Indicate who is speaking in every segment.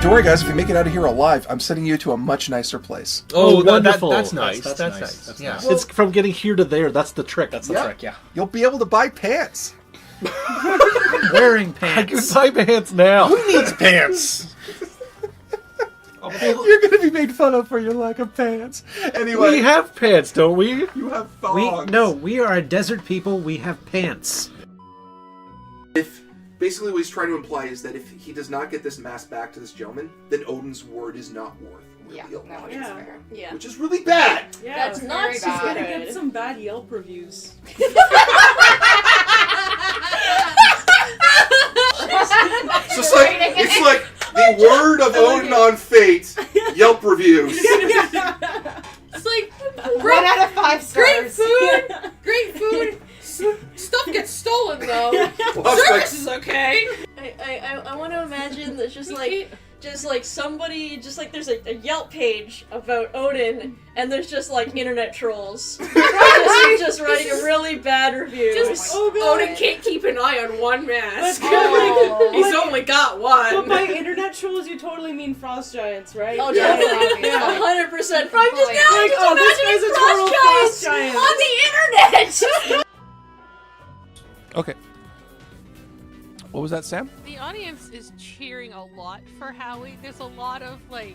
Speaker 1: Don't worry, guys. If you make it out of here alive, I'm sending you to a much nicer place.
Speaker 2: Oh, wonderful!
Speaker 3: That's nice.
Speaker 2: That's
Speaker 3: nice.
Speaker 2: nice.
Speaker 3: Yeah.
Speaker 2: Well, it's from getting here to there. That's the trick.
Speaker 3: That's the trick. Yeah.
Speaker 1: You'll be able to buy pants.
Speaker 4: Wearing
Speaker 2: I can
Speaker 4: pants.
Speaker 2: buy pants now.
Speaker 3: Who needs pants?
Speaker 1: You're going to be made fun of for your lack of pants. Anyway,
Speaker 2: We have pants, don't we?
Speaker 1: you have thongs.
Speaker 4: We are a desert people. We have pants.
Speaker 1: Basically, what he's trying to imply is that if he does not get this mask back to this gentleman, then Odin's word is not worth really a lot.
Speaker 5: No, it's fair.
Speaker 6: Yeah.
Speaker 1: Which is really bad.
Speaker 6: Yeah,
Speaker 5: That's
Speaker 6: not
Speaker 5: very
Speaker 6: she's
Speaker 5: bad.
Speaker 6: gonna get some bad Yelp reviews.
Speaker 1: So it's like the word of Odin on Fate, Yelp reviews.
Speaker 6: It's like
Speaker 5: 1 out of 5 stars.
Speaker 6: great food. Stuff gets stolen though.
Speaker 1: Well,
Speaker 6: Service is okay. I want to imagine that just like somebody, just like there's a Yelp page about Odin, and there's just like internet trolls just writing a really bad review. Odin can't keep an eye on one mask.
Speaker 5: Oh.
Speaker 6: He's only got one.
Speaker 7: But by internet trolls, you totally mean frost giants, right?
Speaker 6: Oh,
Speaker 5: Yeah,
Speaker 6: definitely.
Speaker 5: obviously.
Speaker 6: 100%. I'm just now
Speaker 7: Like,
Speaker 6: just
Speaker 7: this
Speaker 6: imagining
Speaker 7: guy's a total
Speaker 6: frost
Speaker 7: frost
Speaker 6: giants
Speaker 7: giant.
Speaker 6: on the internet.
Speaker 8: Okay. What was that, Sam?
Speaker 9: The audience is cheering a lot for Howie. There's a lot of like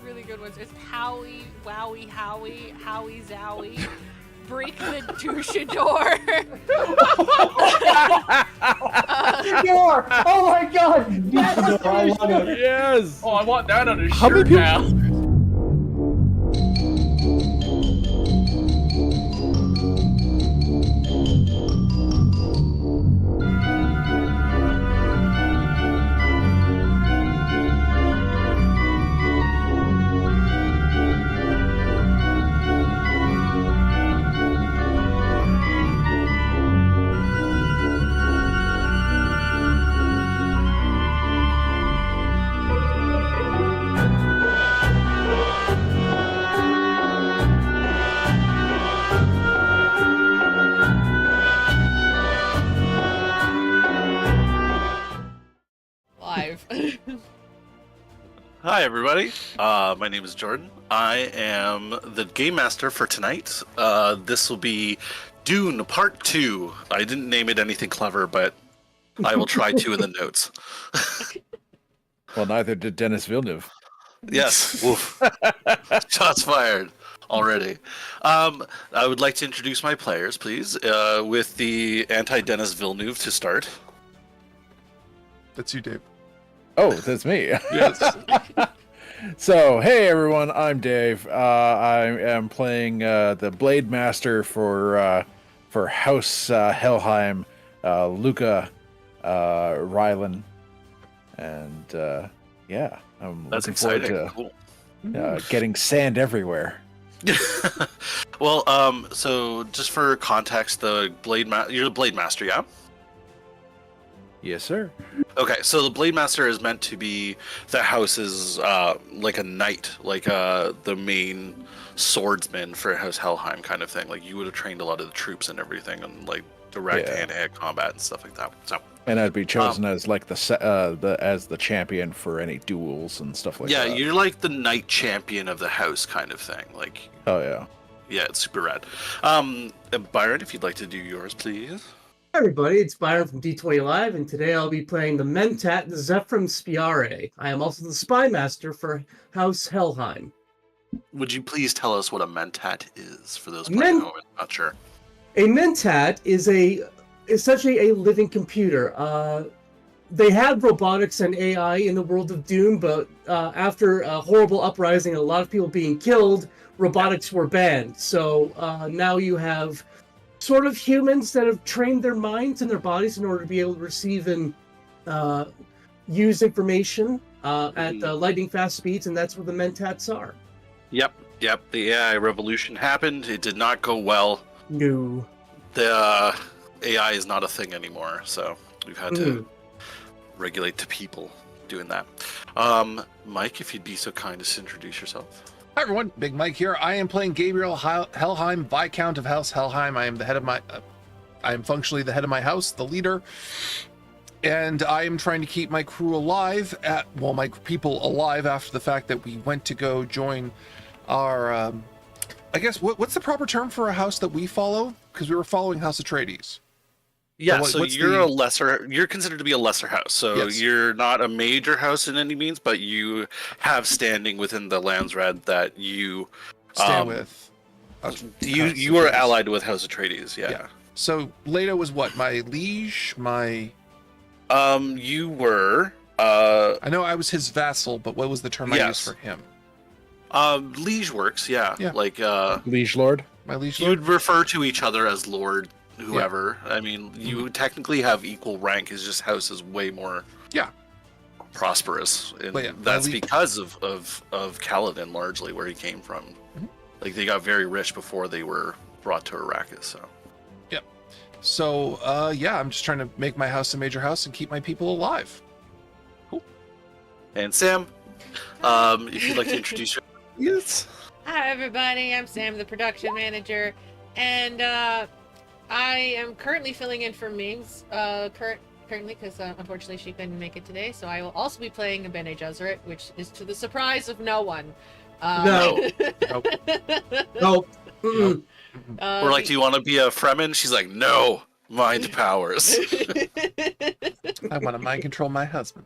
Speaker 9: really good ones. It's Howie, Wowie, Howie, Howie, Zowie, Break the Douchador.
Speaker 10: Door! Oh my god! I love it.
Speaker 8: Yes.
Speaker 3: Oh, I want that on a
Speaker 8: How many
Speaker 3: shirt
Speaker 8: people-
Speaker 3: now.
Speaker 11: Hi, everybody. My name is Jordan. I am the game master for tonight. This will be Dune Part 2. I didn't name it anything clever, but I will try to in the notes.
Speaker 12: Well, neither did Denis Villeneuve.
Speaker 11: Yes. Woof. Shots fired already. I would like to introduce my players, please, with the anti-Denis Villeneuve to start.
Speaker 3: That's you, Dave.
Speaker 12: Oh, that's me.
Speaker 11: Yes.
Speaker 12: So, hey everyone, I'm Dave. I am playing the Blade Master for House Helheim, Luca Rylan, and yeah, I'm
Speaker 11: That's
Speaker 12: looking forward
Speaker 11: exciting.
Speaker 12: to
Speaker 11: Cool.
Speaker 12: getting sand everywhere.
Speaker 11: Well, so just for context, you're the Blade Master, yeah?
Speaker 12: Yes, sir.
Speaker 11: Okay, so the Blade Master is meant to be the house's like a knight, like the main swordsman for House Helheim kind of thing. Like you would have trained a lot of the troops and everything, and like direct hand-to-hand combat and stuff like that. So.
Speaker 12: And I'd be chosen as like the champion for any duels and stuff like that.
Speaker 11: Yeah, you're like the knight champion of the house kind of thing. Like.
Speaker 12: Oh yeah.
Speaker 11: Yeah, it's super rad. Byron, if you'd like to do yours, please.
Speaker 10: Hi everybody, it's Byron from D20 Live, and today I'll be playing the Mentat Zephram Spiare. I am also the Spy Master for House Helheim.
Speaker 11: Would you please tell us what a mentat is for those playing at home and not sure?
Speaker 10: A Mentat is essentially a living computer. They had robotics and AI in the world of Dune, but after a horrible uprising and a lot of people being killed, robotics were banned. So now you have sort of humans that have trained their minds and their bodies in order to be able to receive and use information at lightning fast speeds, and that's what the Mentats are.
Speaker 11: Yep. The AI revolution happened. It did not go well.
Speaker 10: No.
Speaker 11: The AI is not a thing anymore, so we've had to regulate the people doing that. Mike, if you'd be so kind as to introduce yourself.
Speaker 3: Hi everyone, Big Mike here. I am playing Gabriel Helheim, Viscount of House Helheim. I am the head of I am functionally the head of my house, the leader, and I am trying to keep my crew alive. My people alive after the fact that we went to go join our. I guess what's the proper term for a house that we follow? Because we were following House Atreides.
Speaker 11: Yeah, so you're considered to be a lesser house. So
Speaker 3: Yes.
Speaker 11: You're not a major house in any means, but you have standing within the Landsred that you
Speaker 3: Stand with.
Speaker 11: You are allied with House Atreides, yeah.
Speaker 3: So Leto was what? My liege? My
Speaker 11: you were
Speaker 3: I know I was his vassal, but what was the term I used for him?
Speaker 11: liege works, yeah. Like
Speaker 12: liege lord.
Speaker 3: My liege
Speaker 11: you
Speaker 3: lord.
Speaker 11: would refer to each other as lord whoever. I mean, you technically have equal rank. It's just house is way more prosperous, and that's because of Kaladin largely, where he came from. Like they got very rich before they were brought to Arrakis. So
Speaker 3: So I'm just trying to make my house a major house and keep my people alive.
Speaker 11: Cool. And Sam, if you'd like to introduce yourself. Yes.
Speaker 13: Hi everybody, I'm Sam, the production manager, and I am currently filling in for Mings, currently because unfortunately she couldn't make it today, so I will also be playing Bene Gesserit, which is to the surprise of no one.
Speaker 10: No. Nope.
Speaker 11: We're like, do you want to be a Fremen? She's like, no, mind powers.
Speaker 3: I want to mind control my husband.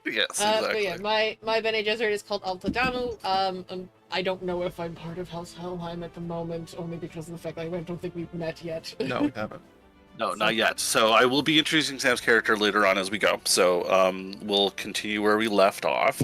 Speaker 11: Yes, exactly.
Speaker 13: But yeah, my Bene Gesserit is called Altadamu. I don't know if I'm part of House Helheim at the moment, only because of the fact that I don't think we've met yet.
Speaker 3: No, we haven't.
Speaker 11: No, not yet. So I will be introducing Sam's character later on as we go. So we'll continue where we left off.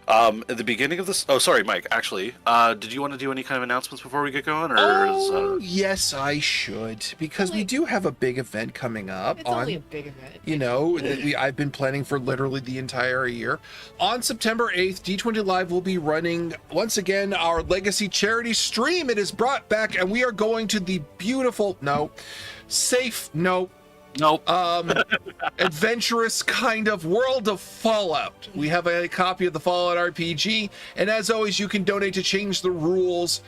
Speaker 11: At the beginning of this... Oh, sorry, Mike. Actually, did you want to do any kind of announcements before we get going? Or
Speaker 3: Yes, I should. Because we do have a big event coming up.
Speaker 13: It's only a big event.
Speaker 3: You know, that I've been planning for literally the entire year. On September 8th, D20 Live will be running, once again, our Legacy Charity Stream. It is brought back, and we are going to the beautiful... adventurous kind of world of Fallout. We have a copy of the Fallout RPG, and as always, you can donate to change the rules,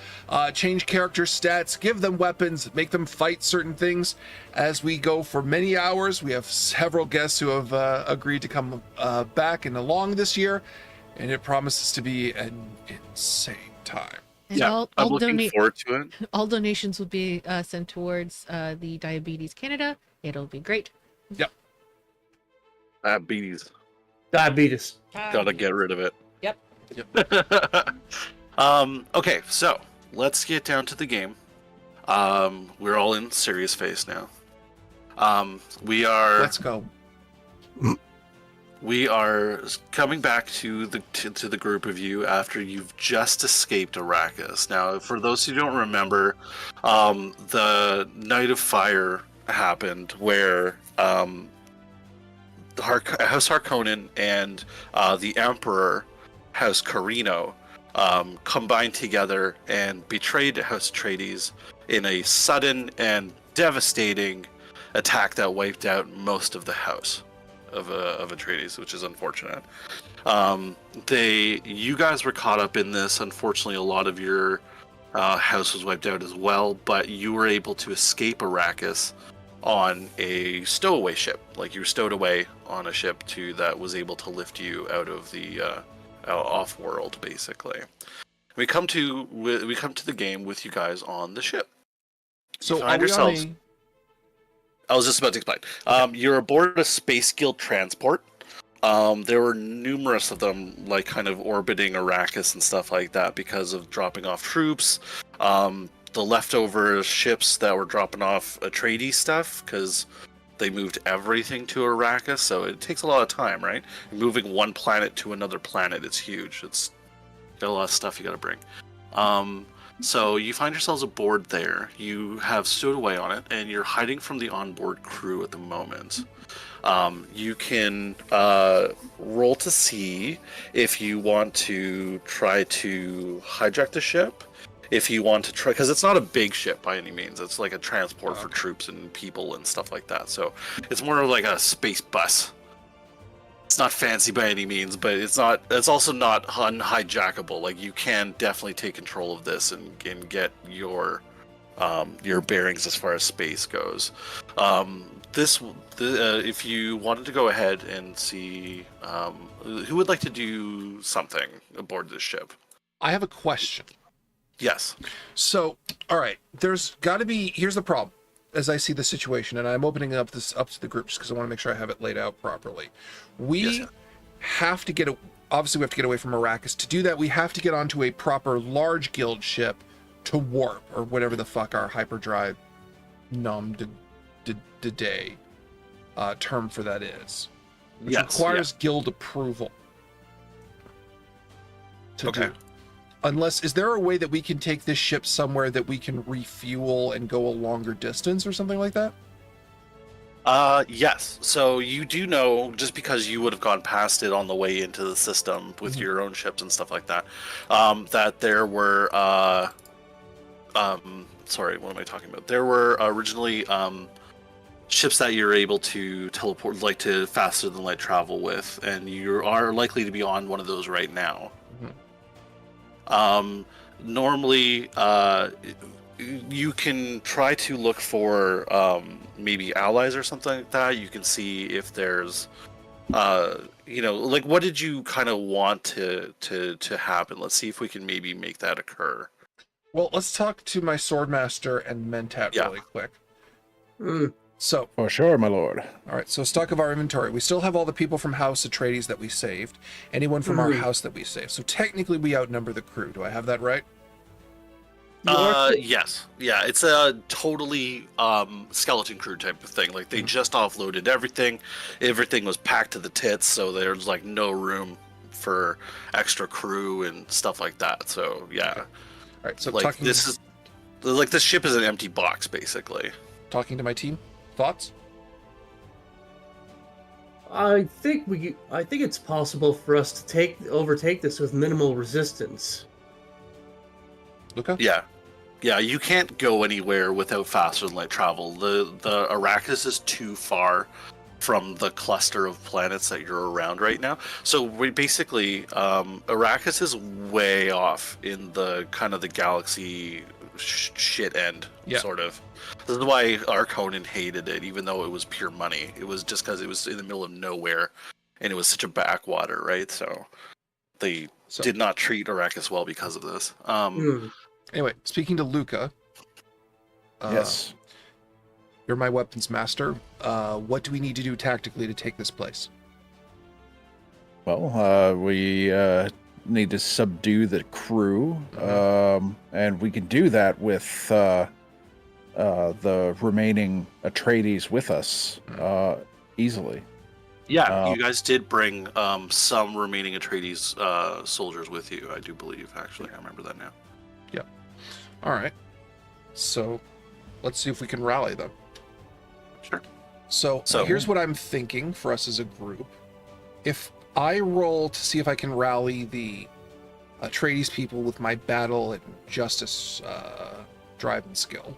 Speaker 3: change character stats, give them weapons, make them fight certain things. As we go for many hours, we have several guests who have agreed to come back and along this year, and it promises to be an insane time.
Speaker 13: And
Speaker 11: Yeah, I'm looking forward to it.
Speaker 13: All donations will be sent towards the Diabetes Canada. It'll be great.
Speaker 3: Yep.
Speaker 11: Diabetes.
Speaker 10: Diabetes.
Speaker 11: Gotta get rid of it.
Speaker 13: Yep.
Speaker 11: Okay, so let's get down to the game. We're all in serious face now. We are.
Speaker 3: Let's go.
Speaker 11: We are coming back to the group of you after you've just escaped Arrakis. Now, for those who don't remember, the Night of Fire happened where House Harkonnen and the Emperor, House Carino, combined together and betrayed House Atreides in a sudden and devastating attack that wiped out most of the house of Atreides, which is unfortunate. You guys were caught up in this. Unfortunately, a lot of your house was wiped out as well, but you were able to escape Arrakis on a stowaway ship. Like, you were stowed away on a ship that was able to lift you out of the off-world, basically. We come to the game with you guys on the ship.
Speaker 3: So
Speaker 11: find yourselves. I was just about to explain. You're aboard a Space Guild transport. There were numerous of them, like, kind of orbiting Arrakis and stuff like that because of dropping off troops. The leftover ships that were dropping off Atreides stuff because they moved everything to Arrakis, so it takes a lot of time, right? Moving one planet to another planet, it's huge. It's got a lot of stuff you got to bring. So you find yourselves aboard there. You have stowed away on it, and you're hiding from the onboard crew at the moment. You can roll to see if you want to try to hijack the ship. If you want to try, because it's not a big ship by any means. It's like a transport for troops and people and stuff like that. So it's more of like a space bus. It's not fancy by any means, but it's also not unhijackable. Like, you can definitely take control of this and get your bearings as far as space goes. If you wanted to go ahead and see who would like to do something aboard this ship.
Speaker 3: I have a question.
Speaker 11: Yes.
Speaker 3: So, all right, there's got to be. Here's the problem, as I see the situation, and I'm opening up to the group just because I want to make sure I have it laid out properly. We have to get. Obviously, we have to get away from Arrakis. To do that, we have to get onto a proper large guild ship to warp, or whatever the fuck our hyperdrive nom de day term for that is. Which requires guild approval. Okay. Unless, is there a way that we can take this ship somewhere that we can refuel and go a longer distance or something like that?
Speaker 11: Yes. So you do know, just because you would have gone past it on the way into the system with your own ships and stuff like that, that there were, sorry, what am I talking about? There were originally, ships that you're able to teleport, like, to faster than light travel with, and you are likely to be on one of those right now. Normally, you can try to look for maybe allies or something like that. You can see if there's, like, what did you kind of want to happen? Let's see if we can maybe make that occur.
Speaker 3: Well, let's talk to my swordmaster and Mentat really quick. So,
Speaker 12: for sure, my lord.
Speaker 3: All right, so stock of our inventory. We still have all the people from House Atreides that we saved. Anyone from our house that we saved. So technically we outnumber the crew. Do I have that right?
Speaker 11: Yes. Yeah, it's a totally skeleton crew type of thing. Like, they just offloaded everything. Everything was packed to the tits, so there's, like, no room for extra crew and stuff like that. So, yeah.
Speaker 3: Okay. All right, so
Speaker 11: like, this ship is an empty box, basically.
Speaker 3: Talking to my team. Thoughts?
Speaker 10: I think it's possible for us to overtake this with minimal resistance.
Speaker 3: Luca?
Speaker 11: Yeah, you can't go anywhere without faster than light travel. The Arrakis is too far from the cluster of planets that you're around right now. So we basically, Arrakis is way off in the kind of the galaxy shit end, sort of. This is why Harkonnen hated it, even though it was pure money. It was just because it was in the middle of nowhere, and it was such a backwater, right? So, they did not treat Arrakis well because of this.
Speaker 3: Anyway, speaking to Luca.
Speaker 12: Yes.
Speaker 3: You're my weapons master. What do we need to do tactically to take this place?
Speaker 12: Well, we need to subdue the crew, and we can do that with the remaining Atreides with us easily.
Speaker 11: Yeah, you guys did bring some remaining Atreides soldiers with you, I do believe, actually. I remember that now.
Speaker 3: Yep. All right. So let's see if we can rally them.
Speaker 11: Sure.
Speaker 3: So here's what I'm thinking for us as a group. If I roll to see if I can rally the Atreides people with my battle and justice drive and skill,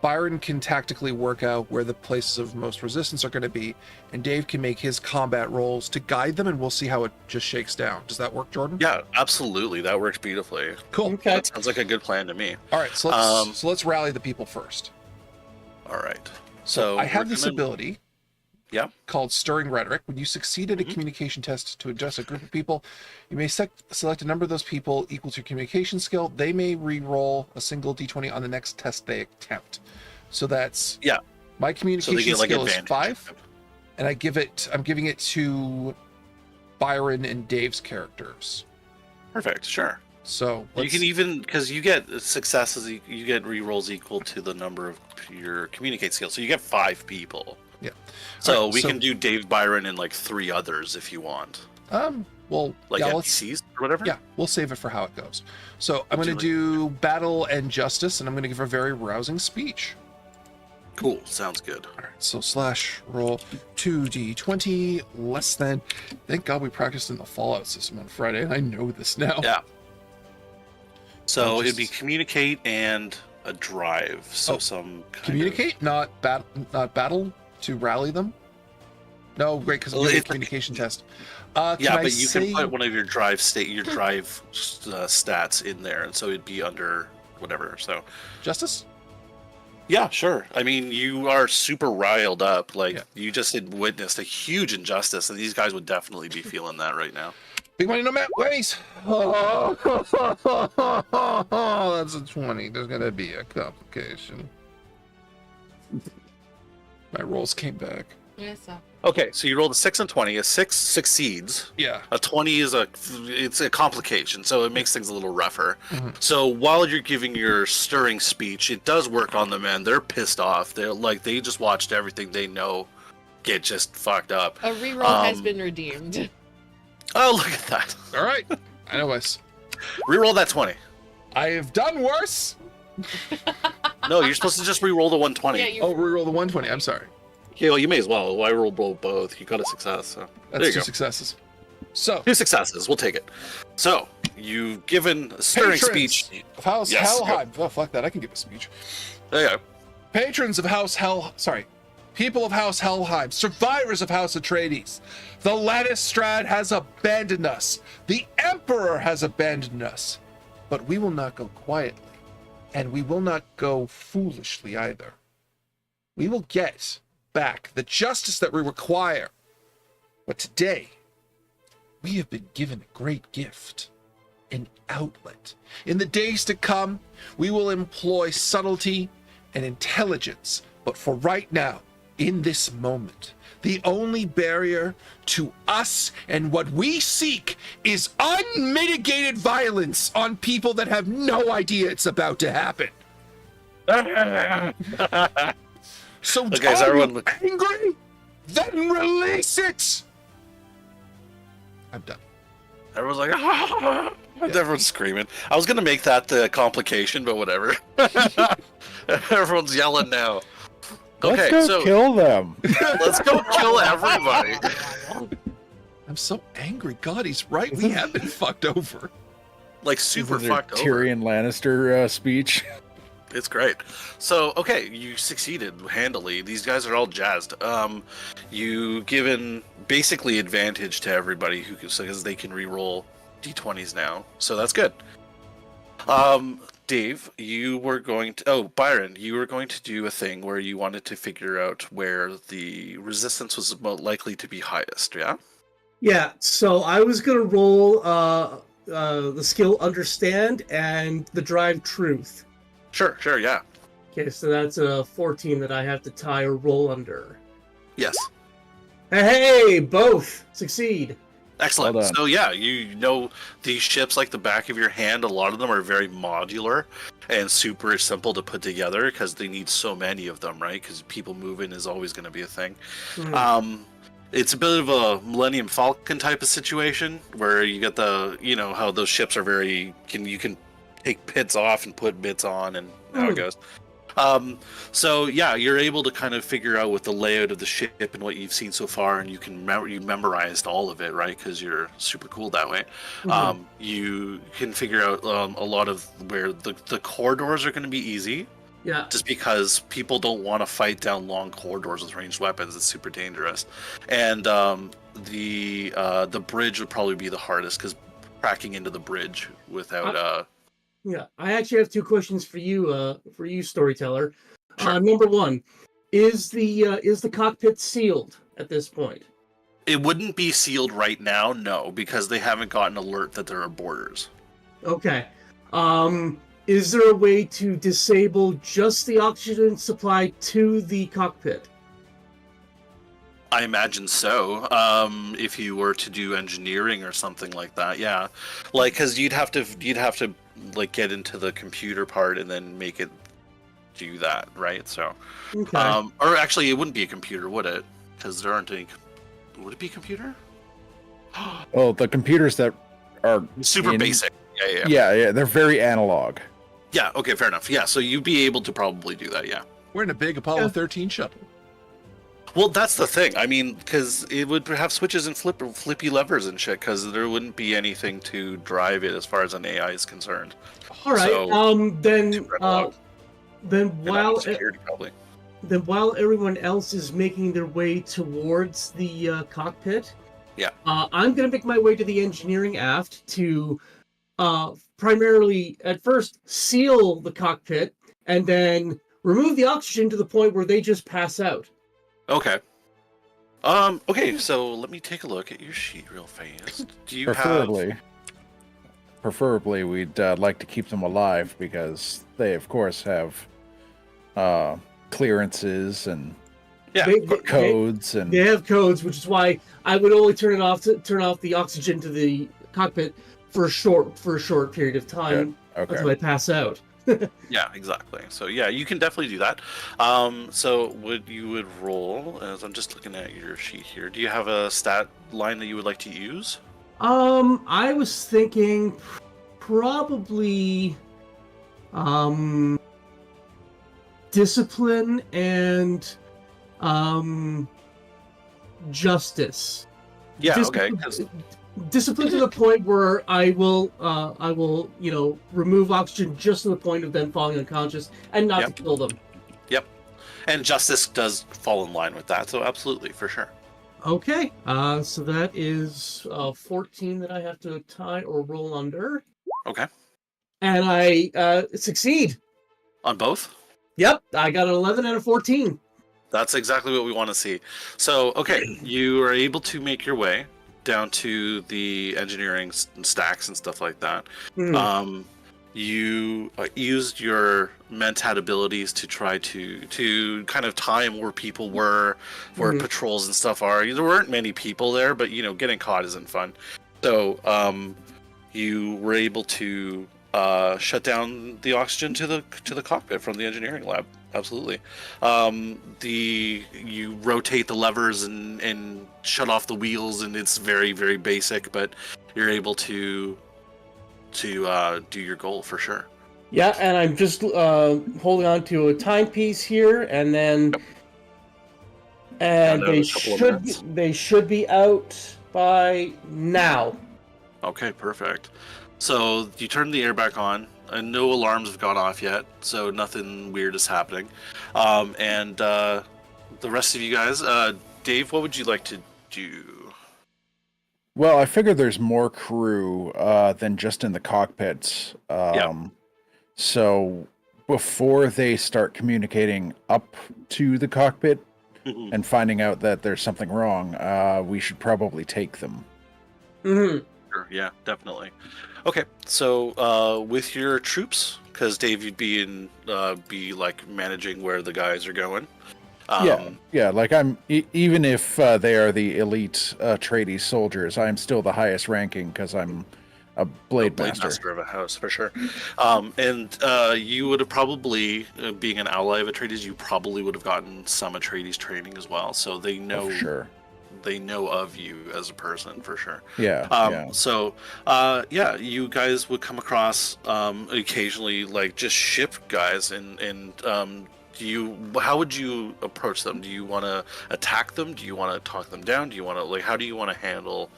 Speaker 3: Byron can tactically work out where the places of most resistance are going to be, and Dave can make his combat rolls to guide them, and we'll see how it just shakes down. Does that work, Jordan?
Speaker 11: Yeah, absolutely. That works beautifully.
Speaker 3: Cool.
Speaker 10: Okay.
Speaker 11: That sounds like a good plan to me.
Speaker 3: All right, so let's rally the people first.
Speaker 11: All right. So
Speaker 3: I have this ability.
Speaker 11: Yeah.
Speaker 3: Called Stirring Rhetoric. When you succeed at a communication test to address a group of people, you may select a number of those people equal to your communication skill. They may re-roll a single D20 on the next test they attempt. So that's my communication skill is 5, and I'm giving it to Byron and Dave's characters.
Speaker 11: Perfect. Sure.
Speaker 3: So
Speaker 11: you can even, because you get successes, you get re-rolls equal to the number of your communicate skills. So you get 5 people.
Speaker 3: Yeah.
Speaker 11: So we can do Dave, Byron, and like 3 others if you want.
Speaker 3: Well,
Speaker 11: like NPCs or whatever.
Speaker 3: Yeah, we'll save it for how it goes. So I'm going to do battle and justice, and I'm going to give a very rousing speech.
Speaker 11: Cool. Sounds good.
Speaker 3: All right. So roll 2d20 less than. Thank God we practiced in the Fallout system on Friday, and I know this now.
Speaker 11: Yeah. So it'd be communicate and a drive. So some
Speaker 3: communicate, not battle to rally them. No, great, because I'm doing a communication test.
Speaker 11: Yeah, but you can put one of your drive stats in there, and so it'd be under whatever. So
Speaker 3: justice.
Speaker 11: Yeah, sure. I mean, you are super riled up. Like you just had witnessed a huge injustice, and these guys would definitely be feeling that right now.
Speaker 3: Big money, no ways. Oh, that's a 20. There's gonna be a complication. My rolls came back.
Speaker 13: Yes.
Speaker 11: Okay, so you rolled a 6 and 20. A 6 succeeds.
Speaker 3: Yeah.
Speaker 11: A 20 is a complication, so it makes things a little rougher. So while you're giving your stirring speech, it does work on them, and they're pissed off. They just watched everything they know get just fucked up.
Speaker 13: A reroll has been redeemed.
Speaker 11: Oh, look at that.
Speaker 3: All right. I know us.
Speaker 11: Reroll that 20.
Speaker 3: I have done worse.
Speaker 11: No, you're supposed to just reroll the 120.
Speaker 13: Yeah,
Speaker 3: reroll the 120. I'm sorry.
Speaker 11: Okay, well, you may as well. Why roll both? You got a success. So.
Speaker 3: That's 2 successes. So
Speaker 11: 2 successes. We'll take it. So you've given a stirring speech.
Speaker 3: Of House Helheim. Oh, fuck that. I can give a speech.
Speaker 11: There you go.
Speaker 3: Patrons of people of House Helheim, survivors of House Atreides, the Lannistrad has abandoned us. The Emperor has abandoned us. But we will not go quietly, and we will not go foolishly either. We will get back the justice that we require. But today, we have been given a great gift, an outlet. In the days to come, we will employ subtlety and intelligence. But for right now, in this moment, the only barrier to us and what we seek is unmitigated violence on people that have no idea it's about to happen. So everyone angry? Then release it! I'm done.
Speaker 11: Everyone's like, ah! Everyone's screaming. I was going to make that the complication, but whatever. Everyone's yelling now. Okay,
Speaker 12: let's go kill them.
Speaker 11: Let's go kill everybody.
Speaker 3: I'm so angry. God, he's right. We have been fucked over.
Speaker 11: Like super fucked over.
Speaker 12: Tyrion Lannister speech.
Speaker 11: It's great. So, okay, you succeeded handily. These guys are all jazzed. You given basically advantage to everybody because they can re-roll d20s now. So that's good. Dave, you were going to... Byron, you were going to do a thing where you wanted to figure out where the resistance was most likely to be highest, yeah?
Speaker 10: Yeah, so I was gonna roll the skill Understand and the Drive Truth.
Speaker 11: Sure, yeah.
Speaker 10: Okay, so that's a 14 that I have to tie or roll under.
Speaker 11: Yes.
Speaker 10: Hey, both succeed.
Speaker 11: Excellent.
Speaker 12: Well done.
Speaker 11: So yeah, you know these ships like the back of your hand. A lot of them are very modular and super simple to put together because they need so many of them, right? Because people moving is always going to be a thing. It's a bit of a Millennium Falcon type of situation where you get the, you know, how those ships are very you can take bits off and put bits on, and how it goes. So yeah, you're able to kind of figure out with the layout of the ship and what you've seen so far, and you memorized all of it, right? Because you're super cool that way. You can figure out a lot of where the corridors are going to be easy.
Speaker 10: Yeah.
Speaker 11: Just because people don't want to fight down long corridors with ranged weapons, it's super dangerous. And the bridge would probably be the hardest because cracking into the bridge without.
Speaker 10: Yeah, I actually have two questions for you, storyteller.
Speaker 11: Sure.
Speaker 10: Number one, is the cockpit sealed at this point?
Speaker 11: It wouldn't be sealed right now, no, because they haven't gotten alert that there are borders.
Speaker 10: Okay. Is there a way to disable just the oxygen supply to the cockpit?
Speaker 11: I imagine so. If you were to do engineering or something like that, yeah, like because you'd have to like get into the computer part and then make it do that, right? So,
Speaker 10: Okay.
Speaker 11: or actually, it wouldn't be a computer, would it? Because there aren't any. Would it be a computer?
Speaker 12: Well, the computers that are
Speaker 11: Super basic. Yeah.
Speaker 12: Yeah, they're very analog.
Speaker 11: Yeah. Okay. Fair enough. Yeah. So you'd be able to probably do that. Yeah.
Speaker 3: We're in a big Apollo 13 shuttle.
Speaker 11: Well, that's the thing. I mean, because it would have switches and flippy levers and shit. Because there wouldn't be anything to drive it as far as an AI is concerned.
Speaker 10: All right.
Speaker 11: So,
Speaker 10: then while
Speaker 11: security probably.
Speaker 10: then while everyone else is making their way towards the cockpit,
Speaker 11: Yeah.
Speaker 10: I'm gonna make my way to the engineering aft to primarily at first seal the cockpit and then remove the oxygen to the point where they just pass out.
Speaker 11: Okay. Okay, so let me take a look at your sheet real fast. Do you
Speaker 12: Preferably, we'd like to keep them alive because they, of course, have clearances and codes.
Speaker 10: They have codes, which is why I would only turn off the oxygen to the cockpit for a short period of time until I pass out.
Speaker 11: Yeah, exactly. So yeah, you can definitely do that. So you would roll, as I'm just looking at your sheet here. Do you have a stat line that you would like to use?
Speaker 10: I was thinking probably discipline and justice.
Speaker 11: Yeah,
Speaker 10: Discipline,
Speaker 11: okay.
Speaker 10: Discipline to the point where I will, remove oxygen just to the point of them falling unconscious and not to kill them.
Speaker 11: Yep. And justice does fall in line with that, so absolutely, for sure.
Speaker 10: Okay, so that is 14 that I have to tie or roll under.
Speaker 11: Okay.
Speaker 10: And I succeed.
Speaker 11: On both?
Speaker 10: Yep, I got an 11 and a 14.
Speaker 11: That's exactly what we want to see. So, okay, you are able to make your way down to the engineering stacks and stuff like that. You used your mentat abilities to try to kind of time where people were, where patrols and stuff are. There weren't many people there, but getting caught isn't fun. So you were able to shut down the oxygen to the cockpit from the engineering lab. Absolutely. You rotate the levers and shut off the wheels, and it's very, very basic, but you're able to do your goal for sure.
Speaker 10: Yeah, and I'm just holding on to a timepiece here, and then they should be out by now.
Speaker 11: Okay, perfect. So you turn the air back on, and no alarms have gone off yet, so nothing weird is happening. And the rest of you guys, Dave, what would you like to do?
Speaker 12: Well, I figure there's more crew than just in the cockpits. So before they start communicating up to the cockpit and finding out that there's something wrong, we should probably take them.
Speaker 10: Mm-hmm.
Speaker 11: Sure, yeah, definitely. Okay, so with your troops, because Dave, you'd be like managing where the guys are going.
Speaker 12: Yeah. Like even if they are the elite Atreides soldiers, I'm still the highest ranking because I'm a blade master
Speaker 11: of a house for sure. And you would have probably, being an ally of Atreides, you probably would have gotten some Atreides training as well, so they know.
Speaker 12: For sure.
Speaker 11: They know of you as a person for sure.
Speaker 12: Yeah.
Speaker 11: So, you guys would come across occasionally, like just ship guys, and how would you approach them? Do you want to attack them? Do you want to talk them down? Do you want to how do you want to handle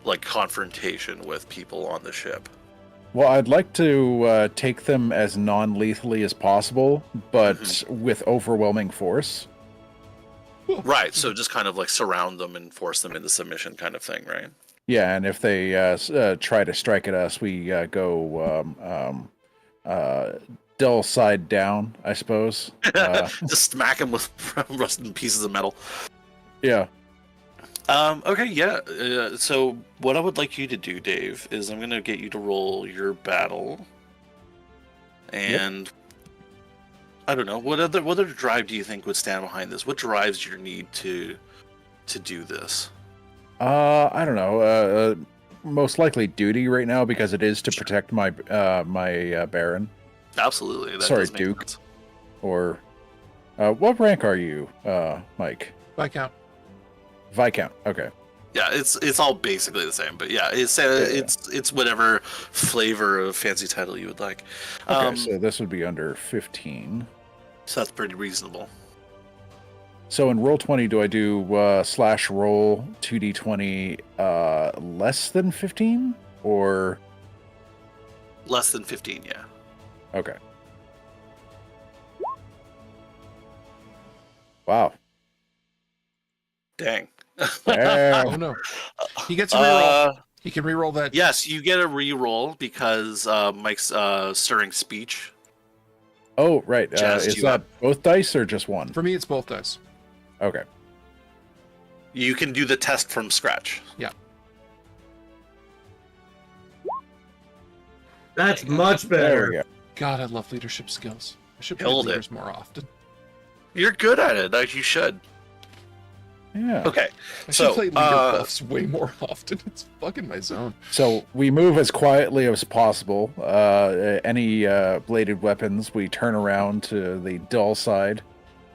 Speaker 11: like confrontation with people on the ship?
Speaker 12: Well, I'd like to take them as non-lethally as possible, but with overwhelming force.
Speaker 11: Right, so just kind of like surround them and force them into submission kind of thing, right?
Speaker 12: Yeah, and if they try to strike at us, we go dull side down, I suppose.
Speaker 11: Just smack them with rusted pieces of metal.
Speaker 12: Yeah.
Speaker 11: Okay, yeah. So what I would like you to do, Dave, is I'm going to get you to roll your battle. And I don't know, what other drive do you think would stand behind this? What drives your need to do this?
Speaker 12: I don't know. Most likely duty right now because it is to protect my Baron.
Speaker 11: Absolutely. That
Speaker 12: Sorry,
Speaker 11: does make
Speaker 12: Duke.
Speaker 11: sense.
Speaker 12: Or what rank are you, Mike?
Speaker 3: Viscount.
Speaker 12: Viscount. Okay.
Speaker 11: Yeah, it's all basically the same, but yeah, it's whatever flavor of fancy title you would like.
Speaker 12: Okay, so this would be under 15.
Speaker 11: So that's pretty reasonable.
Speaker 12: So in Roll20, do I do slash roll 2d20 less than 15 or
Speaker 11: less than 15? Yeah.
Speaker 12: Okay. Wow.
Speaker 11: Dang.
Speaker 3: Oh no. He gets a reroll. He can reroll that.
Speaker 11: Yes, you get a reroll because Mike's stirring speech.
Speaker 12: Oh, right.
Speaker 11: Jazzed
Speaker 12: Is
Speaker 11: you
Speaker 12: that
Speaker 11: up.
Speaker 12: both dice or just one?
Speaker 3: For me, it's both dice.
Speaker 12: Okay.
Speaker 11: You can do the test from scratch.
Speaker 3: Yeah.
Speaker 10: That's much
Speaker 12: There we
Speaker 10: better.
Speaker 12: go.
Speaker 3: God, I love leadership skills. I should play
Speaker 11: Killed it.
Speaker 3: leaders more often.
Speaker 11: You're good at it. Like you should.
Speaker 12: Yeah.
Speaker 11: Okay.
Speaker 3: I should
Speaker 11: So
Speaker 3: play leader buffs way more often. It's fucking my zone.
Speaker 12: So we move as quietly as possible. Any bladed weapons, we turn around to the dull side.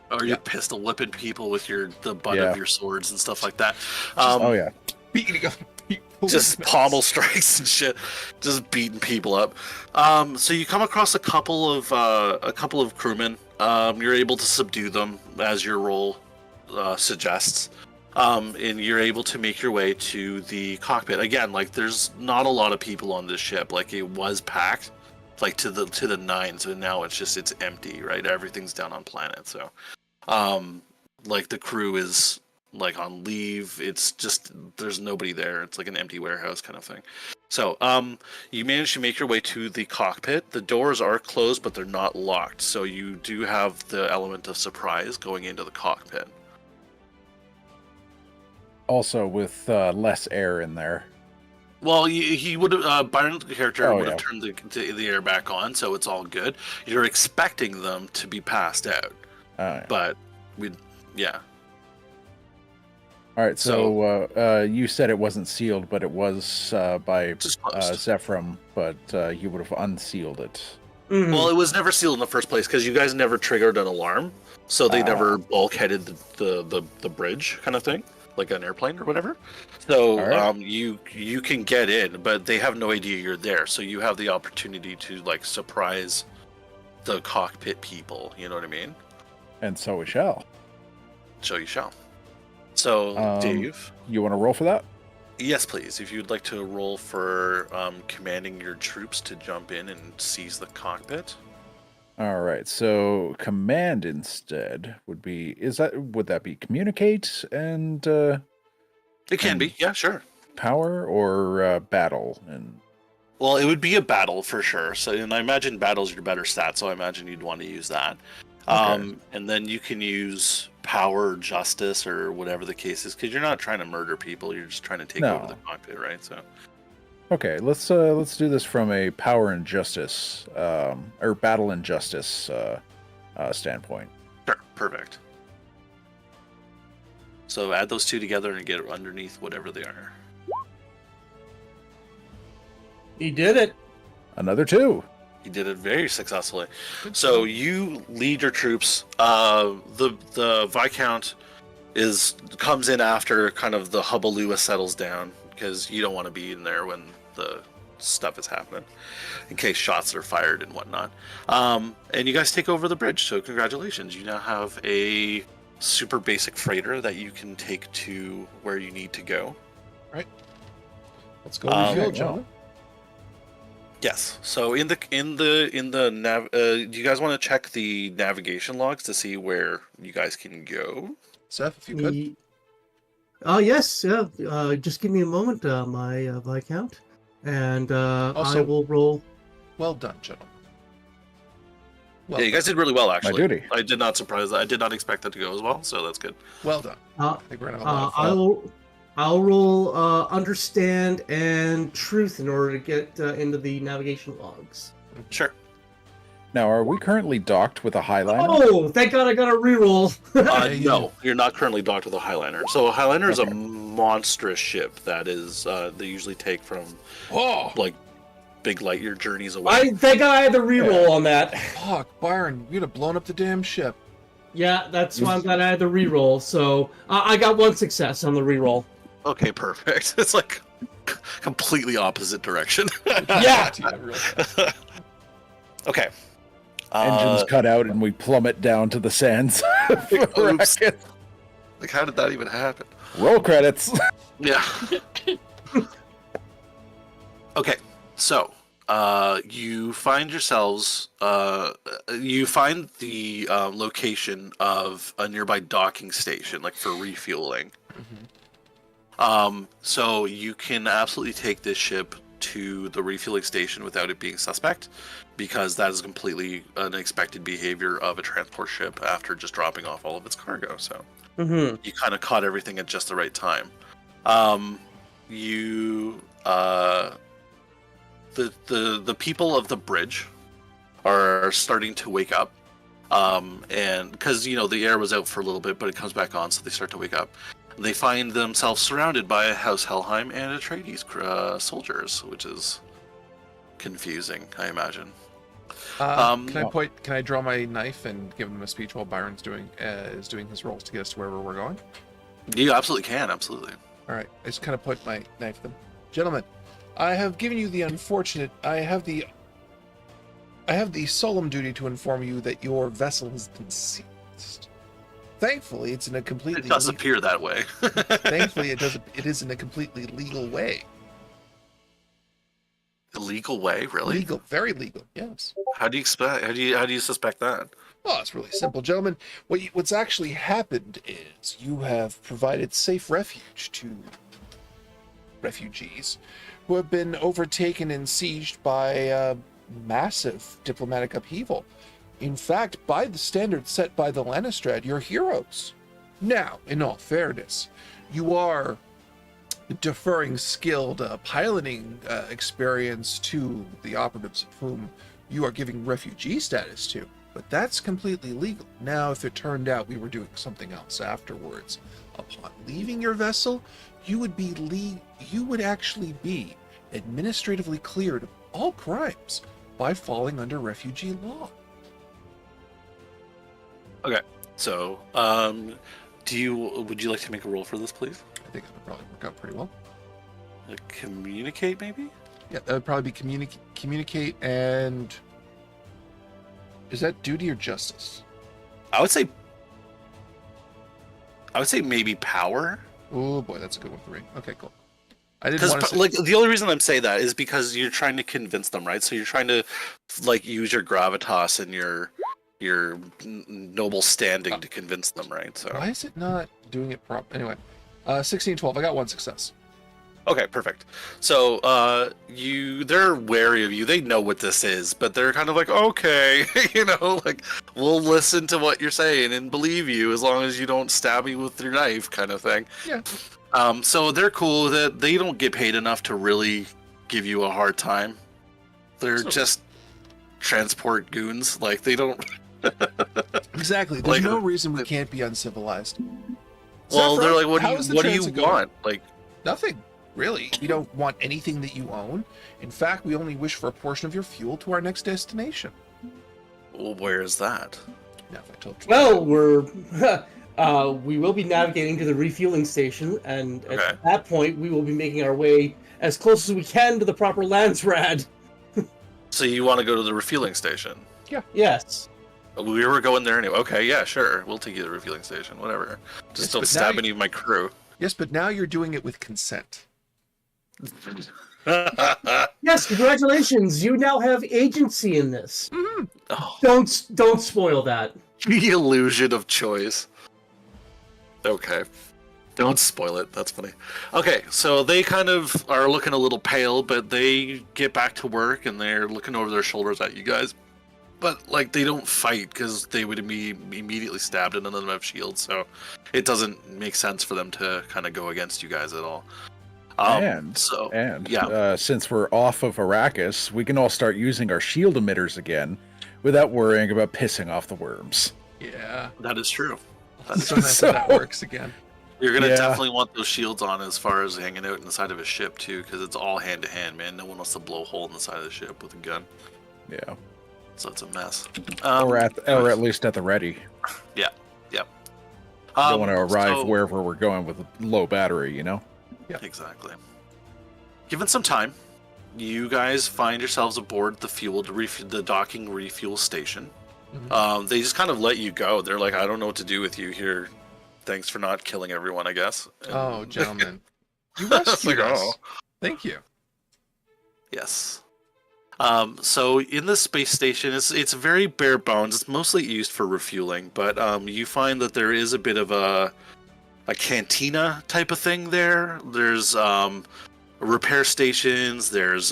Speaker 11: Or you're pistol whipping people with the butt
Speaker 12: Yeah.
Speaker 11: of your swords and stuff like that.
Speaker 12: Oh yeah.
Speaker 3: Beating up people.
Speaker 11: Just pommel strikes and shit, just beating people up. So you come across a couple of crewmen. You're able to subdue them as your roll suggests, and you're able to make your way to the cockpit. Again, like there's not a lot of people on this ship. Like it was packed, like to the nines, and now it's empty. Right, everything's down on planet. So, like the crew is like on leave. It's just there's nobody there. It's like an empty warehouse kind of thing. So you manage to make your way to the cockpit. The doors are closed, but they're not locked. So you do have the element of surprise going into the cockpit.
Speaker 12: Also with less air in there.
Speaker 11: Well, he would have Byron's character
Speaker 12: Oh,
Speaker 11: would
Speaker 12: yeah.
Speaker 11: have turned the air back on, so it's all good. You're expecting them to be passed out,
Speaker 12: Yeah.
Speaker 11: but
Speaker 12: All right. So you said it wasn't sealed, but it was by
Speaker 11: Just closed.
Speaker 12: Zephram, but you would have unsealed it.
Speaker 10: Mhm.
Speaker 11: Well, it was never sealed in the first place because you guys never triggered an alarm, so they never bulkheaded the bridge kind of thing, like an airplane or whatever. So
Speaker 12: All right.
Speaker 11: you can get in, but they have no idea you're there. So you have the opportunity to like surprise the cockpit people. You know what I mean?
Speaker 12: And so we shall.
Speaker 11: So you shall. So Dave,
Speaker 12: You want to roll for that?
Speaker 11: yes, please. If you'd like to roll for commanding your troops to jump in and seize the cockpit.
Speaker 12: All right. So command instead would be would that be communicate and
Speaker 11: It can be, yeah, sure.
Speaker 12: power or battle and
Speaker 11: Well, it would be a battle for sure. So, and I imagine battle's your better stat, so I imagine you'd want to use that.
Speaker 12: Okay.
Speaker 11: And then you can use power or justice or whatever the case is, because you're not trying to murder people, you're just trying to take over the cockpit, right? So
Speaker 12: Okay, let's do this from a power and justice or battle and justice standpoint.
Speaker 11: sure, perfect. So add those two together and get underneath whatever they are.
Speaker 10: He did it.
Speaker 12: Another 2.
Speaker 11: You did it very successfully. So you lead your troops. The Viscount comes in after kind of the hubbaloo settles down, because you don't want to be in there when the stuff is happening, in case shots are fired and whatnot. And you guys take over the bridge. So congratulations, you now have a super basic freighter that you can take to where you need to go.
Speaker 3: Right. Let's go refuel,
Speaker 11: well,
Speaker 3: gentlemen.
Speaker 11: Yes. So in the nav, do you guys want to check the navigation logs to see where you guys can go?
Speaker 3: Seth, if you could.
Speaker 10: Oh yes, yeah. Just give me a moment, my Viscount, and
Speaker 3: Also-
Speaker 10: I will roll.
Speaker 3: Well done, gentlemen. Well
Speaker 11: Yeah, you guys did really well, actually.
Speaker 12: My duty.
Speaker 11: I did not expect that to go as well, so that's good.
Speaker 3: Well done. I think we're gonna have a lot of fun.
Speaker 10: I'll roll understand and truth in order to get into the navigation logs.
Speaker 11: Sure.
Speaker 12: Now, are we currently docked with a Highliner?
Speaker 10: Oh, thank God I got a reroll.
Speaker 11: No, you're not currently docked with a Highliner. So a Highliner is a monstrous ship that is they usually take from like big light year journeys away.
Speaker 10: Thank God I had the reroll on that.
Speaker 3: Fuck, Byron, you'd have blown up the damn ship.
Speaker 10: Yeah, that's why I'm glad I had the reroll. So I got 1 success on the reroll.
Speaker 11: Okay, perfect. It's like completely opposite direction.
Speaker 10: Yeah.
Speaker 11: Okay.
Speaker 12: Engines cut out and we plummet down to the sands.
Speaker 11: Oops. Like, how did that even happen?
Speaker 12: Roll credits.
Speaker 11: Yeah. Okay, so you find yourselves. You find the location of a nearby docking station, like for refueling. So you can absolutely take this ship to the refueling station without it being suspect, because that is completely unexpected behavior of a transport ship after just dropping off all of its cargo. So you kind of caught everything at just the right time. The people of the bridge are starting to wake up, and because the air was out for a little bit, but it comes back on, so they start to wake up. They find themselves surrounded by House Helheim and Atreides soldiers, which is confusing, I imagine.
Speaker 3: Can I draw my knife and give them a speech while Byron's doing his rolls to get us to wherever we're going?
Speaker 11: You absolutely can, absolutely.
Speaker 3: All right, I just kind of point my knife at them. Gentlemen, I have given you the unfortunate. I have the solemn duty to inform you that your vessel has been seized. Thankfully, it's in a completely.
Speaker 11: It does appear that way.
Speaker 3: Thankfully, it does. It is in a completely legal way.
Speaker 11: Illegal way, really?
Speaker 3: Legal, very legal. Yes.
Speaker 11: How do you expect? How do you suspect that?
Speaker 3: Well, it's really simple, gentlemen. What's actually happened is you have provided safe refuge to refugees who have been overtaken and sieged by massive diplomatic upheaval. In fact, by the standards set by the Lannistrad, you're heroes. Now, in all fairness, you are deferring skilled piloting experience to the operatives of whom you are giving refugee status to, but that's completely legal. Now, if it turned out we were doing something else afterwards, upon leaving your vessel, you would actually be administratively cleared of all crimes by falling under refugee law.
Speaker 11: Okay, so would you like to make a roll for this, please?
Speaker 3: I think that would probably work out pretty well.
Speaker 11: Communicate, maybe?
Speaker 3: Yeah, that would probably be communicate and... Is that duty or justice?
Speaker 11: I would say maybe power.
Speaker 3: Oh boy, that's a good one for me. Okay, cool. I didn't want to
Speaker 11: like the only reason I'm saying that is because you're trying to convince them, right? So you're trying to like use your gravitas and your noble standing to convince them, right? So
Speaker 3: why is it not doing it properly? Anyway, 16-12. I got 1 success.
Speaker 11: Okay, perfect. So, they're wary of you. They know what this is, but they're kind of like, okay, like, we'll listen to what you're saying and believe you as long as you don't stab me with your knife, kind of thing.
Speaker 3: Yeah.
Speaker 11: So they're cool with it. They don't get paid enough to really give you a hard time. They're just transport goons. Like, they don't...
Speaker 3: Exactly. There's no reason we can't be uncivilized.
Speaker 11: Well,
Speaker 3: Saffron,
Speaker 11: they're like, what do you
Speaker 3: transit going?
Speaker 11: want? Like,
Speaker 3: nothing, really. We don't want anything that you own. In fact, we only wish for a portion of your fuel to our next destination.
Speaker 11: Well, where is that?
Speaker 3: Now, if I told you.
Speaker 10: Well, we will be navigating to the refueling station, and at that point, we will be making our way as close as we can to the proper Landsrad.
Speaker 11: So you want to go to the refueling station?
Speaker 3: Yeah.
Speaker 10: Yes.
Speaker 11: We were going there anyway. Okay, yeah, sure. We'll take you to the refueling station. Whatever. Just don't stab any of my crew.
Speaker 3: Yes, but now you're doing it with consent.
Speaker 10: Yes, congratulations. You now have agency in this.
Speaker 3: Mm-hmm.
Speaker 11: Oh.
Speaker 10: Don't spoil that.
Speaker 11: The illusion of choice. Okay. Don't spoil it. That's funny. Okay, so they kind of are looking a little pale, but they get back to work and they're looking over their shoulders at you guys. But, like, they don't fight because they would be immediately stabbed and none of them have shields, so it doesn't make sense for them to kind of go against you guys at all.
Speaker 12: Since we're off of Arrakis, we can all start using our shield emitters again without worrying about pissing off the worms.
Speaker 3: Yeah.
Speaker 11: That is true.
Speaker 3: That's so nice that works again.
Speaker 11: You're going to definitely want those shields on as far as hanging out in the side of a ship, too, because it's all hand-to-hand, man. No one wants to blow a hole in the side of the ship with a gun.
Speaker 12: Yeah.
Speaker 11: So it's a mess.
Speaker 12: Or at least at the ready.
Speaker 11: Yeah.
Speaker 12: Don't want to arrive wherever we're going with a low battery, you know?
Speaker 11: Yeah. Exactly. Given some time, you guys find yourselves aboard the docking refuel station. Mm-hmm. They just kind of let you go. They're like, I don't know what to do with you here. Thanks for not killing everyone, I guess.
Speaker 3: Oh, gentlemen. You rescued us. Thank you.
Speaker 11: Yes. So in the space station, it's very bare bones. It's mostly used for refueling, but you find that there is a bit of a cantina type of thing there. There's repair stations. There's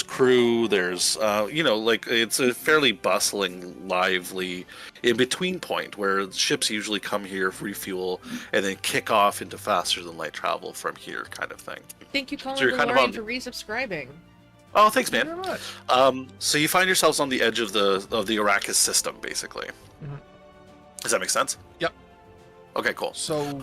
Speaker 11: crew. There's it's a fairly bustling, lively in between point where ships usually come here, refuel, and then kick off into faster than light travel from here, kind of thing.
Speaker 13: Thank you, Colin,
Speaker 11: So you're kind of
Speaker 13: for resubscribing.
Speaker 11: Oh, thanks, man. So you find yourselves on the edge of the Arrakis system, basically.
Speaker 3: Mm-hmm.
Speaker 11: Does that make sense?
Speaker 3: Yep.
Speaker 11: Okay, cool.
Speaker 3: So,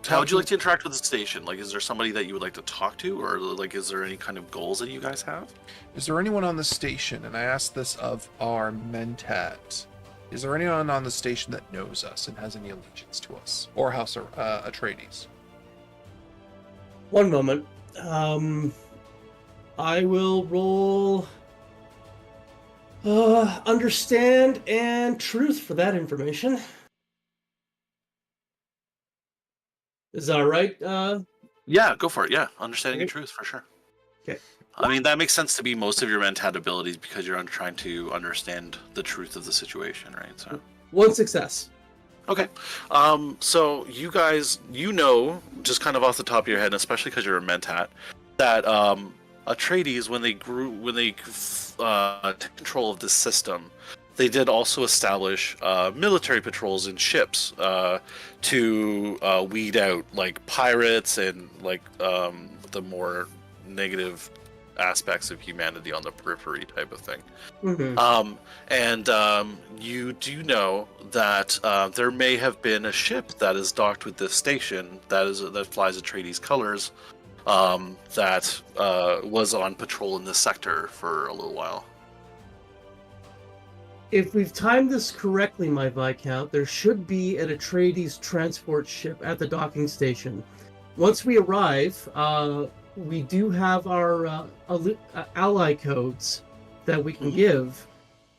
Speaker 11: how would you like to interact with the station? Like, is there somebody that you would like to talk to, or like, is there any kind of goals that you guys have?
Speaker 3: Is there anyone on the station? And I asked this of our Mentat. Is there anyone on the station that knows us and has any allegiance to us or House Atreides?
Speaker 10: One moment. I will roll understand and truth for that information. Is that right?
Speaker 11: Yeah, go for it. Yeah, understanding and truth for sure.
Speaker 10: Okay.
Speaker 11: I mean, that makes sense to be most of your mentat abilities because you're trying to understand the truth of the situation, right? So
Speaker 10: one success.
Speaker 11: Okay. So you guys, just kind of off the top of your head, especially because you're a mentat, that Atreides, when they took control of this system, they did also establish military patrols in ships to weed out like pirates and like the more negative aspects of humanity on the periphery type of thing.
Speaker 10: Mm-hmm.
Speaker 11: You do know that there may have been a ship that is docked with this station that flies Atreides colors that was on patrol in this sector for a little while.
Speaker 10: If we've timed this correctly, my Viscount, there should be an Atreides transport ship at the docking station. Once we arrive, we do have our ally codes that we can give,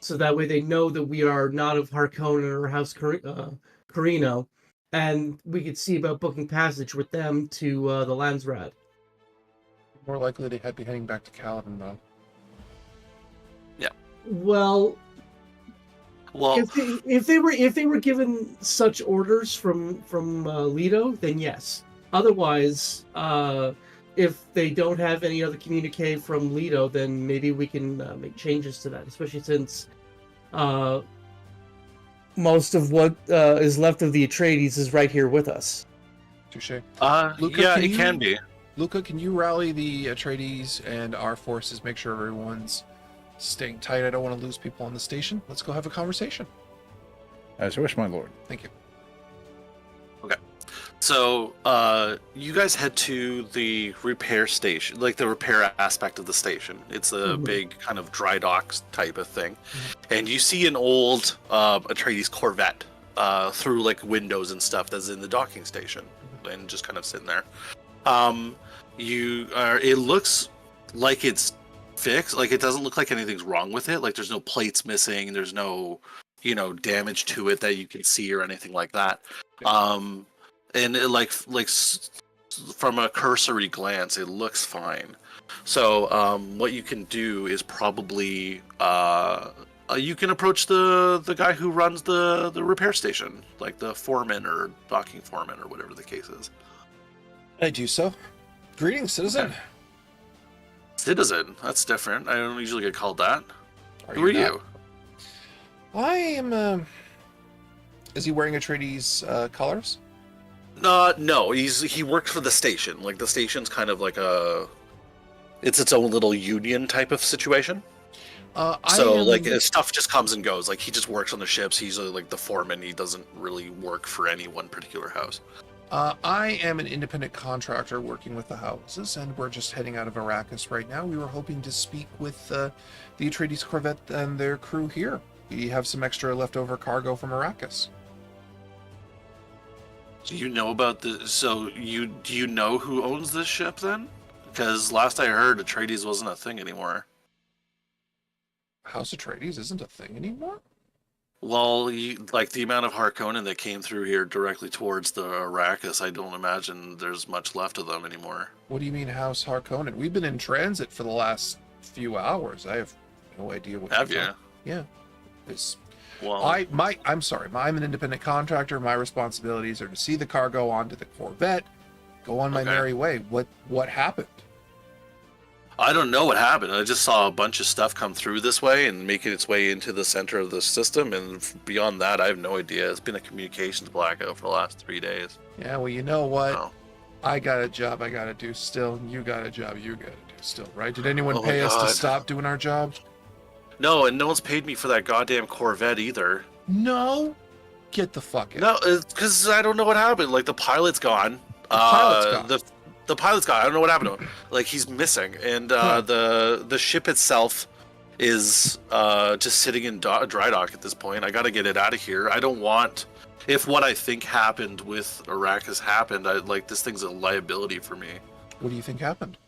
Speaker 10: so that way they know that we are not of Harkonnen or House Carino, and we could see about booking passage with them to the Landsrad.
Speaker 3: More likely they'd be heading back to Kaladin, though.
Speaker 11: Yeah.
Speaker 10: Well, if they were given such orders from Leto, then yes. otherwise, if they don't have any other communique from Lido, then maybe we can make changes to that, especially since most of what is left of the Atreides is right here with us.
Speaker 3: Touche.
Speaker 11: Luca, yeah, it can be.
Speaker 3: Luca, can you rally the Atreides and our forces, make sure everyone's staying tight? I don't want to lose people on the station. Let's go have a conversation.
Speaker 12: As you wish, my lord.
Speaker 3: Thank you.
Speaker 11: Okay. So, you guys head to the repair station, like the repair aspect of the station. It's a big kind of dry docks type of thing. And you see an old Atreides Corvette through like windows and stuff that's in the docking station and just kind of sitting there. It looks like it's fixed. Like it doesn't look like anything's wrong with it. Like there's no plates missing. There's no, damage to it that you can see or anything like that. And it, like from a cursory glance, it looks fine. So what you can do is probably you can approach the guy who runs the repair station, like the foreman or docking foreman or whatever the case is.
Speaker 3: I do so. Greetings, citizen.
Speaker 11: Okay. Citizen? That's different. I don't usually get called that. Who are you?
Speaker 3: I am. Is he wearing Atreides colors?
Speaker 11: No. He worked for the station. Like the station's kind of like it's its own little union type of situation. Stuff just comes and goes. Like he just works on the ships. He's like the foreman. He doesn't really work for any one particular house.
Speaker 3: I am an independent contractor working with the houses, and we're just heading out of Arrakis right now. We were hoping to speak with the Atreides Corvette and their crew here. We have some extra leftover cargo from Arrakis.
Speaker 11: Do you know about the? So do you know who owns this ship then? Because last I heard, Atreides wasn't a thing anymore.
Speaker 3: House Atreides isn't a thing anymore?
Speaker 11: Well, the amount of Harkonnen that came through here directly towards the Arrakis, I don't imagine there's much left of them anymore.
Speaker 3: What do you mean House Harkonnen? We've been in transit for the last few hours. I have no idea what.
Speaker 11: Have you?
Speaker 3: Yeah. It's.
Speaker 11: Well,
Speaker 3: I'm sorry. I'm an independent contractor. My responsibilities are to see the cargo onto the Corvette, go on my merry way. What happened?
Speaker 11: I don't know what happened. I just saw a bunch of stuff come through this way and making its way into the center of the system, and beyond that, I have no idea. It's been a communications blackout for the last 3 days.
Speaker 3: Yeah, well, you know what? Oh. I got a job I gotta do still, and you got a job you gotta do still, right? Did anyone pay us to stop doing our job?
Speaker 11: No, and no one's paid me for that goddamn Corvette either.
Speaker 3: No? Get the fuck out.
Speaker 11: No, because I don't know what happened. Like, the pilot's gone. The pilot's gone. I don't know what happened to him. Like, he's missing. And the ship itself is just sitting in dry dock at this point. I gotta get it out of here. I don't want... If what I think happened with Arrakis happened, this thing's a liability for me.
Speaker 3: What do you think happened?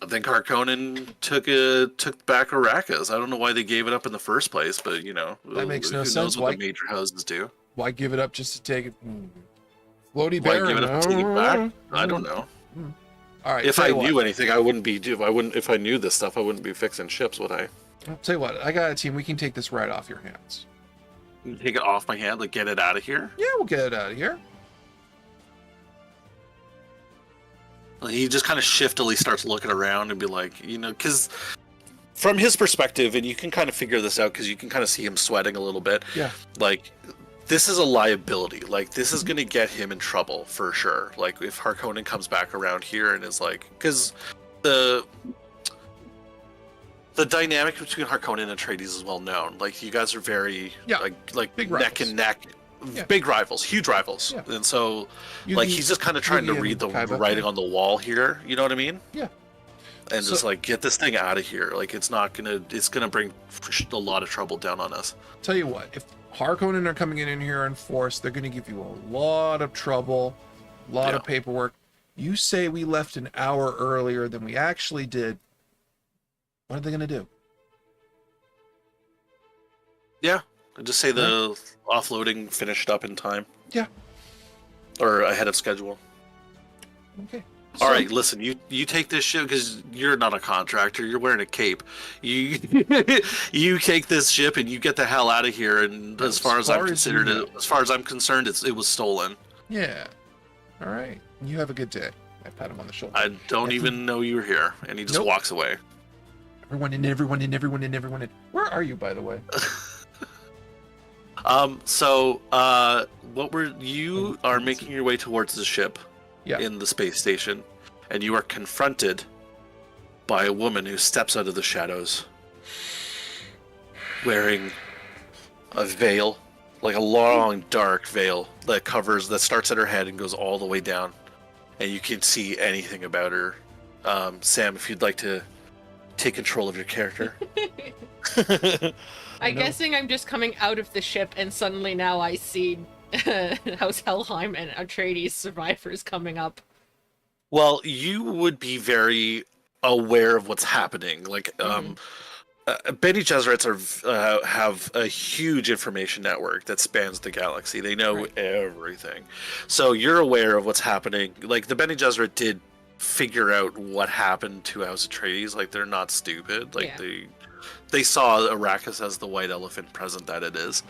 Speaker 11: I think Harkonnen took back Arrakis. I don't know why they gave it up in the first place, but
Speaker 3: that makes no sense.
Speaker 11: Knows what the major houses do?
Speaker 3: Why give it up just to take it? Floaty
Speaker 11: Why
Speaker 3: Bear.
Speaker 11: give it up to take it back? I don't know.
Speaker 3: All right.
Speaker 11: If I knew anything, I wouldn't be. If I knew this stuff, I wouldn't be fixing ships, would I?
Speaker 3: I'll tell you what. I got a team. We can take this right off your hands.
Speaker 11: Take it off my hand, like get it out of here.
Speaker 3: Yeah, we'll get it out of here.
Speaker 11: He just kind of shiftily starts looking around and be like, because from his perspective, and you can kind of figure this out because you can kind of see him sweating a little bit.
Speaker 3: Yeah.
Speaker 11: Like, this is a liability. Like, this is going to get him in trouble for sure. Like, if Harkonnen comes back around here and is like, because the dynamic between Harkonnen and Atreides is well known. Like, you guys are very like
Speaker 3: big
Speaker 11: neck
Speaker 3: rivals.
Speaker 11: and neck.
Speaker 3: Yeah.
Speaker 11: Big rivals, huge rivals. Yeah. And so, he's just kind of trying to read the writing on the wall here. You know what I mean?
Speaker 3: Yeah.
Speaker 11: And just get this thing out of here. Like, it's gonna bring a lot of trouble down on us.
Speaker 3: Tell you what, if Harkonnen are coming in here in force, they're gonna give you a lot of trouble, a lot of paperwork. You say we left an hour earlier than we actually did. What are they gonna do?
Speaker 11: Yeah. Just say the offloading finished up in time.
Speaker 3: Yeah.
Speaker 11: Or ahead of schedule.
Speaker 3: Okay.
Speaker 11: All right, listen, you take this ship because you're not a contractor. You're wearing a cape. You take this ship and you get the hell out of here. And as far as I'm concerned, it was stolen.
Speaker 3: Yeah. All right. You have a good day. I pat him on the shoulder.
Speaker 11: I don't even know you were here, and he just walks away.
Speaker 3: Everyone in, everyone in, everyone in, everyone in. Where are you, by the way?
Speaker 11: You are making your way towards the ship in the space station, and you are confronted by a woman who steps out of the shadows wearing a veil, like a long dark veil that starts at her head and goes all the way down, and you can see anything about her. Sam, if you'd like to take control of your character.
Speaker 13: I'm guessing I'm just coming out of the ship and suddenly now I see House Helheim and Atreides survivors coming up.
Speaker 11: Well, you would be very aware of what's happening. Like, Bene Gesserits have a huge information network that spans the galaxy. They know everything. So you're aware of what's happening. Like, the Bene Gesserit did figure out what happened to House Atreides. Like, they're not stupid. Like, they saw Arrakis as the white elephant present that it is.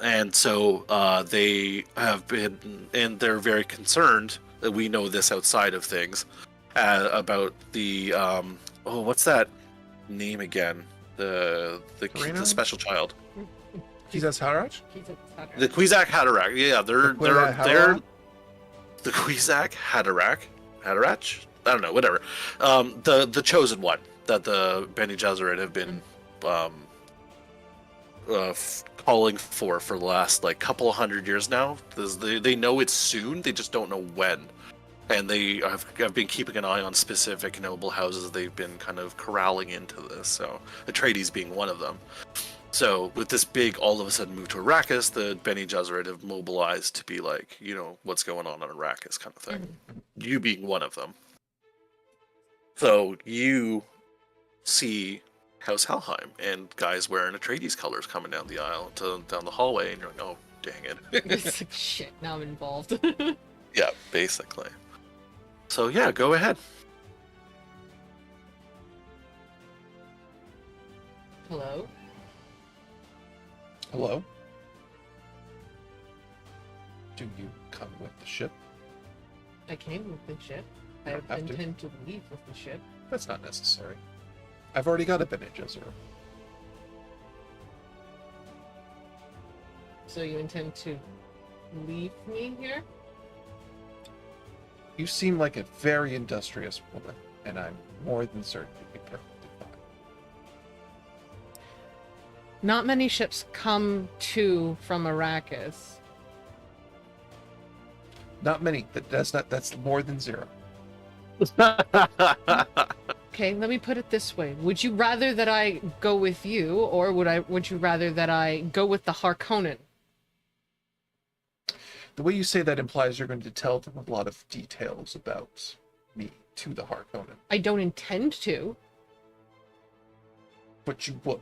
Speaker 11: And so they have been, and they're very concerned that we know this outside of things, about the, what's that name again? The special child.
Speaker 3: Kwisatz Haderach?
Speaker 11: The Kwisatz Haderach. Yeah, they're the Kwisatz Haderach. Haderach? I don't know, whatever. The chosen one that the Bene Gesserit have been calling for the last couple of 100 years now. They know it's soon, they just don't know when. And they have been keeping an eye on specific noble houses they've been kind of corralling into this, so Atreides being one of them. So with this big all of a sudden move to Arrakis, the Bene Gesserit have mobilized to be like, what's going on Arrakis kind of thing. You being one of them. So you see House Helheim and guys wearing Atreides colors coming down the aisle, down the hallway, and you're like, oh, dang it.
Speaker 13: It's like, shit, now I'm involved.
Speaker 11: Yeah, basically. So yeah, go ahead.
Speaker 13: Hello?
Speaker 3: Hello? Do you come with the ship?
Speaker 13: I came with the ship. I intend to leave with the ship.
Speaker 3: That's not necessary. I've already got a Bene Gesserit.
Speaker 13: So you intend to leave me here?
Speaker 3: You seem like a very industrious woman, and I'm more than certain you'd be perfectly fine.
Speaker 13: Not many ships come to from Arrakis.
Speaker 3: Not many. That's more than zero.
Speaker 13: Okay, let me put it this way. Would you rather that I go with you, or would you rather that I go with the Harkonnen?
Speaker 3: The way you say that implies you're going to tell them a lot of details about me to the Harkonnen.
Speaker 13: I don't intend to.
Speaker 3: But you would.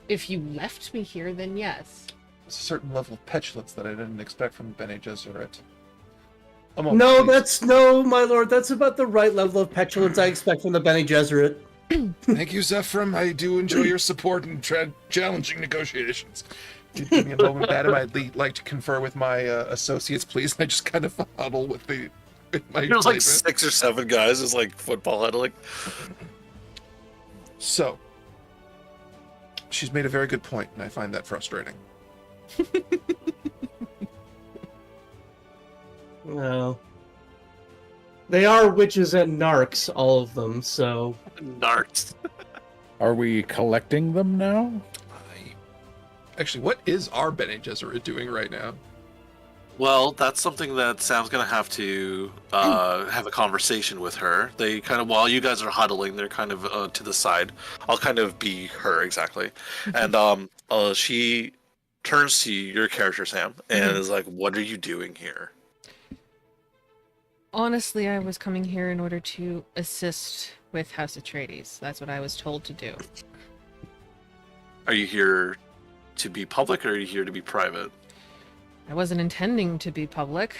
Speaker 13: If you left me here, then yes.
Speaker 3: There's a certain level of petulance that I didn't expect from Bene Gesserit.
Speaker 10: No, my lord. That's about the right level of petulance I expect from the Bene Gesserit.
Speaker 3: Thank you, Zephram. I do enjoy your support in challenging negotiations. Give me a moment, madam. I'd like to confer with my associates, please. I just kind of huddle with my.
Speaker 11: There's like 6 or 7 guys, just like football huddling.
Speaker 3: So, she's made a very good point, and I find that frustrating.
Speaker 10: Well, they are witches and narcs, all of them, so...
Speaker 11: Narcs.
Speaker 12: Are we collecting them now?
Speaker 3: Actually, what is our Bene Gesserit doing right now?
Speaker 11: Well, that's something that Sam's gonna have to have a conversation with her. They kind of, while you guys are huddling, they're kind of to the side. I'll kind of be her, exactly. And she turns to your character, Sam, and is like, what are you doing here?
Speaker 13: Honestly, I was coming here in order to assist with House Atreides. That's what I was told to do.
Speaker 11: Are you here to be public, or are you here to be private?
Speaker 13: I wasn't intending to be public.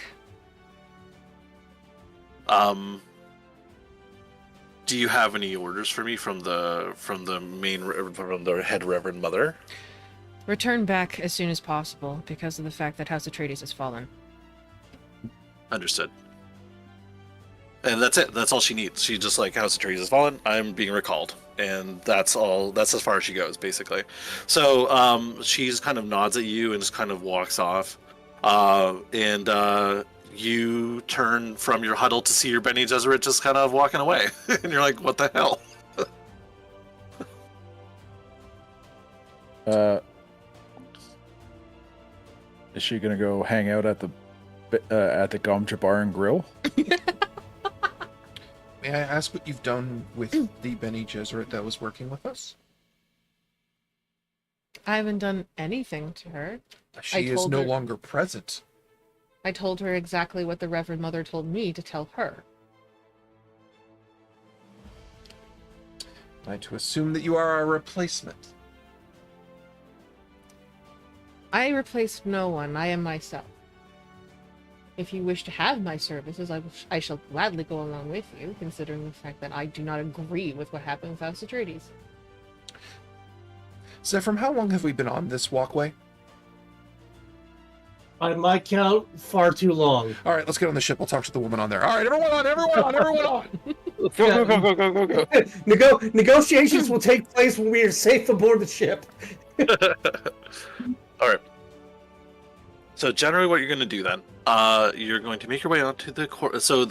Speaker 11: Do you have any orders for me from the head Reverend Mother?
Speaker 13: Return back as soon as possible because of the fact that House Atreides has fallen.
Speaker 11: Understood. And that's it. That's all she needs. She just like, House Atreides has fallen. I'm being recalled, and that's all. That's as far as she goes, basically. So she's kind of nods at you and just kind of walks off. And you turn from your huddle to see your Bene Gesserit just kind of walking away, and you're like, "What the hell?"
Speaker 12: Is she gonna go hang out at the Gomja Bar and Grill?
Speaker 3: May I ask what you've done with the Bene Gesserit that was working with us?
Speaker 13: I haven't done anything to her.
Speaker 3: She is no longer present.
Speaker 13: I told her exactly what the Reverend Mother told me to tell her.
Speaker 3: Am I to assume that you are our replacement?
Speaker 13: I replaced no one. I am myself. If you wish to have my services, I shall gladly go along with you, considering the fact that I do not agree with what happened with House Atreides.
Speaker 3: Zephyr, how long have we been on this walkway?
Speaker 10: By my count, far too long.
Speaker 3: All right, let's get on the ship. We'll talk to the woman on there. All right, everyone on, everyone on, everyone on.
Speaker 10: Go. Negotiations will take place when we are safe aboard the ship.
Speaker 11: All right. So generally, what you're going to do then, you're going to make your way onto the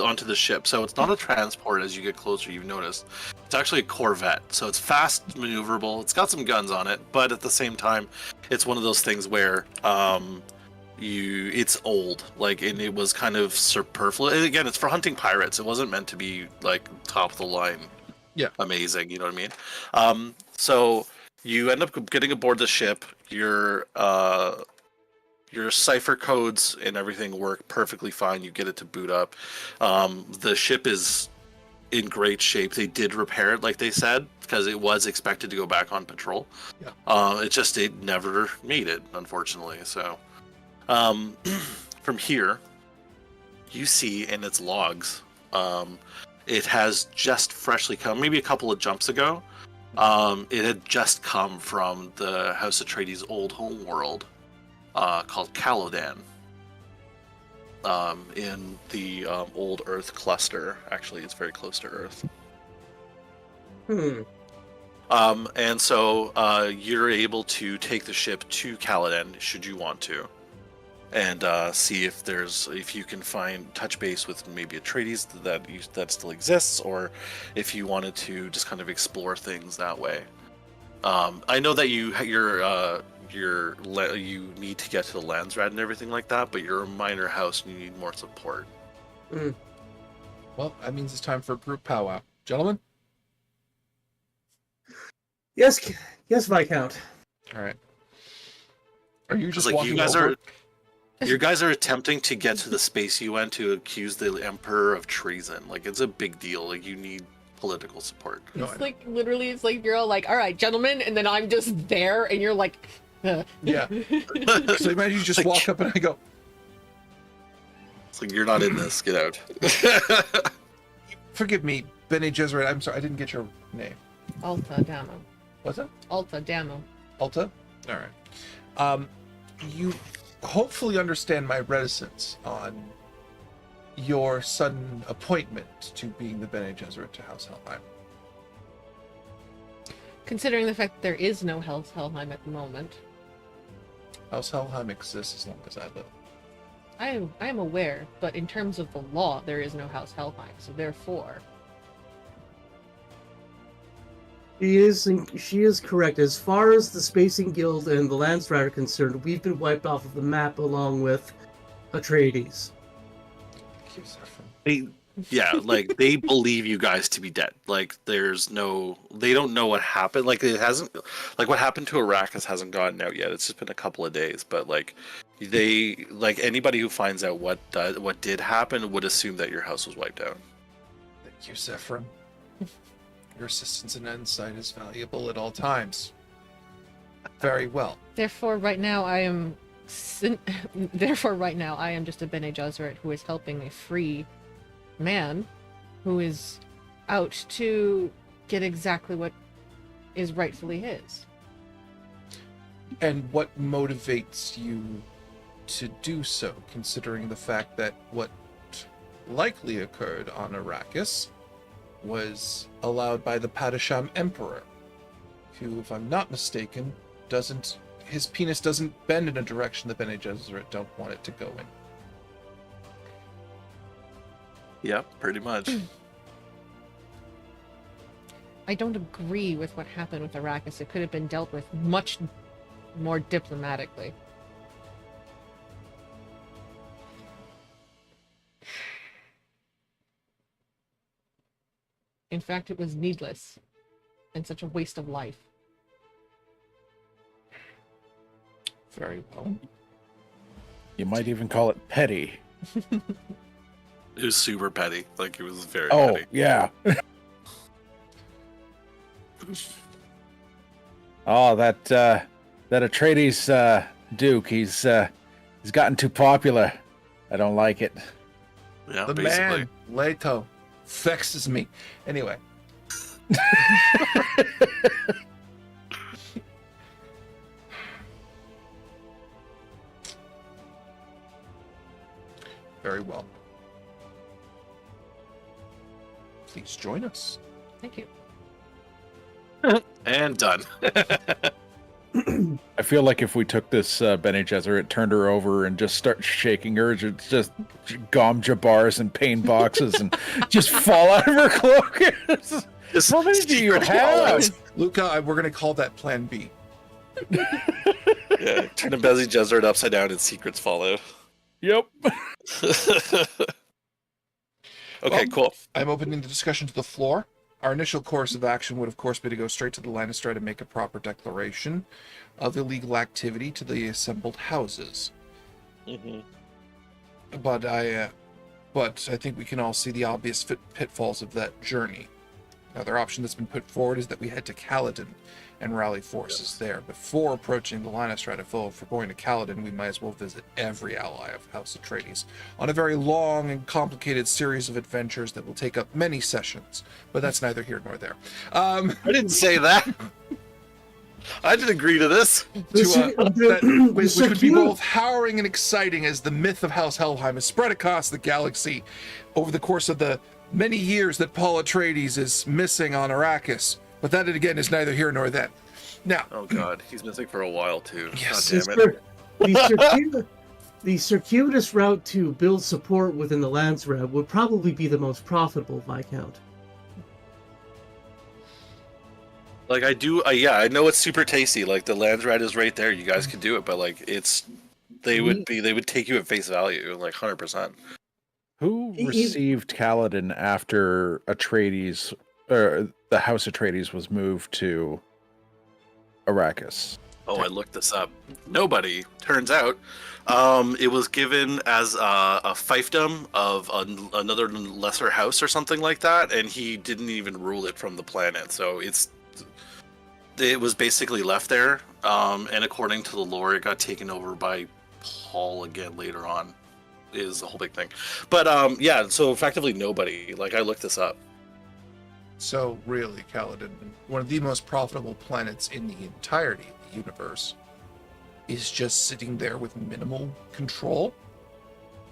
Speaker 11: onto the ship. So it's not a transport as you get closer. You've noticed it's actually a Corvette. So it's fast, maneuverable. It's got some guns on it, but at the same time, it's one of those things where it's old, like, and it was kind of superfluous. And again, it's for hunting pirates. It wasn't meant to be like top of the line.
Speaker 3: Yeah,
Speaker 11: amazing. You know what I mean? So you end up getting aboard the ship. Your cipher codes and everything work perfectly fine. You get it to boot up. The ship is in great shape. They did repair it, like they said, because it was expected to go back on patrol.
Speaker 3: Yeah.
Speaker 11: It never made it, unfortunately. So, from here, you see in its logs, it has just freshly come, maybe a couple of jumps ago. It had just come from the House Atreides' old home world. Called Calodan, in the old Earth cluster. Actually, it's very close to Earth. And so you're able to take the ship to Caladan, should you want to, and see if you can touch base with maybe Atreides that still exists, or if you wanted to just kind of explore things that way. I know that you need to get to the Landsrat and everything like that, but you're a minor house and you need more support.
Speaker 3: Well, that means it's time for a group powwow. Gentlemen?
Speaker 10: Yes, Viscount.
Speaker 3: All right. Are you just
Speaker 11: like
Speaker 3: walking over?
Speaker 11: You guys are attempting to get to the space UN to accuse the Emperor of treason. Like, it's a big deal. Like, you need political support.
Speaker 13: It's like, literally, it's like you're all like, all right, gentlemen, and then I'm just there, and you're like,
Speaker 3: Yeah. So imagine you just walk up and I go,
Speaker 11: it's like, you're not in this, get out.
Speaker 3: Forgive me, Bene Gesserit, I'm sorry, I didn't get your name.
Speaker 13: Alta Damo.
Speaker 3: What's that?
Speaker 13: Alta Damo.
Speaker 3: Alta? All right. You hopefully understand my reticence on your sudden appointment to being the Bene Gesserit to House Helheim.
Speaker 13: Considering the fact that there is no House Helheim at the moment.
Speaker 3: House Helheim exists as long as I live.
Speaker 13: I am aware, but in terms of the law, there is no House Helheim, so therefore...
Speaker 10: She is correct. As far as the Spacing Guild and the Landsrat are concerned, we've been wiped off of the map along with Atreides.
Speaker 11: They believe you guys to be dead. Like, they don't know what happened. Like, it hasn't, like, what happened to Arrakis hasn't gotten out yet. It's just been a couple of days, but anybody who finds out what did happen would assume that your house was wiped out.
Speaker 3: Thank you, Zephyr. Your assistance and insight is valuable at all times. Very well.
Speaker 13: Therefore, right now I am just a Bene Gesserit who is helping a free man who is out to get exactly what is rightfully his.
Speaker 3: And what motivates you to do so, considering the fact that what likely occurred on Arrakis was allowed by the Padisham Emperor, who, if I'm not mistaken, his penis doesn't bend in a direction the Bene Gesserit don't want it to go in.
Speaker 11: Yep, pretty much.
Speaker 13: I don't agree with what happened with Arrakis. It could have been dealt with much more diplomatically. In fact, it was needless and such a waste of life.
Speaker 3: Very well.
Speaker 12: You might even call it petty.
Speaker 11: It was super petty. Like, it was very
Speaker 12: Oh,
Speaker 11: petty.
Speaker 12: yeah. Oh, that Atreides Duke, he's gotten too popular. I don't like it.
Speaker 11: Yeah,
Speaker 3: The
Speaker 11: basically.
Speaker 3: man, Leto, vexes me. Anyway. Very well. Please join us.
Speaker 13: Thank you.
Speaker 11: And done.
Speaker 12: I feel like if we took this Bene Gesserit, turned her over, and just start shaking her, just gomja bars and pain boxes, and just fall out of her cloak. How many do you have?
Speaker 3: Luca, we're going to call that Plan B.
Speaker 11: Yeah, turn a Bene Gesserit upside down and secrets fall out.
Speaker 12: Yep.
Speaker 11: Okay, cool.
Speaker 3: I'm opening the discussion to the floor. Our initial course of action would, of course, be to go straight to the Lannister and make a proper declaration of illegal activity to the assembled houses.
Speaker 11: Mm-hmm.
Speaker 3: But I think we can all see the obvious pitfalls of that journey. Another option that's been put forward is that we head to Caladan and rally forces there. Before approaching the Lannister, if we're going to Caladan, we might as well visit every ally of House Atreides on a very long and complicated series of adventures that will take up many sessions. But that's neither here nor there.
Speaker 11: I didn't say that. I didn't agree to this.
Speaker 3: Which would be both harrowing and exciting as the myth of House Helheim is spread across the galaxy over the course of the many years that Paul Atreides is missing on Arrakis. But that, again, is neither here nor then. Now...
Speaker 11: Oh, God. He's missing for a while, too.
Speaker 3: Yes.
Speaker 11: God damn it.
Speaker 10: The circuitous route to build support within the Landsred would probably be the most profitable, Viscount.
Speaker 11: Like, I do... yeah, I know it's super tasty. Like, the Landsred is right there. You guys can do it. But, like, it's... They would take you at face value, like, 100%.
Speaker 12: Who received Caladan after Atreides... the House Atreides was moved to Arrakis?
Speaker 11: Oh, I looked this up. Nobody. Turns out, it was given as a fiefdom of another lesser house or something like that, and he didn't even rule it from the planet. So it was basically left there, and according to the lore, it got taken over by Paul again later on. Is a whole big thing. But yeah, so effectively nobody. Like, I looked this up.
Speaker 3: So, really, Caladan, one of the most profitable planets in the entirety of the universe, is just sitting there with minimal control?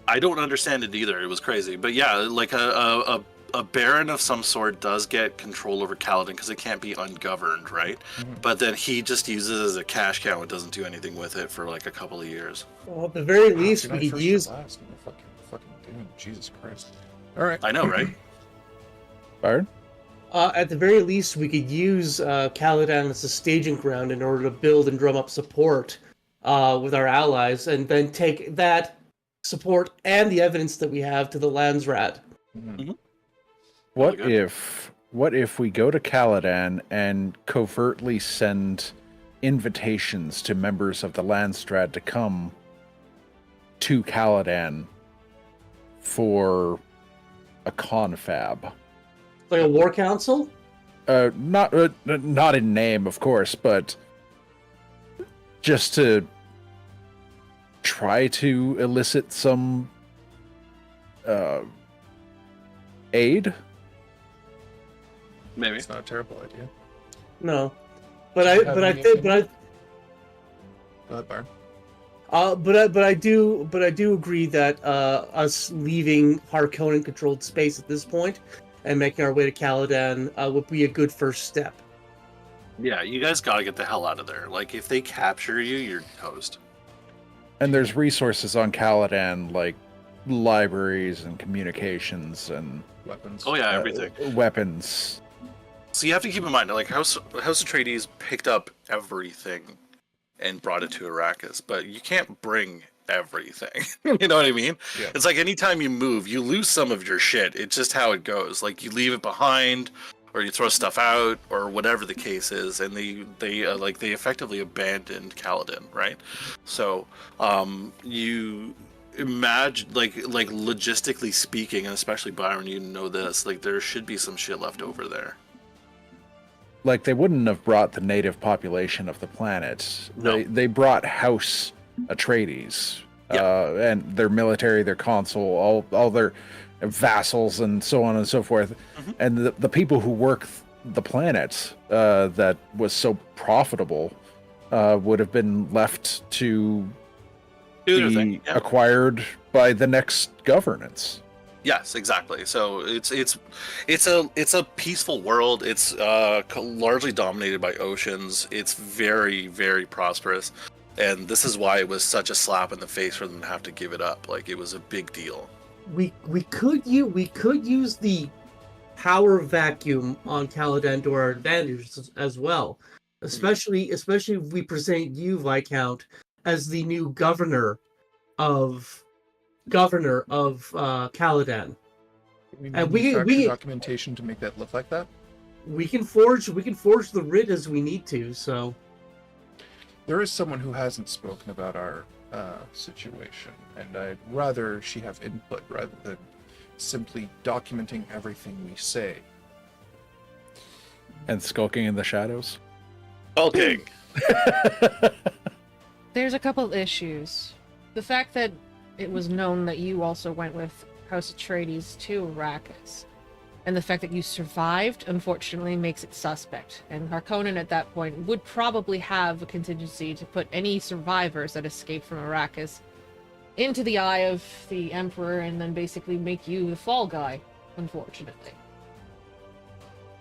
Speaker 11: I don't understand it either. It was crazy. But yeah, like a baron of some sort does get control over Caladan because it can't be ungoverned, right? Mm-hmm. But then he just uses it as a cash cow and doesn't do anything with it for like a couple of years.
Speaker 10: Well, at the very least, we could use...
Speaker 3: Fucking damn, Jesus Christ. All right.
Speaker 11: I know, right?
Speaker 12: Byron?
Speaker 10: At the very least, we could use Caladan as a staging ground in order to build and drum up support with our allies, and then take that support and the evidence that we have to the Landsred.
Speaker 11: Mm-hmm.
Speaker 12: What if we go to Caladan and covertly send invitations to members of the Landsred to come to Caladan for a confab?
Speaker 10: Like a war council?
Speaker 12: Not in name, of course, but just to try to elicit some aid.
Speaker 11: Maybe
Speaker 3: it's not a terrible idea.
Speaker 10: No, but I think.
Speaker 3: Go ahead, Byron.
Speaker 10: But I do agree that us leaving Harkonnen controlled space at this point and making our way to Caladan would be a good first step.
Speaker 11: Yeah, you guys gotta get the hell out of there. Like, if they capture you, you're toast.
Speaker 12: And there's resources on Caladan, like libraries and communications and
Speaker 3: weapons.
Speaker 11: Oh yeah, everything.
Speaker 12: Weapons.
Speaker 11: So you have to keep in mind, like, House Atreides picked up everything and brought it to Arrakis, but you can't bring everything. You know what I mean?
Speaker 3: Yeah.
Speaker 11: It's like anytime you move, you lose some of your shit. It's just how it goes. Like, you leave it behind, or you throw stuff out, or whatever the case is, and they effectively abandoned Caladan, right? So you imagine, like logistically speaking, and especially Byron, you know this, like, there should be some shit left over there.
Speaker 12: Like, they wouldn't have brought the native population of the planet.
Speaker 11: No.
Speaker 12: They brought House Atreides,
Speaker 11: Yeah.
Speaker 12: and their military, their consul, all their vassals, and so on and so forth.
Speaker 11: Mm-hmm.
Speaker 12: And the people who work the planet that was so profitable would have been left to
Speaker 11: Do their
Speaker 12: be
Speaker 11: thing, yeah.
Speaker 12: acquired by the next governance.
Speaker 11: Yes, exactly. So it's a peaceful world. It's largely dominated by oceans. It's very, very prosperous, and this is why it was such a slap in the face for them to have to give it up. Like, it was a big deal.
Speaker 10: We could use the power vacuum on Caladan to our advantage as well, especially if we present you, Viscount, as the new governor of Caladan.
Speaker 3: And we documentation to make that look like that.
Speaker 10: We can forge the writ as we need to. So
Speaker 3: there is someone who hasn't spoken about our situation, and I'd rather she have input rather than simply documenting everything we say.
Speaker 12: And skulking in the shadows.
Speaker 11: Skulking.
Speaker 13: There's a couple issues. The fact that it was known that you also went with House Atreides to Arrakis, and the fact that you survived, unfortunately, makes it suspect. And Harkonnen at that point would probably have a contingency to put any survivors that escaped from Arrakis into the eye of the Emperor, and then basically make you the fall guy, unfortunately.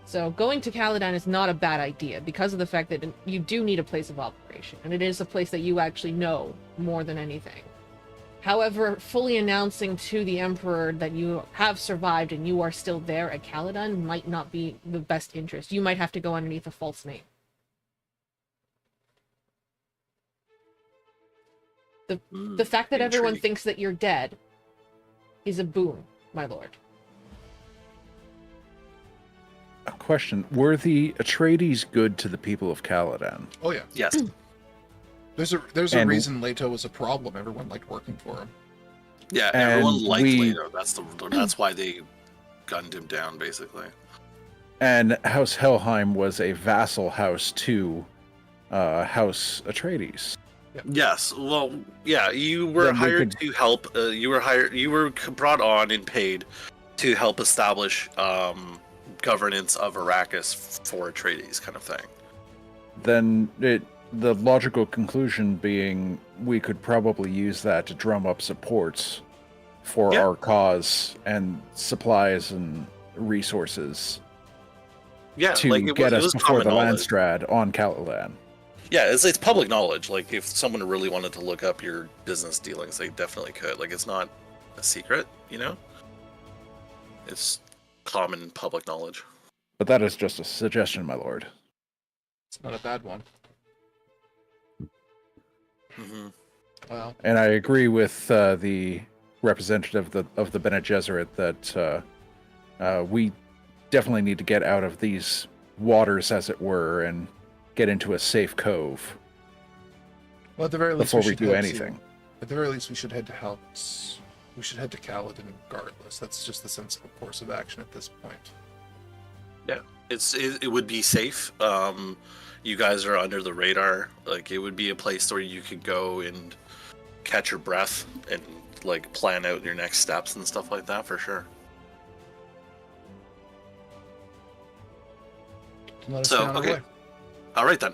Speaker 13: So going to Caladan is not a bad idea, because of the fact that you do need a place of operation, and it is a place that you actually know more than anything. However, fully announcing to the Emperor that you have survived and you are still there at Caladan might not be the best interest. You might have to go underneath a false name. The fact that everyone thinks that you're dead is a boon, my lord.
Speaker 12: A question: were the Atreides good to the people of Caladan?
Speaker 3: Oh yeah.
Speaker 11: Yes.
Speaker 3: There's a reason Leto was a problem. Everyone liked working for him.
Speaker 11: Yeah,
Speaker 12: And
Speaker 11: everyone liked Leto. That's why they gunned him down, basically.
Speaker 12: And House Helheim was a vassal house to House Atreides.
Speaker 11: Yes. Well, yeah. You were hired to help. You were brought on and paid to help establish governance of Arrakis for Atreides, kind of thing.
Speaker 12: Then the logical conclusion being we could probably use that to drum up supports for our cause and supplies and resources.
Speaker 11: Yeah,
Speaker 12: to
Speaker 11: like
Speaker 12: get us before the
Speaker 11: knowledge.
Speaker 12: Landstrad on Caladan.
Speaker 11: Yeah, it's public knowledge. Like, if someone really wanted to look up your business dealings, they definitely could. Like, it's not a secret, you know? It's common public knowledge.
Speaker 12: But that is just a suggestion, my lord.
Speaker 3: It's not a bad one.
Speaker 11: Mm-hmm.
Speaker 3: Well,
Speaker 12: and I agree with the representative of the Bene Gesserit that we definitely need to get out of these waters, as it were, and get into a safe cove.
Speaker 3: Well, at the very least,
Speaker 12: before we do anything.
Speaker 3: At the very least, we should head to Helms. We should head to Caladan regardless. That's just the sensible course of action at this point.
Speaker 11: Yeah, it would be safe. You guys are under the radar. Like, it would be a place where you could go and catch your breath and, like, plan out your next steps and stuff like that, for sure.
Speaker 3: Let us
Speaker 11: So,
Speaker 3: get on our
Speaker 11: okay.
Speaker 3: way.
Speaker 11: All right, then.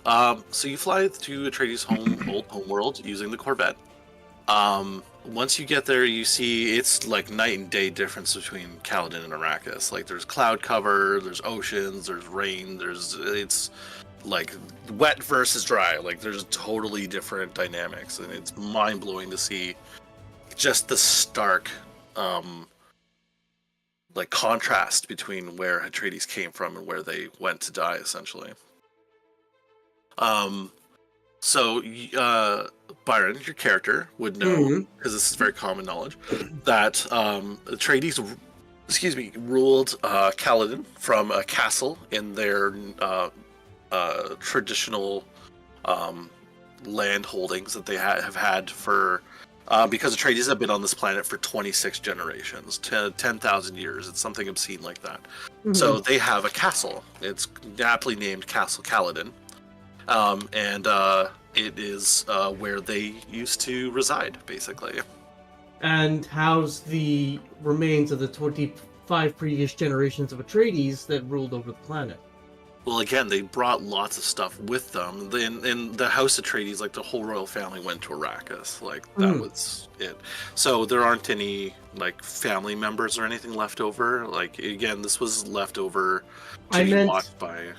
Speaker 11: So you fly to Atreides' old homeworld using the Corvette. Once you get there, you see it's like night and day difference between Caladan and Arrakis. Like there's cloud cover, there's oceans, there's rain, it's like wet versus dry. Like there's totally different dynamics, and it's mind blowing to see just the stark like contrast between where Atreides came from and where they went to die, essentially. So Byron, your character, would know, because this is very common knowledge, that Atreides, ruled Caladan from a castle in their traditional land holdings that they have had for, because Atreides have been on this planet for 26 generations, 10,000 years. It's something obscene like that. So they have a castle. It's aptly named Castle Caladan. And it is where they used to reside, basically.
Speaker 10: And house the remains of the 25 previous generations of Atreides that ruled over the planet.
Speaker 11: Well, again, they brought lots of stuff with them. In the House Atreides, like the whole royal family went to Arrakis. Like that was it. So there aren't any like family members or anything left over. Like again, this was left over to be watched by.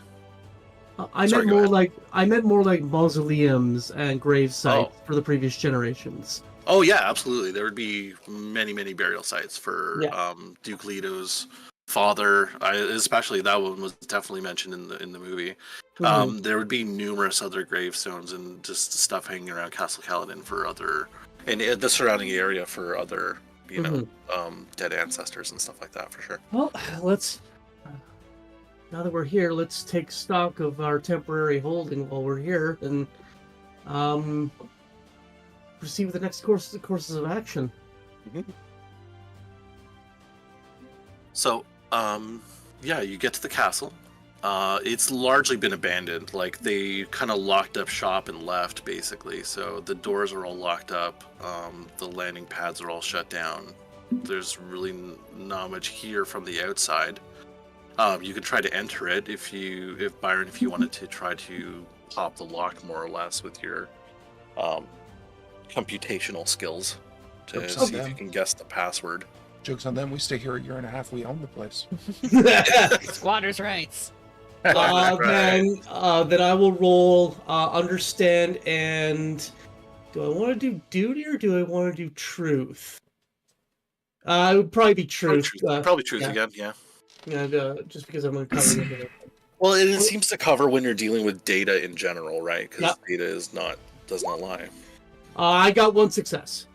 Speaker 10: I meant more like mausoleums and grave sites for the previous generations.
Speaker 11: Oh yeah, absolutely. There would be many burial sites for Duke Leto's father. Especially that one was definitely mentioned in the movie. There would be numerous other gravestones and just stuff hanging around Castle Caladan for other, and the surrounding area for other, dead ancestors and stuff like that for sure.
Speaker 10: Well, now that we're here, let's take stock of our temporary holding while we're here, and proceed with the next courses of action.
Speaker 11: So, you get to the castle. It's largely been abandoned. Like they kind of locked up shop and left, basically. So the doors are all locked up. The landing pads are all shut down. There's really not much here from the outside. You could try to enter it if Byron, if you wanted to try to pop the lock more or less with your computational skills to see if you can guess the password.
Speaker 3: Joke's on them. We stay here a year and a half. We own the place.
Speaker 13: Squatters' rights.
Speaker 10: Then I will roll understand and do I want to do duty or do I want to do truth? It would probably be truth.
Speaker 11: Probably truth again, yeah.
Speaker 10: Yeah, just because I'm going to cover it.
Speaker 11: Well, it seems to cover when you're dealing with data in general, right? Because data does not lie.
Speaker 10: I got one success.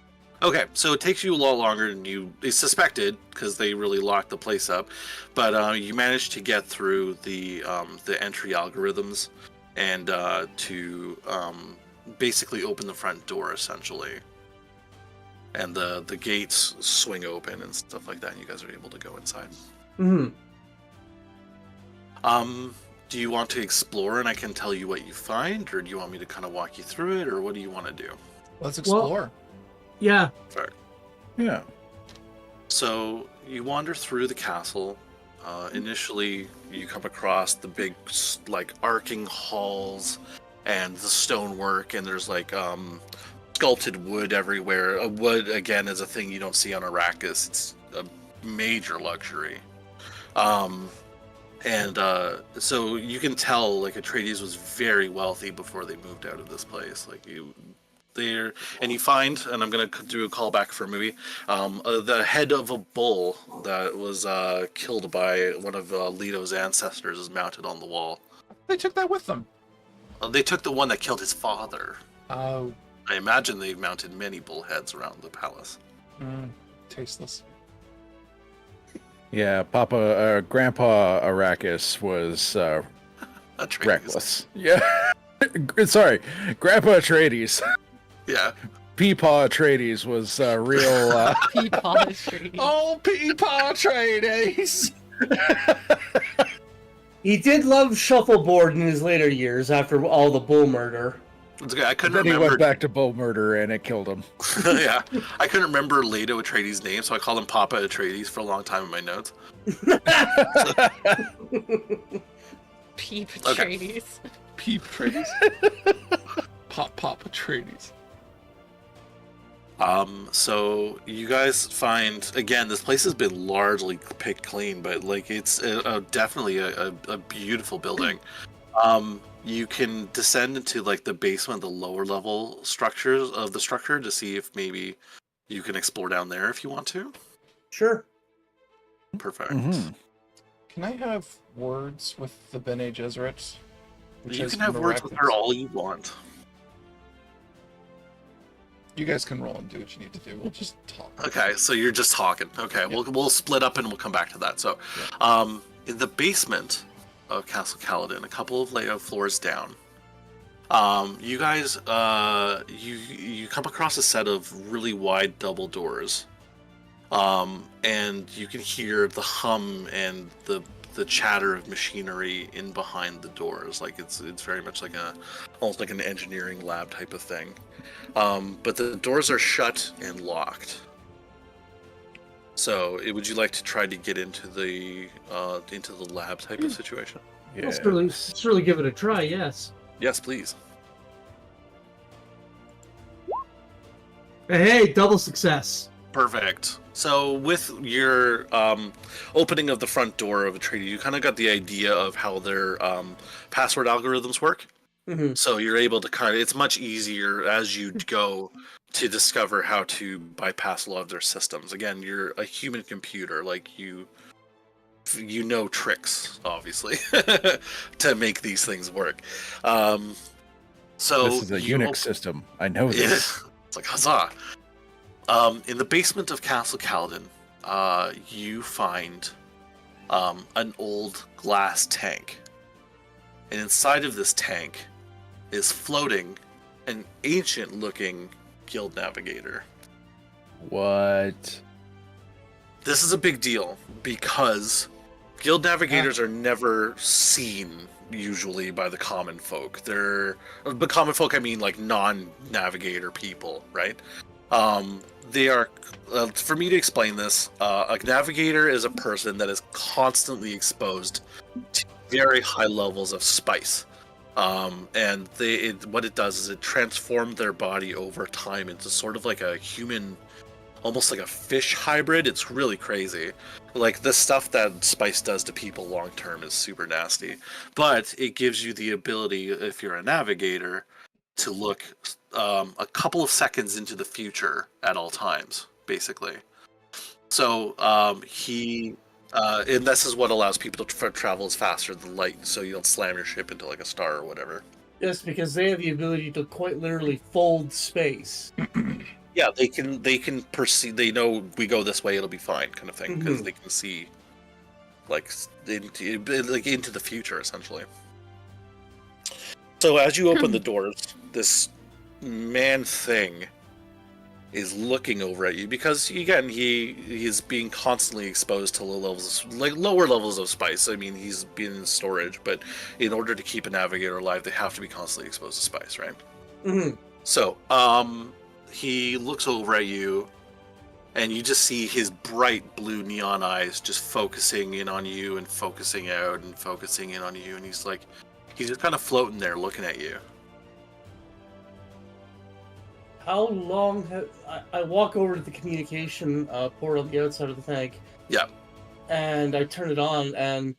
Speaker 11: Okay, so it takes you a lot longer than you suspected because they really locked the place up, but you managed to get through the entry algorithms and to basically open the front door essentially, and the gates swing open and stuff like that, and you guys are able to go inside. Do you want to explore and I can tell you what you find, or do you want me to kind of walk you through it, or what do you want to do?
Speaker 3: Let's explore.
Speaker 10: Well, yeah.
Speaker 11: Fair.
Speaker 12: Yeah.
Speaker 11: So you wander through the castle. Initially, you come across the big, like, arcing halls and the stonework, and there's like sculpted wood everywhere. Wood, again, is a thing you don't see on Arrakis. It's a major luxury. So you can tell, like, Atreides was very wealthy before they moved out of this place. Like, you find, and I'm gonna do a callback for a movie, the head of a bull that was killed by one of Leto's ancestors is mounted on the wall.
Speaker 3: They took that with them.
Speaker 11: They took the one that killed his father.
Speaker 3: Oh.
Speaker 11: I imagine they've mounted many bull heads around the palace.
Speaker 3: Tasteless.
Speaker 12: Yeah, Grandpa Arrakis was reckless. Yeah. Sorry, Grandpa Atreides.
Speaker 11: Yeah.
Speaker 12: Peepaw Atreides was real.
Speaker 13: Peepaw Atreides.
Speaker 3: Oh, Peepaw Atreides!
Speaker 10: He did love shuffleboard in his later years after all the bull murder.
Speaker 11: It's okay. I couldn't
Speaker 12: then
Speaker 11: remember.
Speaker 12: He went back to bull murder and it killed him.
Speaker 11: Yeah, I couldn't remember Leto Atreides' name, so I called him Papa Atreides for a long time in my notes.
Speaker 13: Peep Atreides.
Speaker 3: peep Atreides. Pop Atreides.
Speaker 11: So you guys find, again, this place has been largely picked clean, but like it's definitely a beautiful building. You can descend into like the basement, the lower level structures of the structure to see if maybe you can explore down there if you want to.
Speaker 10: Sure.
Speaker 11: Perfect.
Speaker 3: Can I have words with the Bene Gesserit?
Speaker 11: You can have words with her all you want.
Speaker 3: You guys can roll and do what you need to do. We'll just talk.
Speaker 11: Okay, so you're just talking. Okay, we'll split up and we'll come back to that. So, in the basement of Castle Kaladin, a couple of layout floors down, you guys you come across a set of really wide double doors, and you can hear the hum and the chatter of machinery in behind the doors. Like it's very much like almost like an engineering lab type of thing. But the doors are shut and locked. So, would you like to try to get into the lab type of situation?
Speaker 10: Yeah. Let's really give it a try. Yes.
Speaker 11: Yes, please.
Speaker 10: Hey, double success.
Speaker 11: Perfect. So with your opening of the front door of Atreides, you kind of got the idea of how their password algorithms work.
Speaker 10: Mm-hmm.
Speaker 11: So you're able to it's much easier as you go to discover how to bypass a lot of their systems. Again, you're a human computer, like you know tricks, obviously, to make these things work. So
Speaker 12: this is a Unix system. I know this.
Speaker 11: It's like huzzah. In the basement of Castle Kaladin, you find an old glass tank. And inside of this tank is floating an ancient-looking guild navigator.
Speaker 12: What?
Speaker 11: This is a big deal because guild navigators are never seen usually by the common folk. By common folk, I mean like non-navigator people, right? They are, for me to explain this, a navigator is a person that is constantly exposed to very high levels of spice. And what it does is it transforms their body over time into sort of like a human, almost like a fish hybrid. It's really crazy. Like the stuff that spice does to people long term is super nasty. But it gives you the ability, if you're a navigator, to look a couple of seconds into the future at all times, basically. So and this is what allows people to travel as faster than light, so you don't slam your ship into like a star or whatever.
Speaker 10: Yes, because they have the ability to quite literally fold space.
Speaker 11: Yeah, they can perceive. They know we go this way, it'll be fine, kind of thing, because they can see like into the future, essentially. So as you open the doors, this man thing is looking over at you because, again, he is being constantly exposed to lower levels of spice. I mean, he's been in storage, but in order to keep a navigator alive, they have to be constantly exposed to spice, right?
Speaker 10: Mm-hmm.
Speaker 11: So, he looks over at you, and you just see his bright blue neon eyes just focusing in on you and focusing out and focusing in on you, and he's just kind of floating there looking at you.
Speaker 10: How long have I walk over to the communication port on the outside of the tank?
Speaker 11: Yeah.
Speaker 10: And I turn it on, and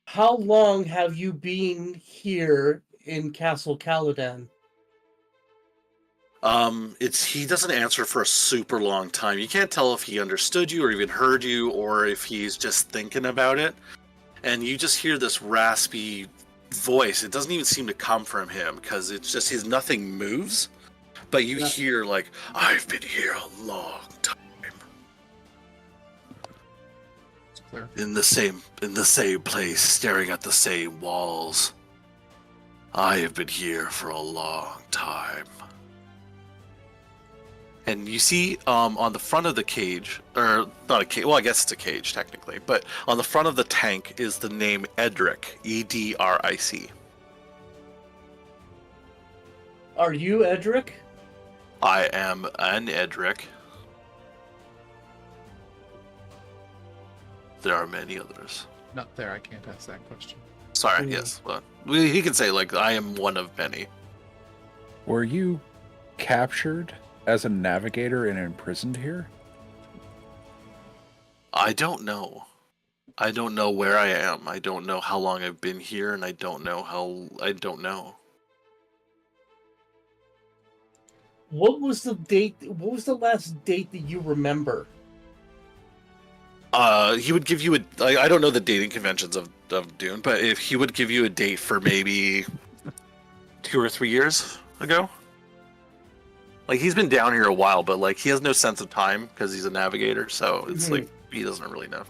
Speaker 10: how long have you been here in Castle Kaladin?
Speaker 11: He doesn't answer for a super long time. You can't tell if he understood you or even heard you or if he's just thinking about it. And you just hear this raspy voice. It doesn't even seem to come from him because it's just nothing moves. But you hear like, I've been here a long time. In the same place, staring at the same walls. I have been here for a long time. And you see on the front of the cage, or not a cage, well, I guess it's a cage technically, but on the front of the tank is the name Edric, Edric.
Speaker 10: Are you Edric?
Speaker 11: I am an Edric. There are many others.
Speaker 3: Not there, I can't ask that question.
Speaker 11: Sorry, yes. Well, he can say, like, I am one of many.
Speaker 12: Were you captured as a navigator and imprisoned here?
Speaker 11: I don't know. I don't know where I am. I don't know how long I've been here, and I don't know how... I don't know.
Speaker 10: What was the date? What was the last date that you remember?
Speaker 11: He would give you a... I don't know the dating conventions of Dune, but if he would give you a date for maybe 2 or 3 years ago. Like, he's been down here a while, but, like, he has no sense of time because he's a navigator, so it's like, he doesn't really know.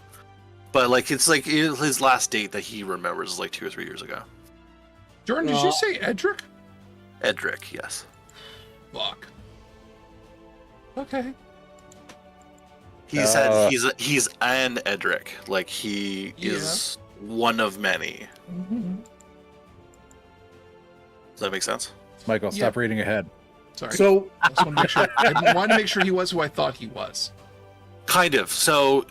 Speaker 11: But, like, it's like his last date that he remembers is like 2 or 3 years ago.
Speaker 3: Jordan, did you say Edric?
Speaker 11: Edric, yes.
Speaker 3: Fuck. Okay.
Speaker 11: He said he's an Edric. Like, he is one of many. Does that make sense?
Speaker 12: Michael, stop reading ahead.
Speaker 3: Sorry.
Speaker 10: So
Speaker 3: I just want to make sure. I wanted to make sure he was who I thought he was.
Speaker 11: Kind of. So,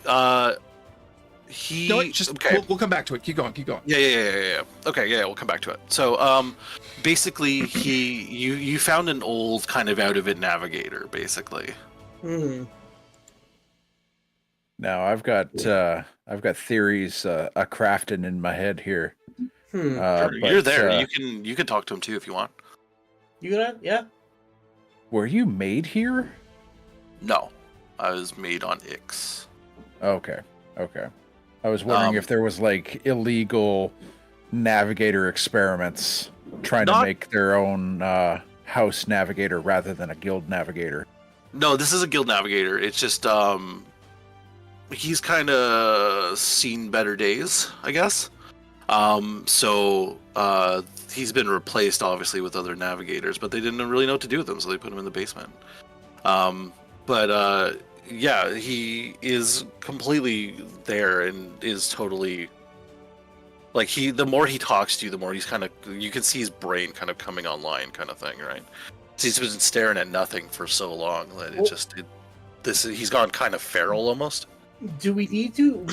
Speaker 11: he...
Speaker 3: No, wait, just
Speaker 11: okay.
Speaker 3: We'll come back to it. Keep going.
Speaker 11: Yeah. Okay, yeah, we'll come back to it. So, basically, you found an old kind of out of it navigator, basically.
Speaker 12: Now I've got theories crafting in my head here.
Speaker 11: Sure, you're there. You can talk to him too if you want.
Speaker 10: You gonna? Yeah.
Speaker 12: Were you made here?
Speaker 11: No, I was made on Ix.
Speaker 12: Okay. I was wondering if there was like illegal navigator experiments trying to make their own house navigator rather than a guild navigator.
Speaker 11: No, this is a guild navigator. It's just he's kind of seen better days, I guess. So he's been replaced obviously with other navigators, but they didn't really know what to do with them, so they put him in the basement. Yeah, he is completely there and is totally like the more he talks to you, the more he's kind of, you can see his brain kind of coming online, kind of thing, right? So he's been staring at nothing for so long that he's gone kind of feral almost.
Speaker 10: Do we need to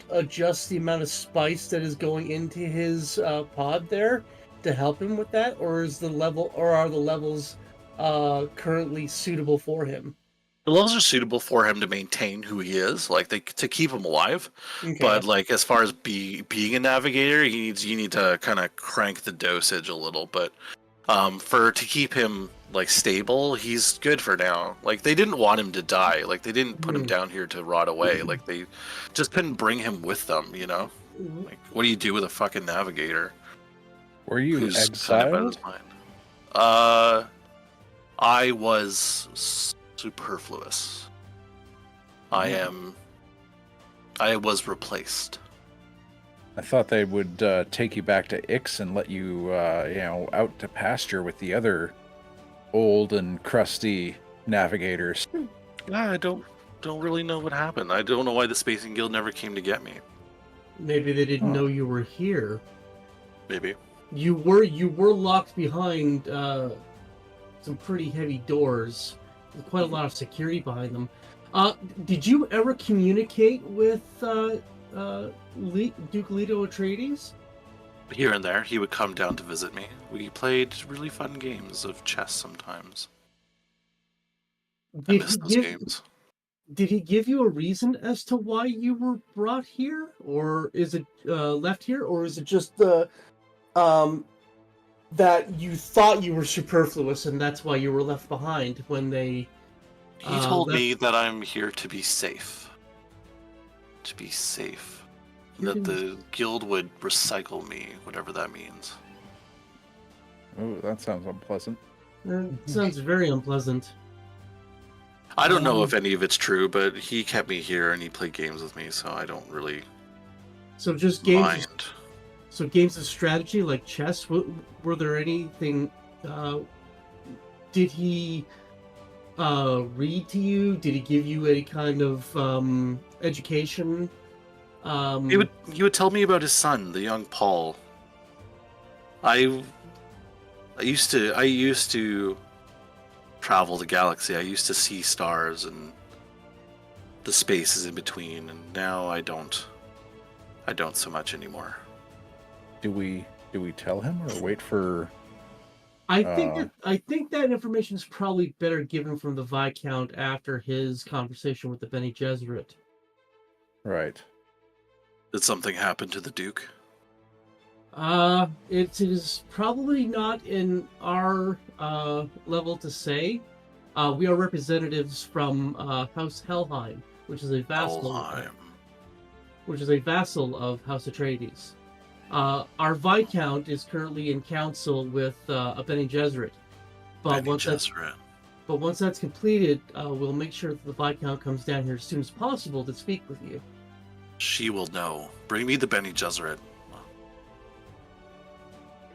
Speaker 10: adjust the amount of spice that is going into his pod there to help him with that, or are the levels currently suitable for him?
Speaker 11: The levels are suitable for him to maintain who he is, like to keep him alive.
Speaker 10: Okay.
Speaker 11: But like as far as being a navigator, you need to kind of crank the dosage a little. But to keep him like stable, he's good for now. Like they didn't want him to die. Like they didn't put him down here to rot away. Like they just couldn't bring him with them. You know, like what do you do with a fucking navigator?
Speaker 12: Were you
Speaker 11: who's
Speaker 12: exiled?
Speaker 11: kind of out of his mind? I was superfluous. I was replaced.
Speaker 12: I thought they would take you back to Ix and let you, out to pasture with the other old and crusty navigators.
Speaker 11: Yeah, I don't really know what happened. I don't know why the Spacing Guild never came to get me.
Speaker 10: Maybe they didn't know you were here.
Speaker 11: Maybe.
Speaker 10: You were locked behind some pretty heavy doors, with quite a lot of security behind them. Did you ever communicate with Duke Leto Atreides?
Speaker 11: Here and there, he would come down to visit me. We played really fun games of chess sometimes. I miss those games.
Speaker 10: Did he give you a reason as to why you were brought here, or is it left here, or is it just that you thought you were superfluous and that's why you were left behind when they...
Speaker 11: He told me that I'm here to be safe. To be safe. That the guild would recycle me, whatever that means.
Speaker 12: Oh, that sounds unpleasant.
Speaker 10: Sounds very unpleasant.
Speaker 11: I don't know if any of it's true, but he kept me here and he played games with me, so I don't really
Speaker 10: So just games.
Speaker 11: mind.
Speaker 10: So games of strategy like chess. Were there anything? Did he read to you? Did he give you any kind of education?
Speaker 11: He would tell me about his son, the young Paul. I used to travel the galaxy. I used to see stars and the spaces in between, and now I don't so much anymore.
Speaker 12: Do we tell him or wait for?
Speaker 10: I think that information is probably better given from the Viscount after his conversation with the Bene Gesserit.
Speaker 12: Right.
Speaker 11: Did something happen to the Duke?
Speaker 10: It is probably not in our level to say. We are representatives from House Helheim, which is a vassal. Which is a vassal of House Atreides. Our Viscount is currently in council with a Bene Gesserit. But once that's completed, we'll make sure that the Viscount comes down here as soon as possible to speak with you.
Speaker 11: She will know. Bring me the Bene Gesserit.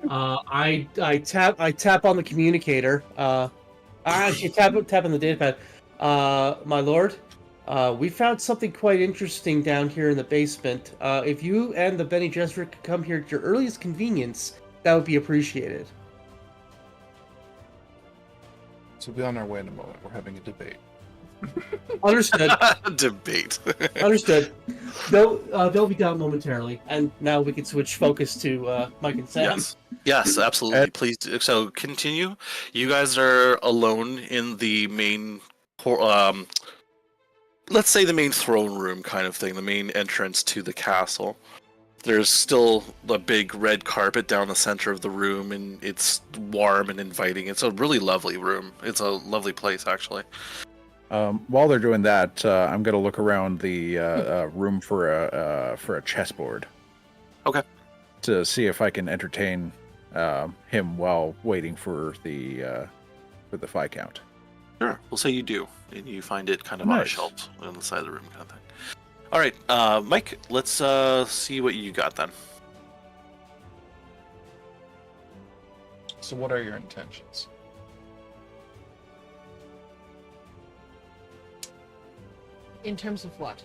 Speaker 10: I tap on the communicator. I actually tap on the datapad. My lord, we found something quite interesting down here in the basement. If you and the Bene Gesserit could come here at your earliest convenience, that would be appreciated.
Speaker 3: So we'll be on our way in a moment. We're having a debate.
Speaker 10: Understood.
Speaker 11: Debate.
Speaker 10: Understood. They'll be down momentarily, and now we can switch focus to Mike and Sam.
Speaker 11: Yes, absolutely. Please. So continue. You guys are alone in the main, let's say the main throne room kind of thing, the main entrance to the castle. There's still a big red carpet down the center of the room, and it's warm and inviting. It's a really lovely room. It's a lovely place, actually.
Speaker 12: While they're doing that, I'm going to look around the room for a chessboard.
Speaker 11: Okay.
Speaker 12: To see if I can entertain him while waiting for the Viscount.
Speaker 11: Sure. We'll say you do, and you find it kind of on a shelf on the side of the room, kind of thing. All right, Mike. Let's see what you got then.
Speaker 3: So, what are your intentions?
Speaker 13: In terms of what?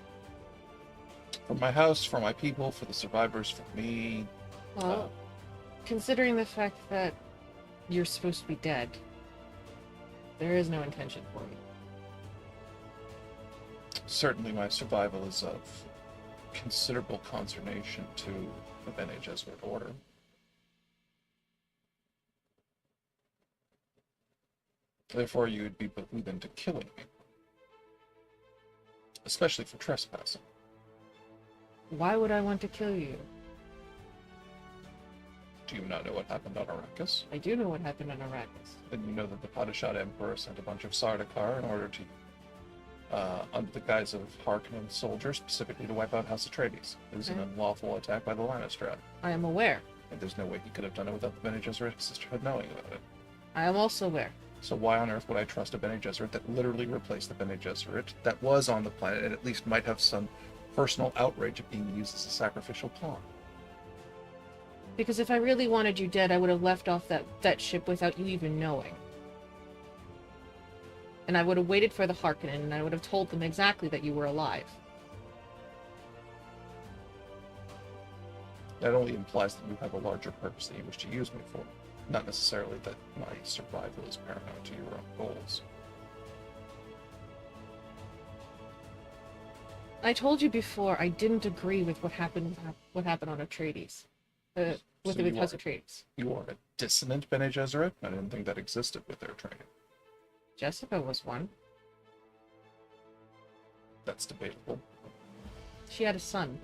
Speaker 3: For my house, for my people, for the survivors, for me.
Speaker 13: Well, considering the fact that you're supposed to be dead, there is no intention for you.
Speaker 3: Certainly my survival is of considerable consternation to the Bene Gesserit order. Therefore, you would be behooved into killing me. Especially for trespassing.
Speaker 13: Why would I want to kill you?
Speaker 3: Do you not know what happened on Arrakis?
Speaker 13: I do know what happened on Arrakis.
Speaker 3: Then you know that the Padishah Emperor sent a bunch of Sardaukar in order to, under the guise of Harkonnen soldiers, specifically to wipe out House Atreides. It was an unlawful attack by the Lannister.
Speaker 13: I am aware.
Speaker 3: And there's no way he could have done it without the Bene Gesserit sisterhood knowing about it.
Speaker 13: I am also aware.
Speaker 3: So why on earth would I trust a Bene Gesserit that literally replaced the Bene Gesserit that was on the planet and at least might have some personal outrage of being used as a sacrificial pawn?
Speaker 13: Because if I really wanted you dead, I would have left off that ship without you even knowing. And I would have waited for the Harkonnen, and I would have told them exactly that you were alive.
Speaker 3: That only implies that you have a larger purpose that you wish to use me for. Not necessarily that my survival is paramount to your own goals.
Speaker 13: I told you before I didn't agree with what happened on Atreides. With House Atreides.
Speaker 3: You are a dissonant Bene Gesserit? I didn't think that existed with their training.
Speaker 13: Jessica was one.
Speaker 3: That's debatable.
Speaker 13: She had a son.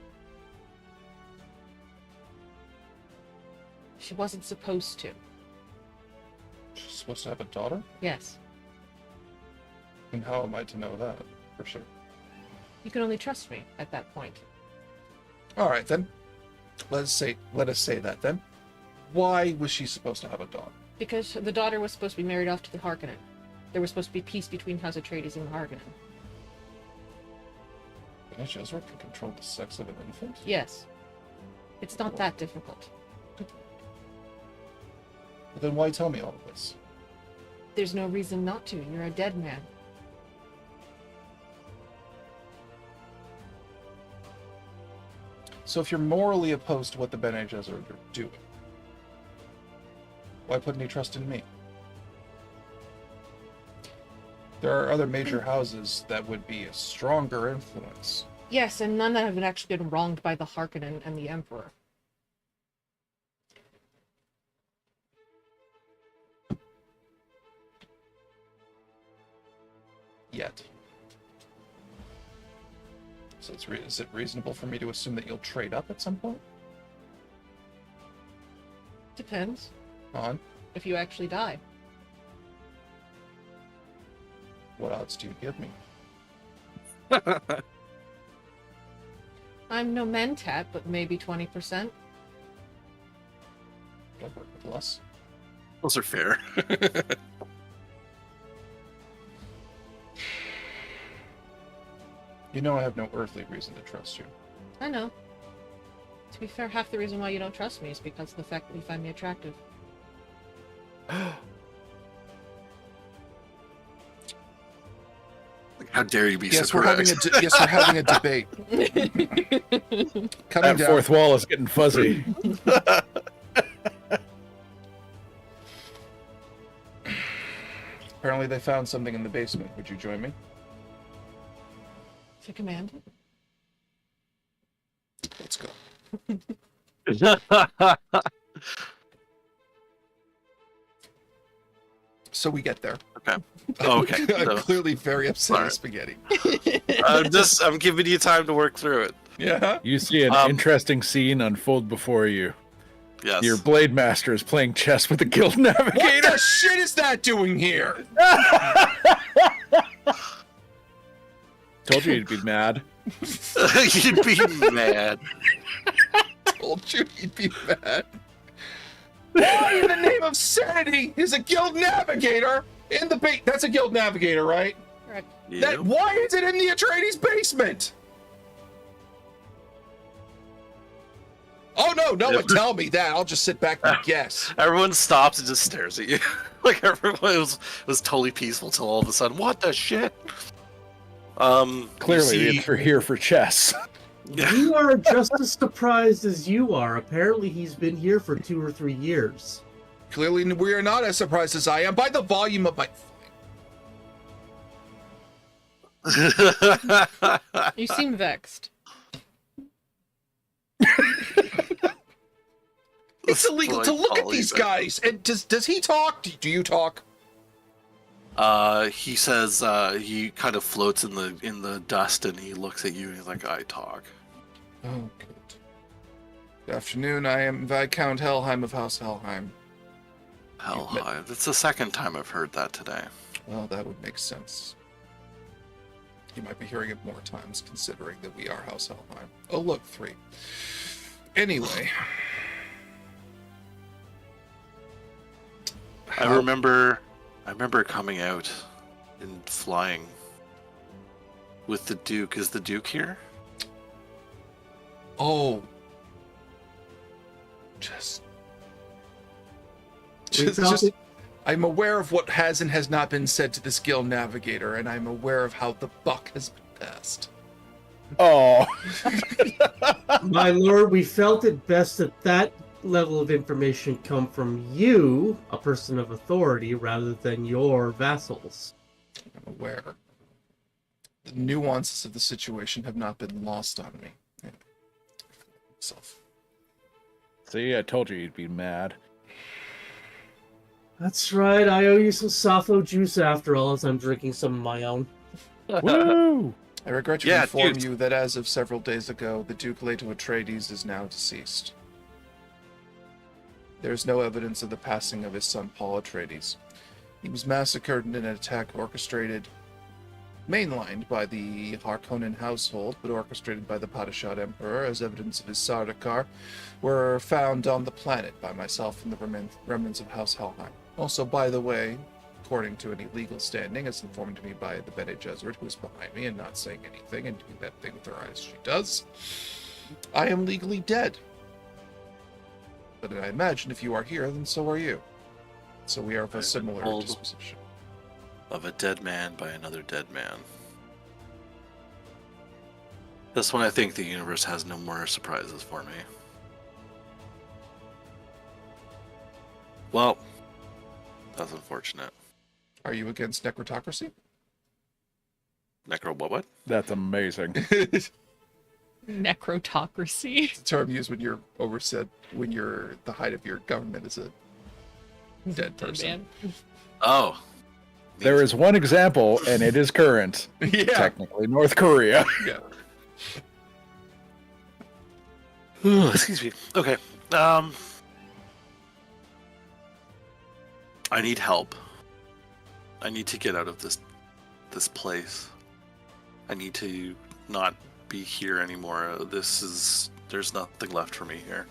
Speaker 13: She wasn't supposed to.
Speaker 3: She's supposed to have a daughter?
Speaker 13: Yes.
Speaker 3: And how am I to know that, for sure?
Speaker 13: You can only trust me at that point.
Speaker 3: Alright then. Let us say that then. Why was she supposed to have a daughter?
Speaker 13: Because the daughter was supposed to be married off to the Harkonnen. There was supposed to be peace between House Atreides and the Harkonnen.
Speaker 3: Bene Gesserit can control the sex of an infant?
Speaker 13: Yes. It's not that difficult.
Speaker 3: But then why tell me all of this?
Speaker 13: There's no reason not to. You're a dead man.
Speaker 3: So if you're morally opposed to what the Bene Gesserit are doing, why put any trust in me? There are other major houses that would be a stronger influence.
Speaker 13: Yes, and none that have actually been wronged by the Harkonnen and the Emperor.
Speaker 3: yet. So is it reasonable for me to assume that you'll trade up at some point?
Speaker 13: Depends.
Speaker 3: On
Speaker 13: if you actually die.
Speaker 3: What odds do you give me?
Speaker 13: I'm no mentat, but maybe 20%.
Speaker 3: I'll work with less.
Speaker 11: Those are fair.
Speaker 3: You know I have no earthly reason to trust you.
Speaker 13: I know. To be fair, half the reason why you don't trust me is because of the fact that you find me attractive.
Speaker 11: How dare you be
Speaker 3: Yes,
Speaker 11: so
Speaker 3: we're having
Speaker 11: correct.
Speaker 3: yes, we're having a debate. Coming
Speaker 12: That
Speaker 3: down.
Speaker 12: fourth wall is getting fuzzy.
Speaker 3: Apparently they found something in the basement. Would you join me?
Speaker 13: If you command.
Speaker 3: Let's go. So we get there.
Speaker 11: Okay. Okay.
Speaker 3: I'm
Speaker 11: So,
Speaker 3: clearly very upset
Speaker 11: All
Speaker 3: at
Speaker 11: right.
Speaker 3: spaghetti.
Speaker 11: I'm giving you time to work through it.
Speaker 3: Yeah.
Speaker 12: You see an interesting scene unfold before you.
Speaker 11: Yes.
Speaker 12: Your blade master is playing chess with the guild
Speaker 3: What
Speaker 12: navigator.
Speaker 3: the shit is that doing here?
Speaker 12: Told you you'd be mad.
Speaker 11: You'd be mad.
Speaker 3: Told you he'd be mad. Why in the name of sanity is a guild navigator in the bait? That's a guild navigator, right?
Speaker 13: Correct.
Speaker 3: That why is it in the Atreides basement? Oh no one tell me that. I'll just sit back and guess.
Speaker 11: Everyone stops and just stares at you. Like everyone was totally peaceful till all of a sudden, what the shit?
Speaker 12: Clearly,
Speaker 11: you see-
Speaker 12: it's here for chess.
Speaker 10: We are just as surprised as you are. Apparently, he's been here for 2 or 3 years.
Speaker 3: Clearly, we are not as surprised as I am by the volume of my.
Speaker 13: You seem vexed.
Speaker 3: It's illegal to look at these guys. And does he talk? Do you talk?
Speaker 11: He says he kind of floats in the dust and he looks at you and he's like, I talk.
Speaker 3: Oh, good. Good afternoon. I am Viscount Helheim of House Helheim.
Speaker 11: Helheim. That's the second time I've heard that today.
Speaker 3: Well, that would make sense. You might be hearing it more times, considering that we are House Helheim. Oh, look, 3. Anyway.
Speaker 11: I remember coming out and flying with the Duke. Is the Duke here?
Speaker 3: Oh. I'm aware of what has and has not been said to this guild navigator, and I'm aware of how the buck has been passed.
Speaker 12: Oh.
Speaker 10: My lord, we felt it best that level of information come from you, a person of authority, rather than your vassals.
Speaker 3: I'm aware. The nuances of the situation have not been lost on me.
Speaker 12: See, I told you you'd be mad.
Speaker 10: That's right, I owe you some Sappho juice after all, as I'm drinking some of my own.
Speaker 12: Woo!
Speaker 3: I regret to inform you that as of several days ago, the Duke Leto Atreides is now deceased. There is no evidence of the passing of his son Paul Atreides. He was massacred in an attack orchestrated, mainlined by the Harkonnen household, but orchestrated by the Padishah Emperor, as evidence of his Sardaukar were found on the planet by myself and the remnants of House Helheim. Also, by the way, according to any legal standing, as informed to me by the Bene Gesserit, who is behind me and not saying anything and doing that thing with her eyes she does, I am legally dead. But I imagine if you are here, then so are you. So we are of a similar disposition.
Speaker 11: Of a dead man by another dead man. This one, I think the universe has no more surprises for me. Well, that's unfortunate.
Speaker 3: Are you against necrotocracy?
Speaker 11: What?
Speaker 12: That's amazing.
Speaker 13: Necrotocracy.
Speaker 3: It's a term used when you're when the height of your government is a dead person.
Speaker 11: Oh.
Speaker 12: There is one example, and it is current.
Speaker 3: Yeah.
Speaker 12: Technically, North Korea.
Speaker 3: Yeah.
Speaker 11: Excuse me. Okay. I need help. I need to get out of this place. I need to not be here anymore. There's nothing left for me here.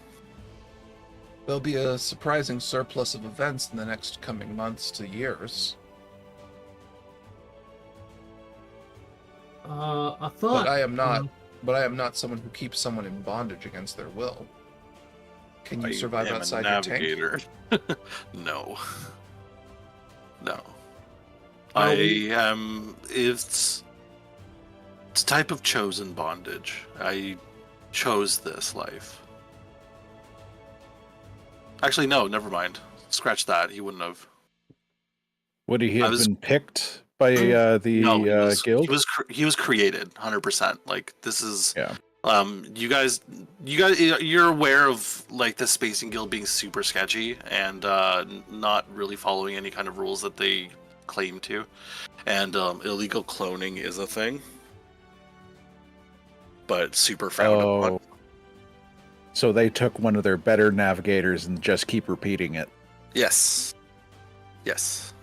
Speaker 3: There'll be a surprising surplus of events in the next coming months to years.
Speaker 10: I thought.
Speaker 3: But I am not. But I am not someone who keeps someone in bondage against their will. Can you survive outside your tank?
Speaker 11: Navigator. No. No. I am. It's a type of chosen bondage. I chose this life. Actually, no. Never mind. Scratch that. He wouldn't have.
Speaker 3: Would he have
Speaker 12: been picked by the guild?
Speaker 11: He was created 100%. Like this is.
Speaker 12: Yeah.
Speaker 11: You guys, you're aware of like the Spacing Guild being super sketchy and not really following any kind of rules that they claim to, and illegal cloning is a thing, but super frowned upon.
Speaker 12: So they took one of their better navigators and just keep repeating it.
Speaker 11: Yes. Yes.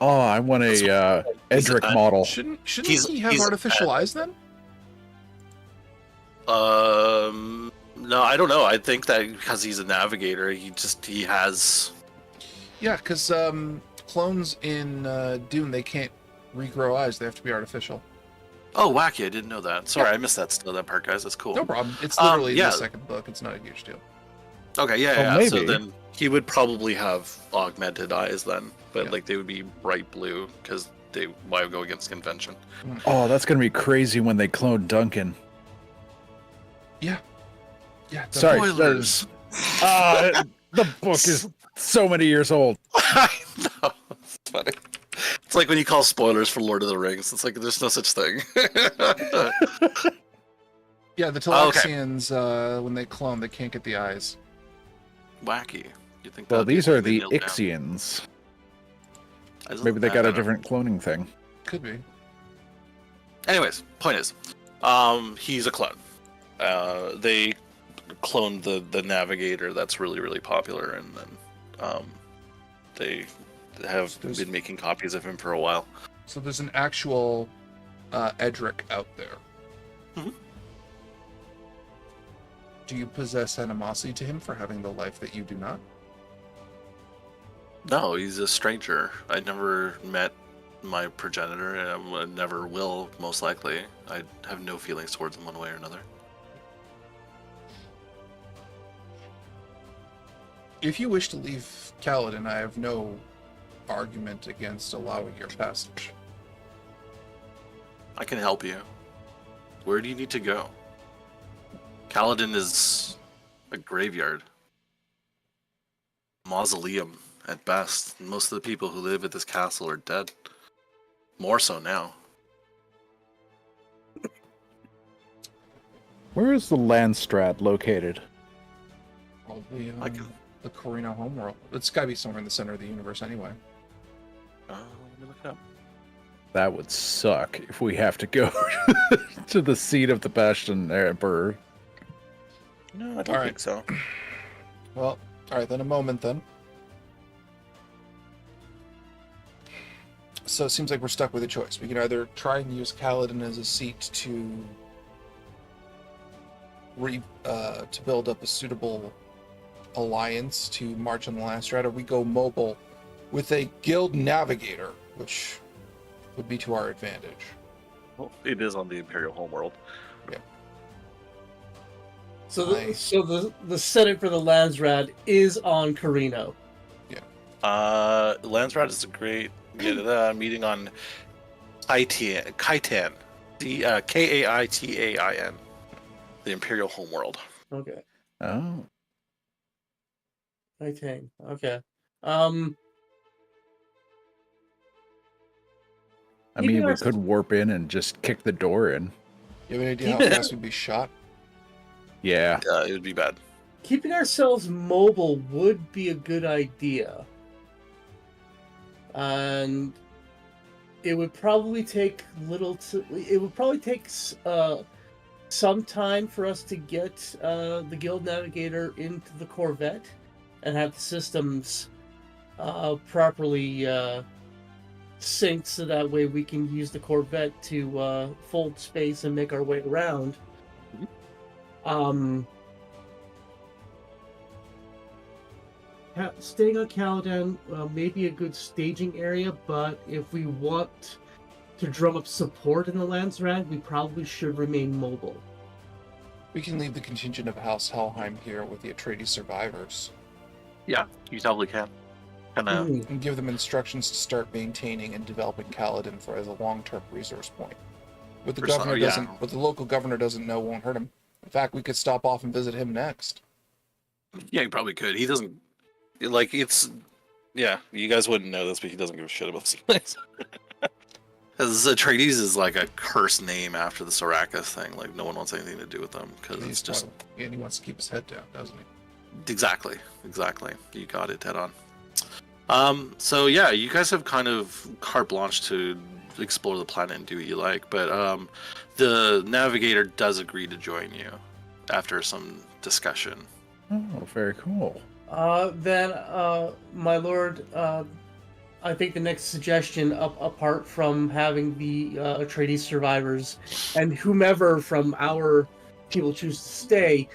Speaker 12: Oh, I want a Edric model.
Speaker 3: Shouldn't he have artificial eyes then?
Speaker 11: No, I don't know. I think that because he's a navigator, he has.
Speaker 3: Yeah, because clones in Dune, they can't regrow eyes; they have to be artificial.
Speaker 11: Oh, wacky! I didn't know that. Sorry, I missed that part, guys. That's cool.
Speaker 3: No problem. It's literally in the second book. It's not a huge deal.
Speaker 11: Okay, yeah.
Speaker 12: Maybe.
Speaker 11: So then he would probably have augmented eyes then, but like they would be bright blue because why go against convention?
Speaker 12: Oh, that's gonna be crazy when they clone Duncan.
Speaker 3: Yeah. Yeah.
Speaker 12: Sorry.
Speaker 11: Spoilers.
Speaker 12: The book is so many years old.
Speaker 11: I know. It's funny. It's like when you call spoilers for Lord of the Rings. It's like there's no such thing.
Speaker 3: Yeah, the Talaxians, when they clone, they can't get the eyes.
Speaker 11: Wacky. You think?
Speaker 12: Well, these are the Ixians. Maybe they got a different cloning thing.
Speaker 3: Could be.
Speaker 11: Anyways, point is, he's a clone. They cloned the navigator that's really, really popular, and then they have been making copies of him for a while.
Speaker 3: So there's an actual Edric out there.
Speaker 11: Mm-hmm.
Speaker 3: Do you possess animosity to him for having the life that you do not?
Speaker 11: No, he's a stranger. I never met my progenitor, and I never will, most likely. I have no feelings towards him one way or another.
Speaker 3: If you wish to leave Kaladin, I have no argument against allowing your passage.
Speaker 11: I can help you. Where do you need to go? Kaladin is a graveyard. Mausoleum, at best. Most of the people who live at this castle are dead. More so now.
Speaker 12: Where is the Landstrat located?
Speaker 3: Probably the Corina homeworld. It's gotta be somewhere in the center of the universe anyway.
Speaker 11: Let me look it up.
Speaker 12: That would suck if we have to go to the seat of the Bastion Emperor.
Speaker 11: No, I don't think so.
Speaker 3: Well, alright, then a moment then. So it seems like we're stuck with a choice. We can either try and use Kaladin as a seat to build up a suitable alliance to march on the Landstrat, or we go mobile with a guild navigator, which would be to our advantage.
Speaker 11: Well, it is on the Imperial homeworld.
Speaker 3: Yeah.
Speaker 10: So the setting for the Landsrad is on Carino.
Speaker 3: Yeah.
Speaker 11: Landsrat is a great meeting on Kaitan. Kaitan. Kaitain. The Imperial homeworld.
Speaker 10: Okay.
Speaker 12: Oh.
Speaker 10: Kaitan. Okay.
Speaker 12: I mean, we could warp in and just kick the door in.
Speaker 3: You have any idea how fast we'd be shot?
Speaker 12: Yeah.
Speaker 11: Yeah, it would be bad.
Speaker 10: Keeping ourselves mobile would be a good idea. And it would probably take some time for us to get the Guild Navigator into the Corvette and have the systems properly synced so that way we can use the Corvette to fold space and make our way around. Staying on Caladan may be a good staging area, but if we want to drum up support in the Landsrad, we probably should remain mobile.
Speaker 3: We can leave the contingent of House Helheim here with the Atreides survivors.
Speaker 11: Yeah, you probably can.
Speaker 3: And give them instructions to start maintaining and developing Caladan for as a long-term resource point. What the local governor doesn't know won't hurt him. In fact, we could stop off and visit him next.
Speaker 11: Yeah, you probably could. He doesn't like it's. Yeah, you guys wouldn't know this, but he doesn't give a shit about this place. Because Atreides is like a cursed name after the Sarkis thing. Like no one wants anything to do with them because it's just.
Speaker 3: And he wants to keep his head down, doesn't he?
Speaker 11: Exactly. You got it, head on. So yeah, you guys have kind of carte blanche to explore the planet and do what you like, but the navigator does agree to join you after some discussion.
Speaker 12: Oh, very cool.
Speaker 10: Then, my lord, I think the next suggestion, apart from having the Atreides survivors and whomever from our people choose to stay,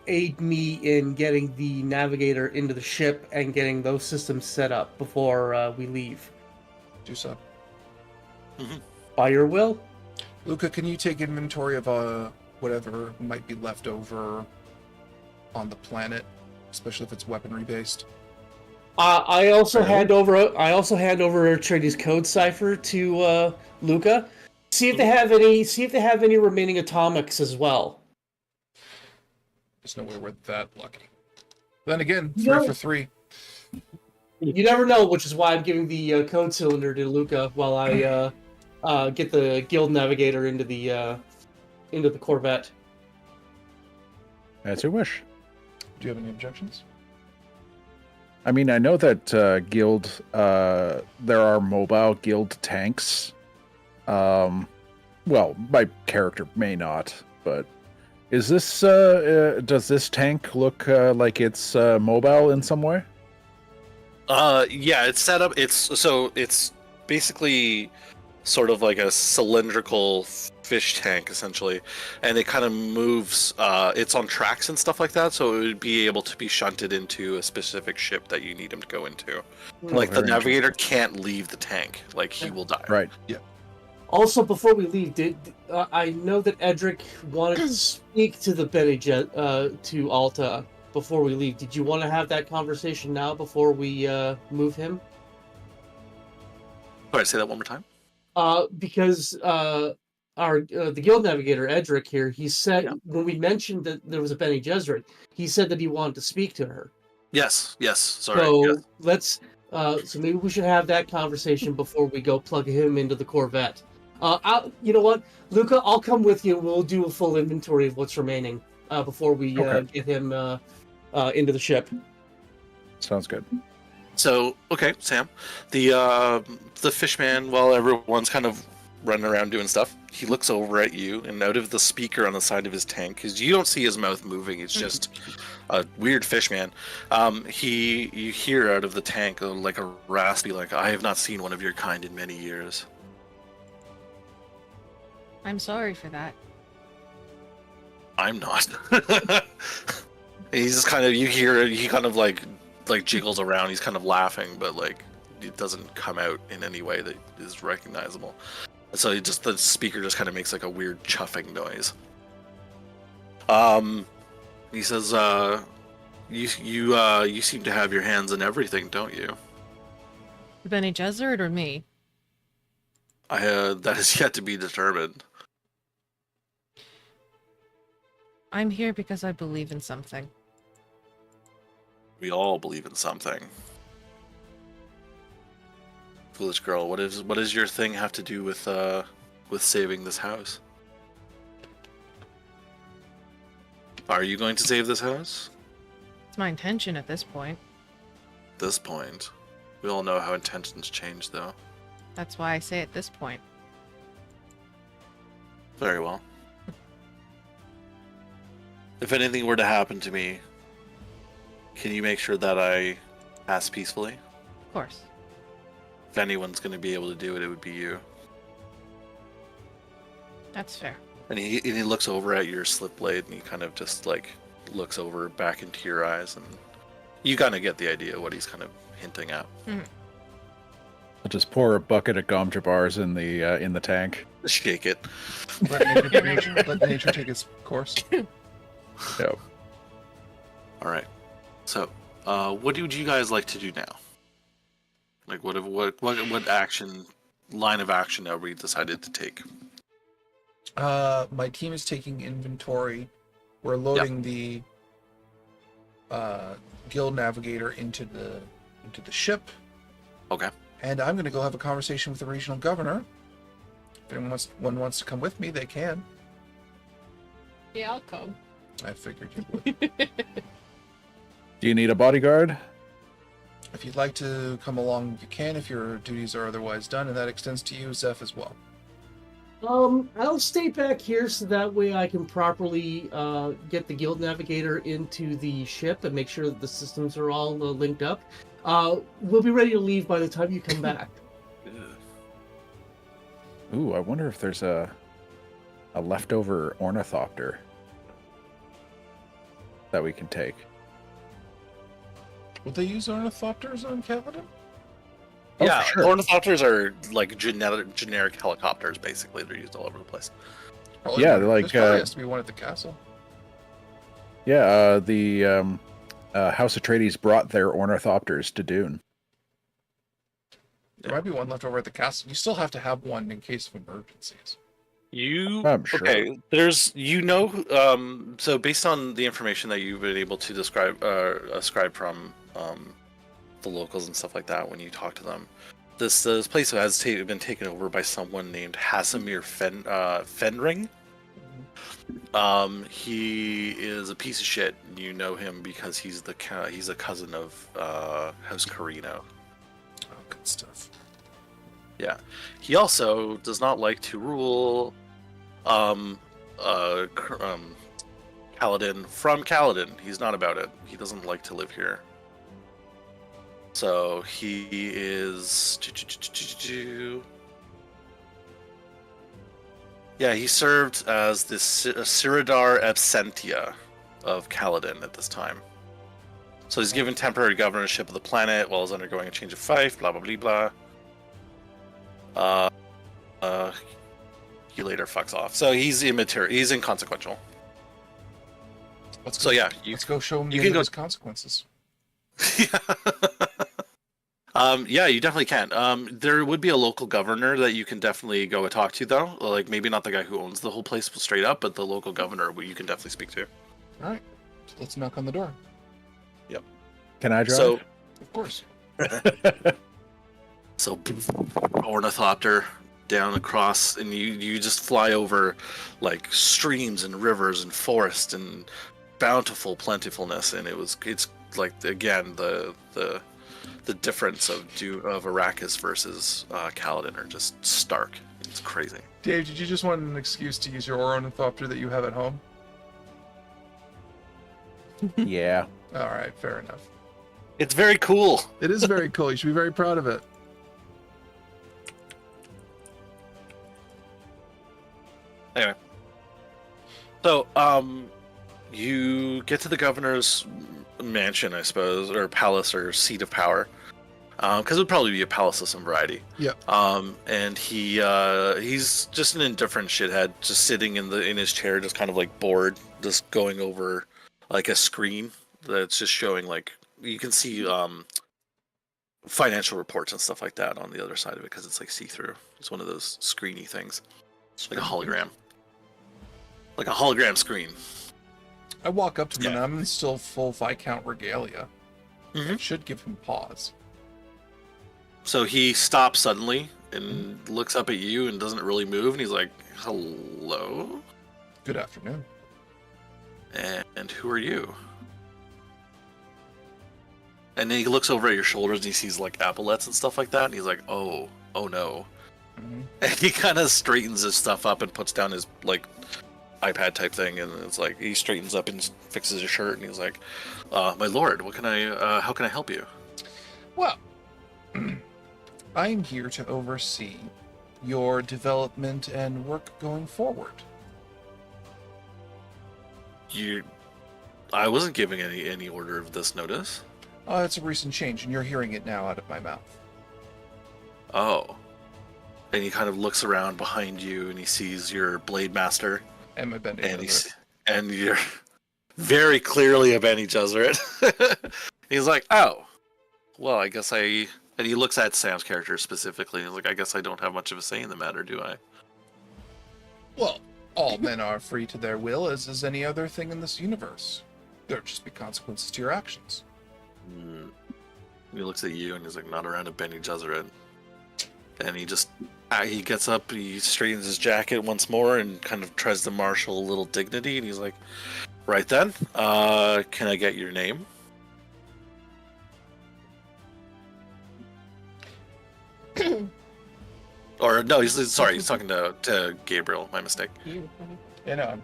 Speaker 10: aid me in getting the navigator into the ship and getting those systems set up before we leave.
Speaker 3: Do so.
Speaker 10: By your will.
Speaker 3: Luca, can you take inventory of whatever might be left over on the planet, especially if it's weaponry based?
Speaker 10: I also hand over Atreides code cipher to Luca. See if they have any remaining atomics as well.
Speaker 3: There's nowhere we're that lucky. Then again, 3 for 3.
Speaker 10: You never know, which is why I'm giving the code cylinder to Luca while I get the Guild Navigator into the Corvette.
Speaker 12: That's your wish.
Speaker 3: Do you have any objections?
Speaker 12: I mean, I know that Guild, there are mobile Guild tanks. Well, my character may not, but is this, does this tank look like it's mobile in some way?
Speaker 11: Yeah, it's set up, it's basically sort of like a cylindrical fish tank, essentially, and it kind of moves, it's on tracks and stuff like that, so it would be able to be shunted into a specific ship that you need him to go into. Like, the navigator can't leave the tank, like, he will die.
Speaker 12: Right.
Speaker 3: Yeah.
Speaker 10: Also, before we leave, I know that Edric wanted to speak to the Bene to Alta before we leave. Did you want to have that conversation now before we move him?
Speaker 11: Sorry, say that one more time.
Speaker 10: Because the Guild Navigator Edric here, he said when we mentioned that there was a Bene Gesserit, he said that he wanted to speak to her.
Speaker 11: Yes. Sorry.
Speaker 10: So
Speaker 11: yes.
Speaker 10: let's. So maybe we should have that conversation before we go plug him into the Corvette. You know what, Luca? I'll come with you. We'll do a full inventory of what's remaining before we get him into the ship.
Speaker 12: Sounds good.
Speaker 11: So, okay, Sam, the fishman, while everyone's kind of running around doing stuff, he looks over at you, and out of the speaker on the side of his tank, because you don't see his mouth moving, it's just a weird fishman. You hear out of the tank like a raspy, like, I have not seen one of your kind in many years.
Speaker 13: I'm sorry for that.
Speaker 11: I'm not. He's just kind of, you hear, he kind of like jiggles around, he's kind of laughing, but like, it doesn't come out in any way that is recognizable. So the speaker just kind of makes like a weird chuffing noise. He says, you seem to have your hands in everything, don't you?
Speaker 13: Bene Gesserit or me?
Speaker 11: That is yet to be determined.
Speaker 13: I'm here because I believe in something.
Speaker 11: We all believe in something. Foolish girl, what does your thing have to do with saving this house? Are you going to save this house?
Speaker 13: It's my intention at this point.
Speaker 11: This point. We all know how intentions change, though.
Speaker 13: That's why I say at this point.
Speaker 11: Very well. If anything were to happen to me, can you make sure that I pass peacefully?
Speaker 13: Of course.
Speaker 11: If anyone's going to be able to do it, it would be you.
Speaker 13: That's fair.
Speaker 11: And he looks over at your slip blade, and he kind of just like looks over back into your eyes, and you kind of get the idea of what he's kind of hinting at.
Speaker 13: Mm-hmm.
Speaker 12: I'll just pour a bucket of gom jabars in the tank.
Speaker 11: Shake it.
Speaker 3: Let nature take its course.
Speaker 12: Yep.
Speaker 11: All right. So, what would you guys like to do now? Like, what line of action have we decided to take?
Speaker 3: My team is taking inventory. We're loading the guild navigator into the ship.
Speaker 11: Okay.
Speaker 3: And I'm going to go have a conversation with the regional governor. If anyone wants to come with me, they can.
Speaker 13: Yeah, I'll come.
Speaker 3: I figured you would.
Speaker 12: Do you need a bodyguard?
Speaker 3: If you'd like to come along, you can, if your duties are otherwise done, and that extends to you, Zeph, as well.
Speaker 10: I'll stay back here so that way I can properly get the guild navigator into the ship and make sure that the systems are all linked up. We'll be ready to leave by the time you come back.
Speaker 12: Ooh, I wonder if there's a leftover ornithopter that we can take.
Speaker 3: Would they use ornithopters on Caladan?
Speaker 12: Oh,
Speaker 11: Yeah,
Speaker 12: for sure.
Speaker 11: ornithopters are like generic helicopters. Basically, they're used all over the place.
Speaker 3: Probably
Speaker 12: Yeah,
Speaker 3: not.
Speaker 12: they're like,
Speaker 3: There probably has to be one at the castle.
Speaker 12: Yeah, the House Atreides brought their ornithopters to Dune.
Speaker 3: There might be one left over at the castle. You still have to have one in case of emergencies.
Speaker 12: I'm sure.
Speaker 11: Okay? There's so based on the information that you've been able to ascribe from the locals and stuff like that, when you talk to them, this place has been taken over by someone named Hasamir Fenring. He is a piece of shit. You know him because he's a cousin of House Carino.
Speaker 3: Oh, good stuff.
Speaker 11: Yeah, he also does not like to rule Caladan from Caladan. He's not about it. He doesn't like to live here. So he is. Yeah, he served as the Siridar Absentia of Caladan at this time. So he's given temporary governorship of the planet while he's undergoing a change of fief, blah blah blah blah. He later fucks off. So he's immaterial. He's inconsequential.
Speaker 3: Let's
Speaker 11: go
Speaker 3: show him
Speaker 11: you can go
Speaker 3: his consequences.
Speaker 11: Yeah, you definitely can. There would be a local governor that you can definitely go and talk to, though. Like, maybe not the guy who owns the whole place straight up, but the local governor you can definitely speak to.
Speaker 3: All right, so let's knock on the door.
Speaker 11: Yep.
Speaker 12: Can I drive?
Speaker 11: So,
Speaker 3: of course.
Speaker 11: So, ornithopter down across, and you just fly over like streams and rivers and forest and bountiful plentifulness, and it's like, again, the difference of Arrakis versus Caladan are just stark. It's crazy.
Speaker 3: Dave, did you just want an excuse to use your ornithopter that you have at home?
Speaker 12: Yeah.
Speaker 3: All right, fair enough.
Speaker 11: It's very cool.
Speaker 3: It is very cool. You should be very proud of it.
Speaker 11: Anyway, so you get to the governor's mansion, I suppose, or palace, or seat of power, because it would probably be a palace of some variety.
Speaker 3: Yeah.
Speaker 11: And he's just an indifferent shithead, just sitting in his chair, just kind of like bored, just going over like a screen that's just showing, like, you can see financial reports and stuff like that on the other side of it, because it's like see-through. It's one of those screeny things. It's like a hologram. Like a hologram screen.
Speaker 3: I walk up to him and I'm still full Viscount regalia.
Speaker 11: Mm-hmm.
Speaker 3: It should give him pause.
Speaker 11: So he stops suddenly and looks up at you and doesn't really move, and he's like, "Hello?
Speaker 3: Good afternoon.
Speaker 11: And who are you?" And then he looks over at your shoulders and he sees like epaulets and stuff like that, and he's like, "Oh, oh no. And he kind of straightens his stuff up and puts down his like iPad type thing, and it's like he straightens up and fixes his shirt, and he's like, "My lord, what can I? How can I help you?"
Speaker 3: Well, I'm here to oversee your development and work going forward.
Speaker 11: I wasn't giving any order of this notice.
Speaker 3: It's a recent change, and you're hearing it now out of my mouth.
Speaker 11: Oh. And he kind of looks around behind you, and he sees your Blade Master.
Speaker 3: And my Bene Gesserit.
Speaker 11: And you're very clearly a Bene Gesserit. He's like, oh, well, I guess I... And he looks at Sam's character specifically, and he's like, I guess I don't have much of a say in the matter, do I?
Speaker 3: Well, all men are free to their will, as is any other thing in this universe. There'll just be consequences to your actions.
Speaker 11: He looks at you, and he's like, not around a Bene Gesserit. And he gets up, he straightens his jacket once more, and kind of tries to marshal a little dignity, and he's like, right then, can I get your name? Or, no, he's talking to Gabriel, my mistake.
Speaker 3: Yeah, no,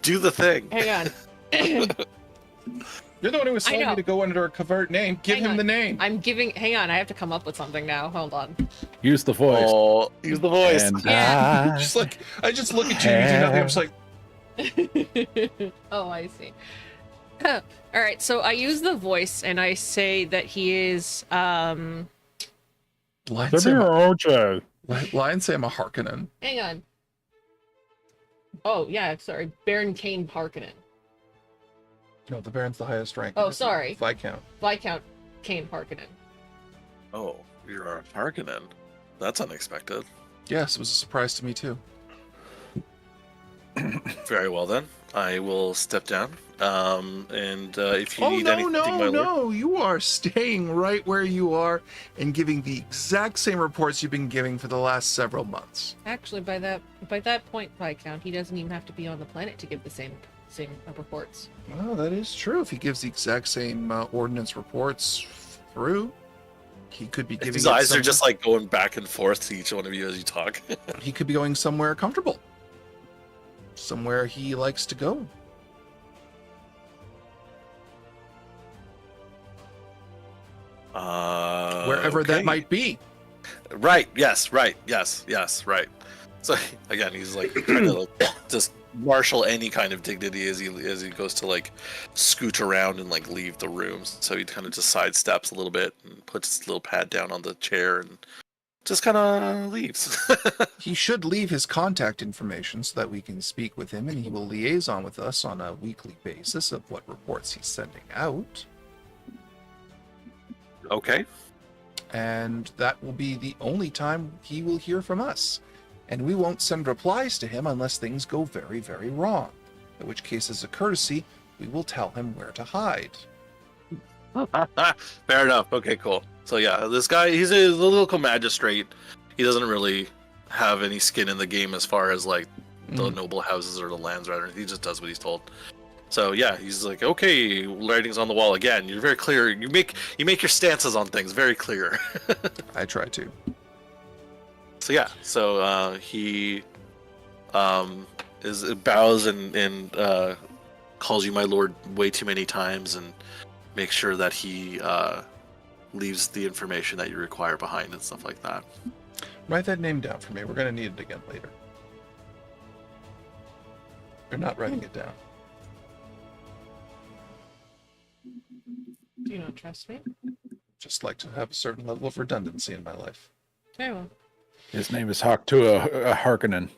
Speaker 11: Do the thing.
Speaker 13: Hang on.
Speaker 3: You're the one who was telling me to go under a covert name. Give him the name.
Speaker 13: Hang on, I have to come up with something now. Hold on.
Speaker 12: Use the voice.
Speaker 11: Oh, use the voice.
Speaker 12: And
Speaker 13: Yeah.
Speaker 3: I just look at you, you do nothing. I'm just like...
Speaker 13: Oh, I see. All right, so I use the voice, and I say that he is,
Speaker 3: Lion say I'm a Harkonnen.
Speaker 13: Hang on. Oh, yeah, sorry. Baron Kane Harkonnen.
Speaker 3: No, the Baron's the highest rank.
Speaker 13: Oh, sorry.
Speaker 3: Viscount.
Speaker 13: Viscount Kane Harkonnen.
Speaker 11: Oh, you're a Harkonnen. That's unexpected.
Speaker 3: Yes, it was a surprise to me, too.
Speaker 11: Very well, then. I will step down. And if you need anything, my lord...
Speaker 3: No, you are staying right where you are and giving the exact same reports you've been giving for the last several months.
Speaker 13: Actually, by that point, Viscount, he doesn't even have to be on the planet to give the same reports.
Speaker 3: Well, that is true. If he gives the exact same ordnance reports through, he could be giving...
Speaker 11: His eyes are just like going back and forth to each one of you as you talk.
Speaker 3: He could be going somewhere comfortable. Somewhere he likes to go. Wherever that might be.
Speaker 11: Right. Yes. Right. Yes. Yes. Right. So again, he's like trying to just marshal any kind of dignity as he goes to like scooch around and like leave the room. So he kind of just sidesteps a little bit and puts his little pad down on the chair and just kind of leaves.
Speaker 3: He should leave his contact information so that we can speak with him, and he will liaison with us on a weekly basis of what reports he's sending out.
Speaker 11: Okay.
Speaker 3: And that will be the only time he will hear from us. And we won't send replies to him unless things go very, very wrong. In which case, as a courtesy, we will tell him where to hide.
Speaker 11: Fair enough. Okay, cool. So yeah, this guy, he's a local magistrate. He doesn't really have any skin in the game as far as like the noble houses or the lands, rather. He just does what he's told. So yeah, he's like, okay, writing's on the wall again. You're very clear. You make your stances on things very clear.
Speaker 3: I try to.
Speaker 11: So yeah, so he bows and calls you my lord way too many times and makes sure that he leaves the information that you require behind and stuff like that.
Speaker 3: Write that name down for me. We're going to need it again later. You're not writing it down.
Speaker 13: Do you not trust me?
Speaker 3: Just like to have a certain level of redundancy in my life.
Speaker 13: Very well.
Speaker 12: His name is Haktua Harkonnen.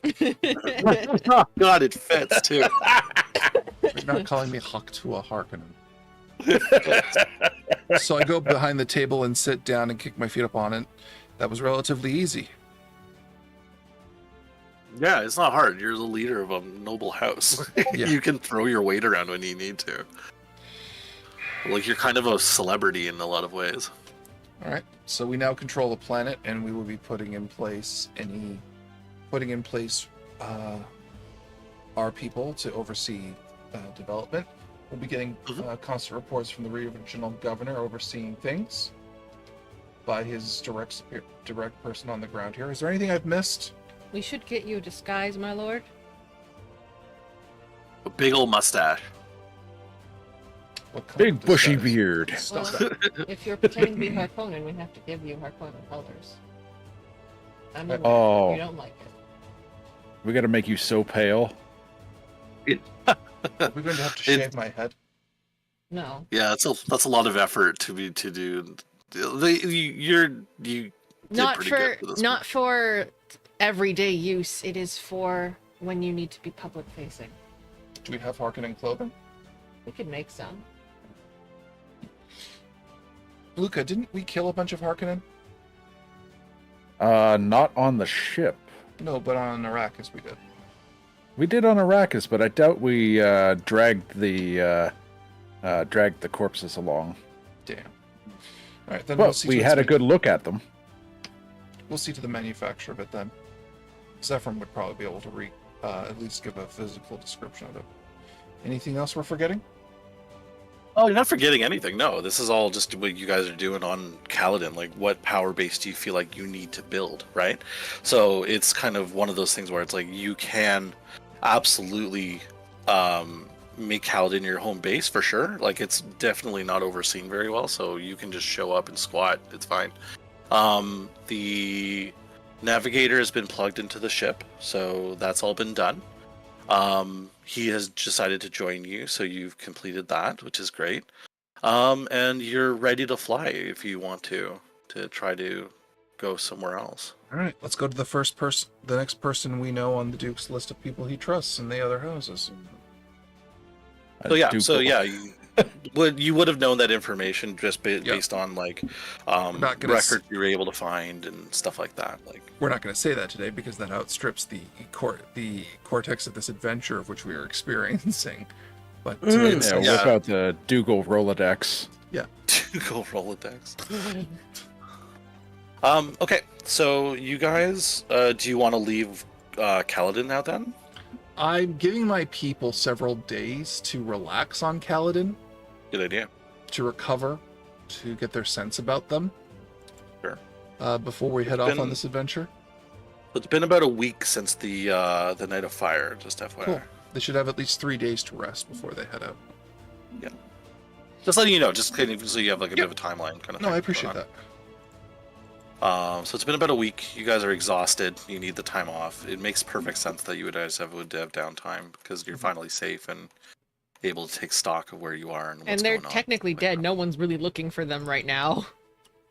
Speaker 11: Oh, God, it fits too.
Speaker 3: You're not calling me Haktua Harkonnen. So I go behind the table and sit down and kick my feet up on it. That was relatively easy.
Speaker 11: Yeah, it's not hard. You're the leader of a noble house.
Speaker 3: Yeah.
Speaker 11: You can throw your weight around when you need to. Like, you're kind of a celebrity in a lot of ways.
Speaker 3: All right. So we now control the planet, and we will be putting in place our people to oversee development. We'll be getting constant reports from the regional governor overseeing things by his direct person on the ground here. Is there anything I've missed?
Speaker 13: We should get you a disguise, my lord.
Speaker 11: A big old mustache.
Speaker 3: What kind
Speaker 12: Big
Speaker 3: of
Speaker 12: bushy
Speaker 3: disguise?
Speaker 12: beard.
Speaker 3: Stop
Speaker 13: Well,
Speaker 3: that.
Speaker 13: if you're pretending to be Harkonnen, we have to give you Harkonnen colors. I'm aware.
Speaker 12: Oh.
Speaker 13: You don't like it.
Speaker 12: We got to make you so pale.
Speaker 3: We're going to have to shave my head.
Speaker 13: No.
Speaker 11: Yeah, that's a lot of effort to do. You did
Speaker 13: Not
Speaker 11: pretty
Speaker 13: for
Speaker 11: good for this
Speaker 13: not
Speaker 11: one.
Speaker 13: for everyday use. It is for when you need to be public facing.
Speaker 3: Do we have Harkonnen clothing?
Speaker 13: We could make some.
Speaker 3: Luca, didn't we kill a bunch of Harkonnen?
Speaker 12: Not on the ship.
Speaker 3: No, but on Arrakis we did.
Speaker 12: We did on Arrakis, but I doubt we dragged the corpses along.
Speaker 3: Damn. All right, then
Speaker 12: But
Speaker 3: we'll see.
Speaker 12: we
Speaker 3: to
Speaker 12: had a
Speaker 3: its
Speaker 12: good look at them.
Speaker 3: We'll see to the manufacture of it then. Zephyr would probably be able to at least give a physical description of it. Anything else we're forgetting?
Speaker 11: Oh, you're not forgetting anything. No, this is all just what you guys are doing on Kaladin. Like, what power base do you feel like you need to build, right? So it's kind of one of those things where it's like you can absolutely make Kaladin your home base for sure. Like, it's definitely not overseen very well, so you can just show up and squat. It's fine. The navigator has been plugged into the ship, so that's all been done. He has decided to join you, so you've completed that, which is great. And you're ready to fly if you want to try to go somewhere else.
Speaker 3: All right, let's go to the next person we know on the Duke's list of people he trusts in the other houses.
Speaker 11: So yeah, you would have known that information just based on like records you were able to find and stuff like that. Like,
Speaker 3: we're not going to say that today because that outstrips the cortex of this adventure of which we are experiencing. But
Speaker 12: whip out the Dougal Rolodex.
Speaker 3: Yeah,
Speaker 11: Dougal Rolodex. Okay, so you guys, do you want to leave Kaladin now then?
Speaker 3: I'm giving my people several days to relax on Kaladin.
Speaker 11: Good idea.
Speaker 3: To recover, to get their sense about them.
Speaker 11: Sure.
Speaker 3: Before we head off on this adventure.
Speaker 11: It's been about a week since the Night of Fire, just FYI.
Speaker 3: Cool. They should have at least 3 days to rest before they head out.
Speaker 11: Yeah. Just letting you know, just kind of so you have like a bit of a timeline kind of thing.
Speaker 3: No, I appreciate that.
Speaker 11: So it's been about a week. You guys are exhausted. You need the time off. It makes perfect sense that you would have downtime because you're finally safe and able to take stock of where you are and what's
Speaker 13: And they're
Speaker 11: going on.
Speaker 13: technically dead. No one's really looking for them right now.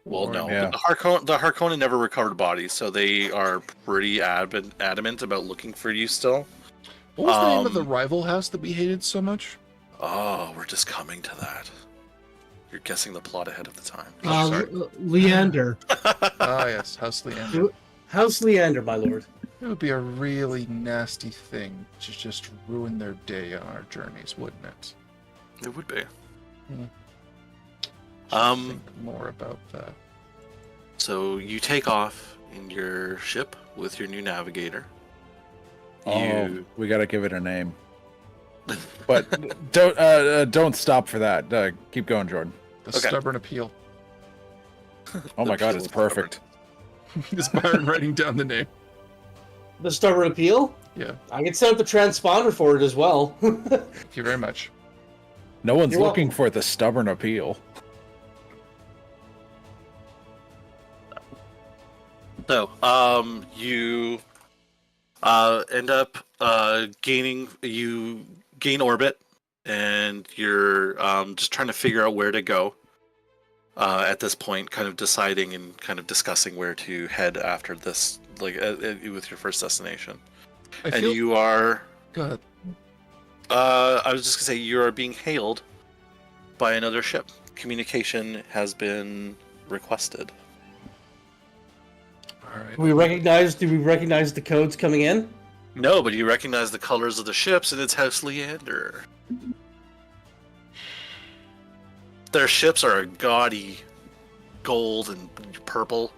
Speaker 11: Well, no.
Speaker 12: Yeah.
Speaker 11: The Harkonnen never recovered bodies, so they are pretty adamant about looking for you still.
Speaker 3: What was the name of the rival house that we hated so much?
Speaker 11: Oh, we're just coming to that. You're guessing the plot ahead of the time.
Speaker 10: Leander.
Speaker 3: Ah, yes, House Leander.
Speaker 10: House Leander, my lord.
Speaker 3: It would be a really nasty thing to just ruin their day on our journeys, wouldn't it?
Speaker 11: It would be.
Speaker 3: Think more about that.
Speaker 11: So you take off in your ship with your new navigator.
Speaker 12: We got to give it a name. But don't stop for that. Keep going, Jordan.
Speaker 3: The Stubborn Appeal.
Speaker 12: Oh my God, it's perfect.
Speaker 3: Is Byron writing down the name?
Speaker 10: The Stubborn Appeal?
Speaker 3: Yeah.
Speaker 10: I can set up the transponder for it as well.
Speaker 3: Thank you very much.
Speaker 12: No one's
Speaker 10: You're
Speaker 12: looking for the Stubborn Appeal.
Speaker 11: So, you end up you gain orbit, and you're just trying to figure out where to go. At this point, kind of deciding and kind of discussing where to head after this, like with your first destination. You are.
Speaker 3: Go ahead.
Speaker 11: I was just gonna say you are being hailed by another ship. Communication has been requested.
Speaker 3: All right.
Speaker 10: Do we recognize the codes coming in?
Speaker 11: No, but you recognize the colors of the ships, and it's House Leander. Their ships are a gaudy gold and purple.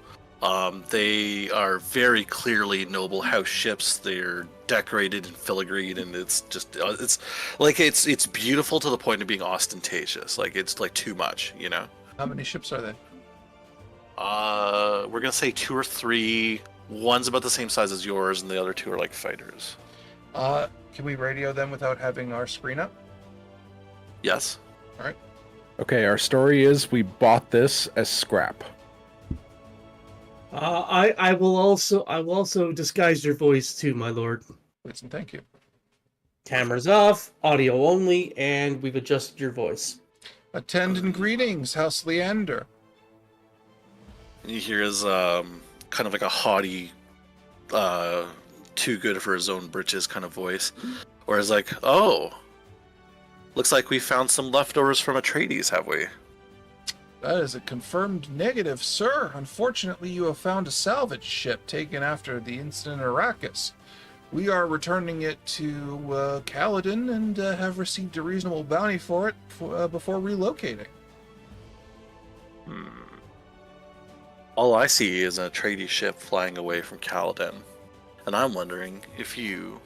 Speaker 11: They are very clearly noble house ships. They're decorated and filigreed, and it's just it's beautiful to the point of being ostentatious. Like it's like too much, you know.
Speaker 3: How many ships are there?
Speaker 11: We're gonna say 2 or 3. One's about the same size as yours, and the other 2 are like fighters.
Speaker 3: Can we radio them without having our screen up?
Speaker 11: Yes.
Speaker 3: All right.
Speaker 12: Okay, our story is we bought this as scrap.
Speaker 10: I will also disguise your voice too, my lord.
Speaker 3: Listen, thank you.
Speaker 10: Cameras off, audio only, and we've adjusted your voice.
Speaker 3: Attend and greetings, House Leander.
Speaker 11: And you hear his kind of like a haughty, too good for his own britches kind of voice, where it's like, "Oh, looks like we found some leftovers from Atreides, have we?"
Speaker 3: That is a confirmed negative, sir. Unfortunately, you have found a salvage ship taken after the incident in Arrakis. We are returning it to Caladan and have received a reasonable bounty for it before relocating.
Speaker 11: All I see is an Atreides ship flying away from Caladan, and I'm wondering if you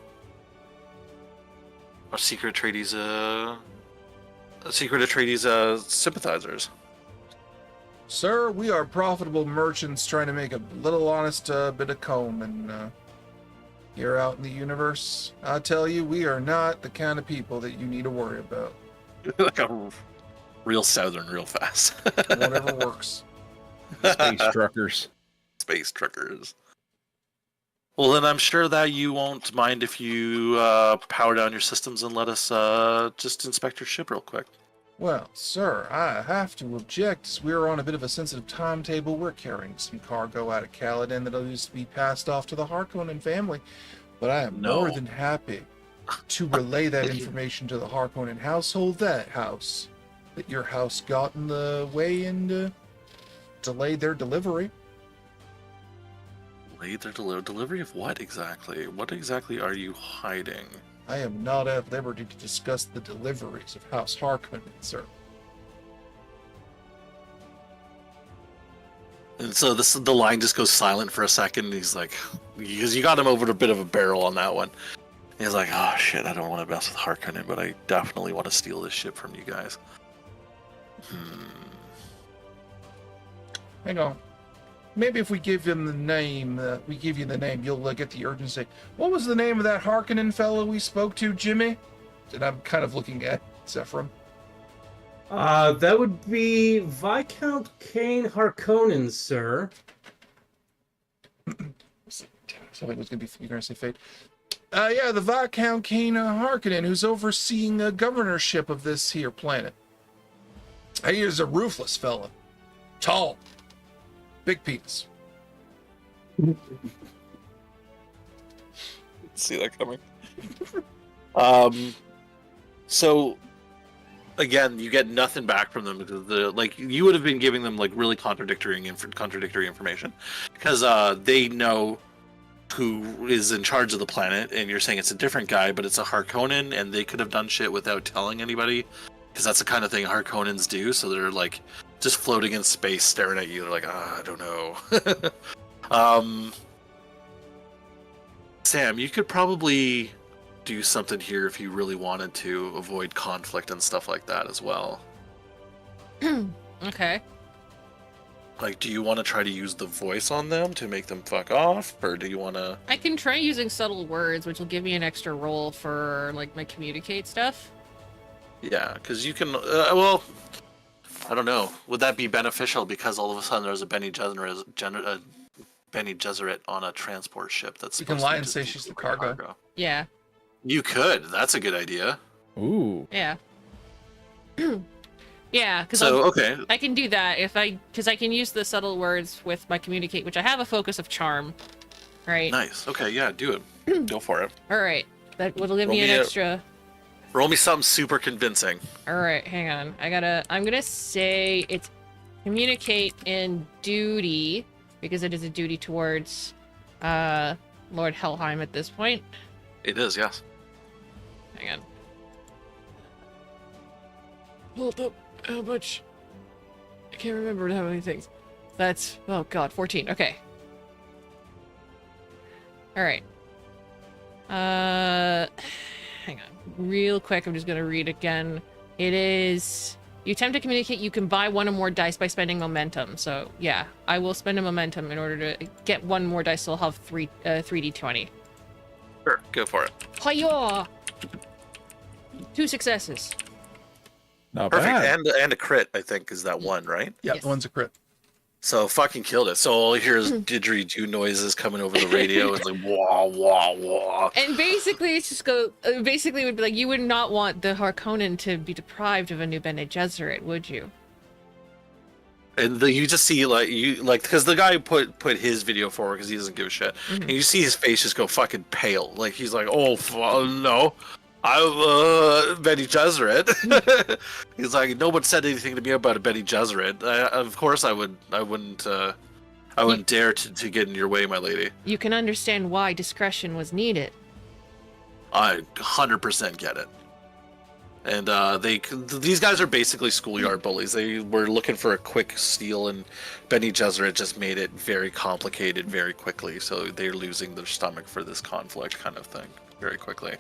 Speaker 11: are secret Atreides sympathizers.
Speaker 3: Sir, we are profitable merchants trying to make a little honest bit of comb, and here out in the universe, I tell you, we are not the kind of people that you need to worry about.
Speaker 11: Like a real southern, real fast.
Speaker 3: Whatever works.
Speaker 12: Space truckers.
Speaker 11: Space truckers. Well, then I'm sure that you won't mind if you power down your systems and let us just inspect your ship real quick.
Speaker 3: Well, sir, I have to object, as we're on a bit of a sensitive timetable. We're carrying some cargo out of Caladan that'll need to be passed off to the Harkonnen family, but I am more than happy to relay that information to the Harkonnen household, that your house got in the way and delayed their delivery.
Speaker 11: Delayed their delivery of what exactly? What exactly are you hiding?
Speaker 3: I am not at liberty to discuss the deliveries of House Harkonnen, sir.
Speaker 11: And so the line just goes silent for a second. And he's like, because you got him over a bit of a barrel on that one. And he's like, oh shit, I don't want to mess with Harkonnen, but I definitely want to steal this ship from you guys.
Speaker 3: Hang on. Maybe if we give him the name, you'll get the urgency. What was the name of that Harkonnen fellow we spoke to, Jimmy? And I'm kind of looking at Zephram.
Speaker 10: That would be Viscount Kane Harkonnen, sir.
Speaker 3: Something was going to be, you're going to say fate. Yeah, the Viscount Kane Harkonnen, who's overseeing the governorship of this here planet. He is a ruthless fella. Tall. Big penis.
Speaker 11: See that coming. So again, you get nothing back from them because you would have been giving them like really contradictory information because they know who is in charge of the planet, and you're saying it's a different guy, but it's a Harkonnen, and they could have done shit without telling anybody because that's the kind of thing Harkonnens do. So they're like just floating in space, staring at you. They're like, I don't know. Sam, you could probably do something here if you really wanted to avoid conflict and stuff like that as well.
Speaker 13: Okay.
Speaker 11: Like, do you want to try to use the voice on them to make them fuck off, or do you want to...
Speaker 13: I can try using subtle words, which will give me an extra roll for, like, my communicate stuff.
Speaker 11: Yeah, because you can... well, I don't know. Would that be beneficial because all of a sudden there's a Bene Gesserit on a transport ship that's...
Speaker 3: You can lie and say she's the cargo.
Speaker 13: Yeah.
Speaker 11: You could. That's a good idea.
Speaker 12: Ooh.
Speaker 13: Yeah. Yeah, because
Speaker 11: okay.
Speaker 13: I can do that because I can use the subtle words with my communicate, which I have a focus of charm, right?
Speaker 11: Nice. Okay, yeah, do it. Go for it.
Speaker 13: All right, that will give me an extra.
Speaker 11: Roll me something super convincing.
Speaker 13: All right, hang on. I'm gonna say it's communicate in duty because it is a duty towards Lord Helheim at this point.
Speaker 11: It is, yes.
Speaker 13: Hang on. Hold up. How much? I can't remember how many things. That's, oh god, 14. Okay. Alright. Hang on. Real quick, I'm just gonna read again. It is... You attempt to communicate, you can buy one or more dice by spending momentum. So, yeah, I will spend a momentum in order to get one more dice, so I'll have 3d20.
Speaker 11: Sure, go for it.
Speaker 13: Hiya! 2 successes.
Speaker 12: Not
Speaker 11: Perfect.
Speaker 12: bad.
Speaker 11: And a crit, I think, is that one, right?
Speaker 3: Yeah,
Speaker 13: Yes.
Speaker 3: the one's a crit.
Speaker 11: So fucking killed it. So all you hear is didgeridoo noises coming over the radio. It's like wah wah wah.
Speaker 13: And basically, it's just basically, it would be like, you would not want the Harkonnen to be deprived of a new Bene Gesserit, would you?
Speaker 11: And you just see because the guy put his video forward because he doesn't give a shit, and you see his face just go fucking pale. Like he's like, no, I'm Bene Gesserit. He's like, no one said anything to me about a Bene Gesserit. Of course, I wouldn't dare to get in your way, my lady.
Speaker 13: You can understand why discretion was needed.
Speaker 11: I 100% get it. And these guys are basically schoolyard bullies. They were looking for a quick steal, and Bene Gesserit just made it very complicated very quickly. So they're losing their stomach for this conflict kind of thing very quickly.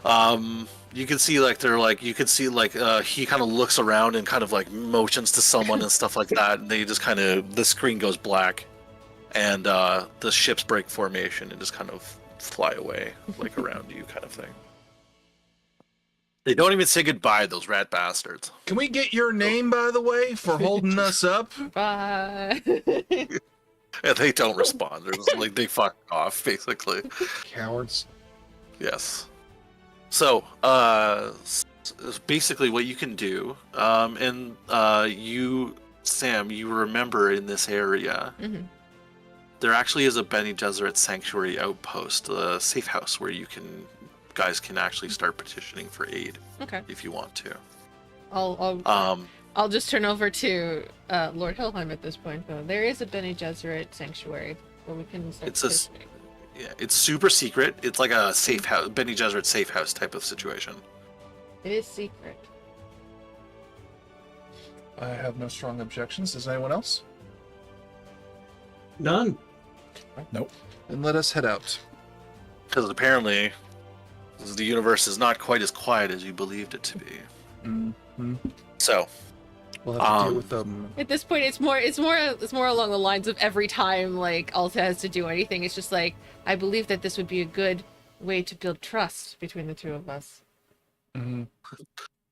Speaker 11: You can see he kind of looks around and kind of like motions to someone and stuff like that, and they just kind of, the screen goes black, and the ships break formation and just kind of fly away like around you kind of thing. They don't even say goodbye, those rat bastards.
Speaker 3: Can we get your name, by the way, for holding us up?
Speaker 13: Bye.
Speaker 11: And they don't respond. They're just like, they fuck off, basically.
Speaker 3: Cowards.
Speaker 11: Yes. So, basically what you can do, and you, Sam, you remember in this area, there actually is a Bene Gesserit sanctuary outpost, a safe house where guys can actually start petitioning for aid.
Speaker 13: Okay.
Speaker 11: If you want to.
Speaker 13: I'll just turn over to Lord Helheim at this point, though. There is a Bene Gesserit sanctuary where we can start petitioning.
Speaker 11: Yeah, it's super secret. It's like a safe house, Bene Gesserit safe house type of situation.
Speaker 13: It is secret.
Speaker 3: I have no strong objections. Does anyone else?
Speaker 10: None.
Speaker 12: Nope.
Speaker 3: Then let us head out.
Speaker 11: Because apparently, the universe is not quite as quiet as you believed it to be.
Speaker 3: Mm-hmm.
Speaker 11: So,
Speaker 3: we'll have to deal with them.
Speaker 13: At this point, it's more along the lines of every time like Alta has to do anything, it's just like, I believe that this would be a good way to build trust between the two of us.
Speaker 3: Mm-hmm.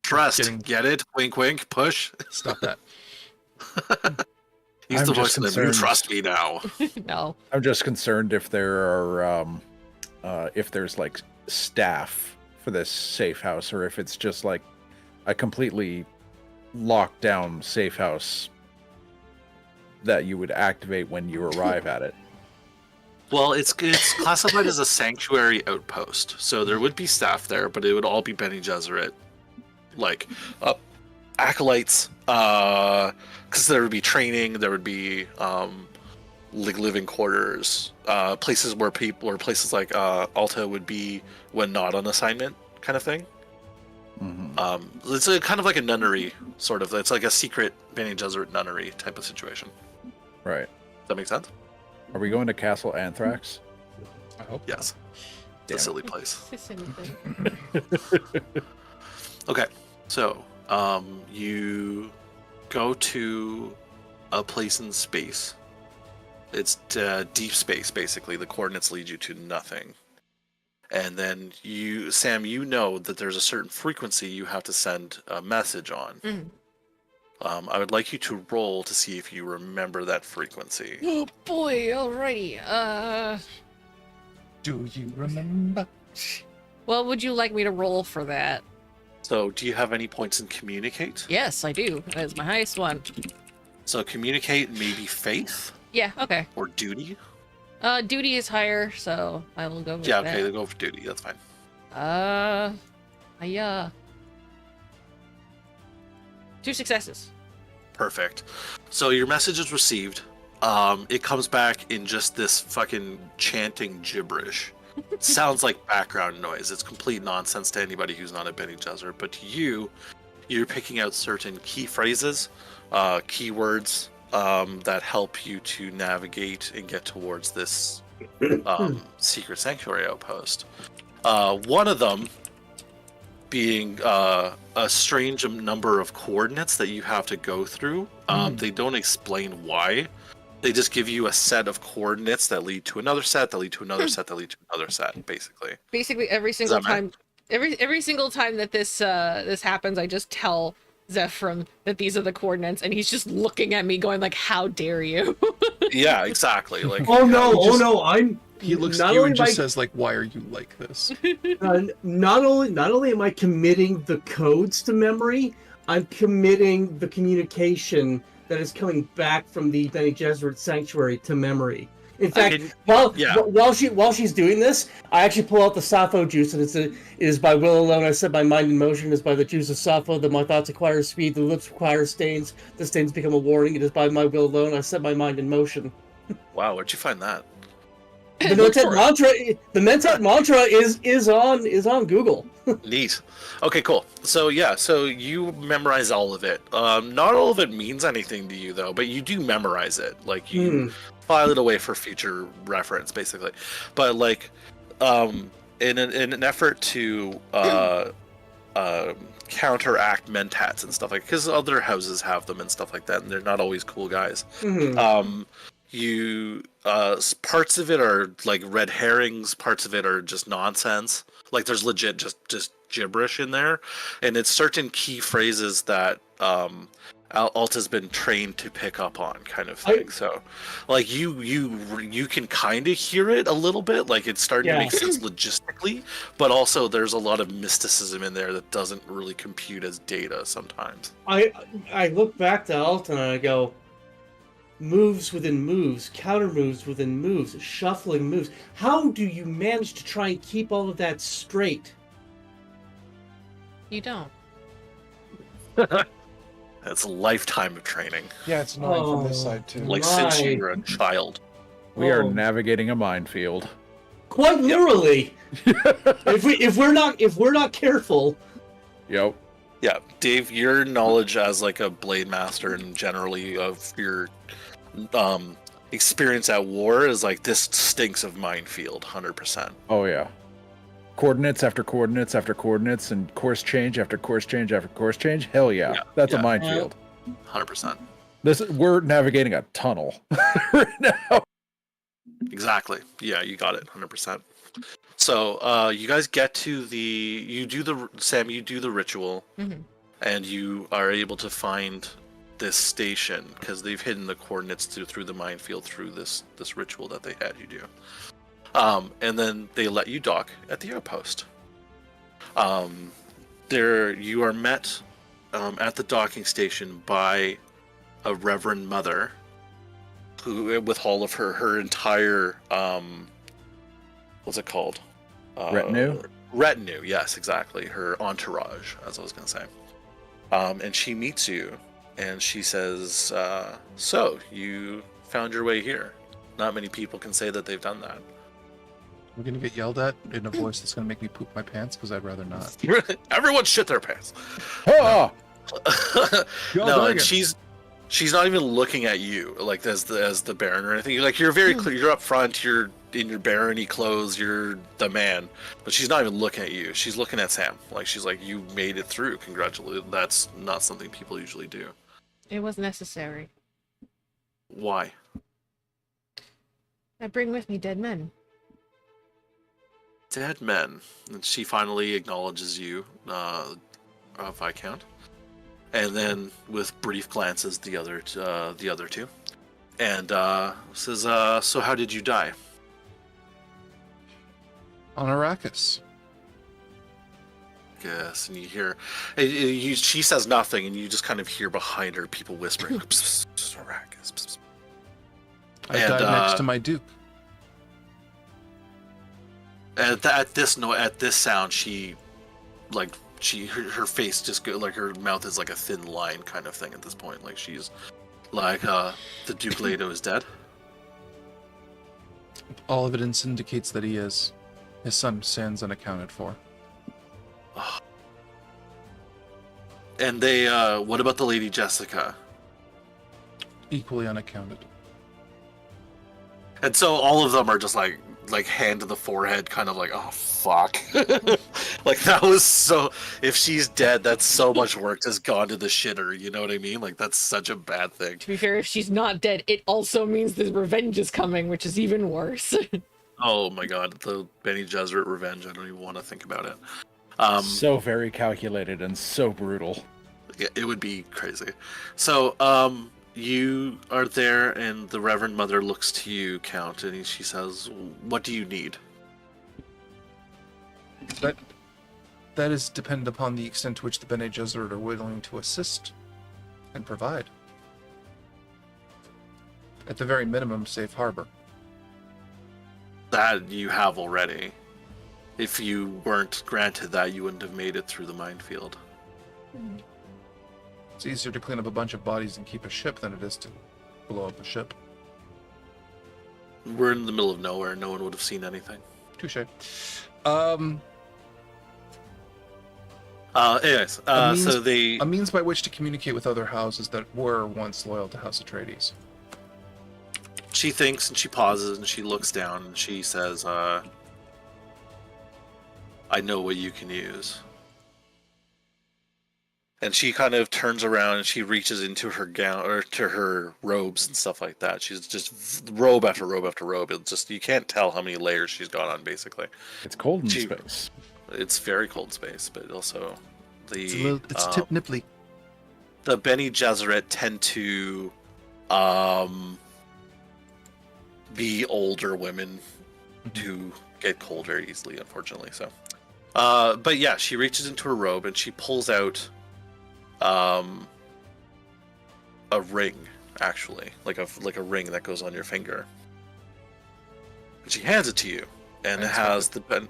Speaker 11: Trust, get it? Wink, wink, push.
Speaker 3: Stop that.
Speaker 11: He's the voice of the new trust me now.
Speaker 13: No.
Speaker 12: I'm just concerned if there are, if there's like staff for this safe house, or if it's just like a completely locked down safe house that you would activate when you arrive at it.
Speaker 11: Well, it's classified as a sanctuary outpost, so there would be staff there, but it would all be Bene Gesserit, like acolytes, because there would be training, there would be living quarters, places like Alta would be when not on assignment, kind of thing. Mm-hmm. It's kind of like a nunnery, sort of. It's like a secret Bene Gesserit nunnery type of situation.
Speaker 12: Right.
Speaker 11: Does that make sense?
Speaker 12: Are we going to Castle Anthrax?
Speaker 3: I hope.
Speaker 11: Yes. It's a silly place.
Speaker 13: It's a silly place.
Speaker 11: Okay, so you go to a place in space. It's deep space, basically. The coordinates lead you to nothing. And then Sam, you know that there's a certain frequency you have to send a message on.
Speaker 13: Mm.
Speaker 11: I would like you to roll to see if you remember that frequency.
Speaker 13: Oh boy, alrighty.
Speaker 3: Do you remember?
Speaker 13: Well, would you like me to roll for that?
Speaker 11: So, do you have any points in communicate?
Speaker 13: Yes, I do. That's my highest one.
Speaker 11: So, communicate, maybe faith?
Speaker 13: Yeah, okay.
Speaker 11: Or duty?
Speaker 13: Duty is higher, so I will go with
Speaker 11: that.
Speaker 13: that.
Speaker 11: Okay, then go for duty. That's fine.
Speaker 13: Yeah. 2 successes.
Speaker 11: Perfect. So your message is received. It comes back in just this fucking chanting gibberish. Sounds like background noise. It's complete nonsense to anybody who's not a Bene Gesserit, but to you, you're picking out certain key phrases, keywords that help you to navigate and get towards this secret sanctuary outpost. One of them being a strange number of coordinates that you have to go through. They don't explain why. They just give you a set of coordinates that lead to another set, that lead to another set, that lead to another set, basically.
Speaker 13: Basically, every single time, every single time that this happens, I just tell Zephyr that these are the coordinates, and he's just looking at me, going like, "How dare you?"
Speaker 11: Yeah, exactly. Like,
Speaker 10: oh no,
Speaker 3: He looks
Speaker 10: not
Speaker 3: at you
Speaker 10: only
Speaker 3: and
Speaker 10: am
Speaker 3: just
Speaker 10: I-
Speaker 3: says, like, "Why are you like this?"
Speaker 10: not only am I committing the codes to memory, I'm committing the communication that is coming back from the Bene Gesserit sanctuary to memory. In fact, while she's doing this, I actually pull out the Sappho juice, and it is by will alone. I set my mind in motion. It is by the juice of Sappho that my thoughts acquire speed. The lips acquire stains. The stains become a warning. It is by my will alone. I set my mind in motion.
Speaker 11: wow, where'd you find that?
Speaker 10: The Mentat mantra is on Google.
Speaker 11: Neat. Okay, cool. So yeah, so you memorize all of it. Not all of it means anything to you though, but you do memorize it. Like you file it away for future reference, basically. But like, in an effort to counteract mentats and stuff like, because other houses have them and stuff like that, and they're not always cool guys. You parts of it are like red herrings, parts of it are just nonsense. Like there's legit just gibberish in there, and it's certain key phrases that Alta's been trained to pick up on, kind of thing. So like you can kind of hear it a little bit, like it's starting to make sense logistically, but also there's a lot of mysticism in there that doesn't really compute as data sometimes.
Speaker 10: I look back to Alta and I go, moves within moves, counter moves within moves, shuffling moves. How do you manage to try and keep all of that straight?
Speaker 13: You don't.
Speaker 11: That's a lifetime of training.
Speaker 3: Yeah, it's annoying from this side too.
Speaker 11: Like since you were a child.
Speaker 12: We are navigating a minefield.
Speaker 10: Quite literally. if we're not careful.
Speaker 12: Yep.
Speaker 11: Yeah, Dave, your knowledge as like a blade master and generally of your experience at war is like, this stinks of minefield, 100%.
Speaker 12: Oh yeah. Coordinates after coordinates after coordinates, and course change after course change after course change. Hell yeah, that's a minefield.
Speaker 11: 100%.
Speaker 12: We're navigating a tunnel right now.
Speaker 11: Exactly. Yeah, you got it, 100%. So you guys get to you do the ritual, and you are able to find this station because they've hidden the coordinates through the minefield through this ritual that they had you do. And then they let you dock at the outpost. There you are met at the docking station by a Reverend Mother, who, with all of her entire what's it called?
Speaker 12: Retinue?
Speaker 11: Retinue, yes, exactly. Her entourage, as I was going to say. And she meets you, and she says, so, you found your way here. Not many people can say that they've done that.
Speaker 3: I'm going to get yelled at in a voice that's going to make me poop my pants, because I'd rather not.
Speaker 11: Everyone shit their pants.
Speaker 12: Oh!
Speaker 11: No, and she's not even looking at you, like, as the Baron or anything. Like, you're very clear, you're up front, you're in your barony clothes, you're the man, but she's not even looking at you. She's looking at Sam. Like, she's like, you made it through, congratulations. That's not something people usually do.
Speaker 13: It was necessary.
Speaker 11: Why?
Speaker 13: I bring with me dead men.
Speaker 11: Dead men. And she finally acknowledges you, Viscount. And then, with brief glances, the other two. And says, so how did you die?
Speaker 3: On Arrakis.
Speaker 11: Yes, and you hear... she says nothing, and you just kind of hear behind her people whispering, Arrakis.
Speaker 3: I died next to my Duke.
Speaker 11: At this sound, she... like... her face just go, like her mouth is like a thin line kind of thing at this point. Like she's like the Duke Leto is dead.
Speaker 3: All evidence indicates that he is. His son stands unaccounted for.
Speaker 11: And they what about the Lady Jessica?
Speaker 3: Equally unaccounted.
Speaker 11: And so all of them are just like hand to the forehead, kind of like, oh fuck. Like that was so. If she's dead, that's so much work just gone to the shitter. You know what I mean? Like that's such a bad thing.
Speaker 13: To be fair, if she's not dead, it also means the revenge is coming, which is even worse.
Speaker 11: Oh my god, the Bene Gesserit revenge. I don't even want to think about it.
Speaker 12: So very calculated and so brutal.
Speaker 11: Yeah, it would be crazy. So, you are there, and the Reverend Mother looks to you, Count, and she says, "What do you need?"
Speaker 3: That is dependent upon the extent to which the Bene Gesserit are willing to assist and provide. At the very minimum, safe harbor.
Speaker 11: That you have already. If you weren't granted that, you wouldn't have made it through the minefield.
Speaker 3: It's easier to clean up a bunch of bodies and keep a ship than it is to blow up a ship.
Speaker 11: We're in the middle of nowhere. No one would have seen anything.
Speaker 3: Touche.
Speaker 11: Anyways,
Speaker 3: a means by which to communicate with other houses that were once loyal to House Atreides.
Speaker 11: She thinks, and she pauses, and she looks down, and she says, I know what you can use. And she kind of turns around and she reaches into her gown or to her robes and stuff like that. She's just robe after robe after robe. It's just, you can't tell how many layers she's got on, basically.
Speaker 12: It's cold in space.
Speaker 11: It's very cold in space, but also
Speaker 3: It's tip nipply.
Speaker 11: The Bene Gesserit tend to be older women who get cold very easily, unfortunately. So, but yeah, she reaches into her robe and she pulls out a ring, actually, like a ring that goes on your finger. And she hands it to you, and it has and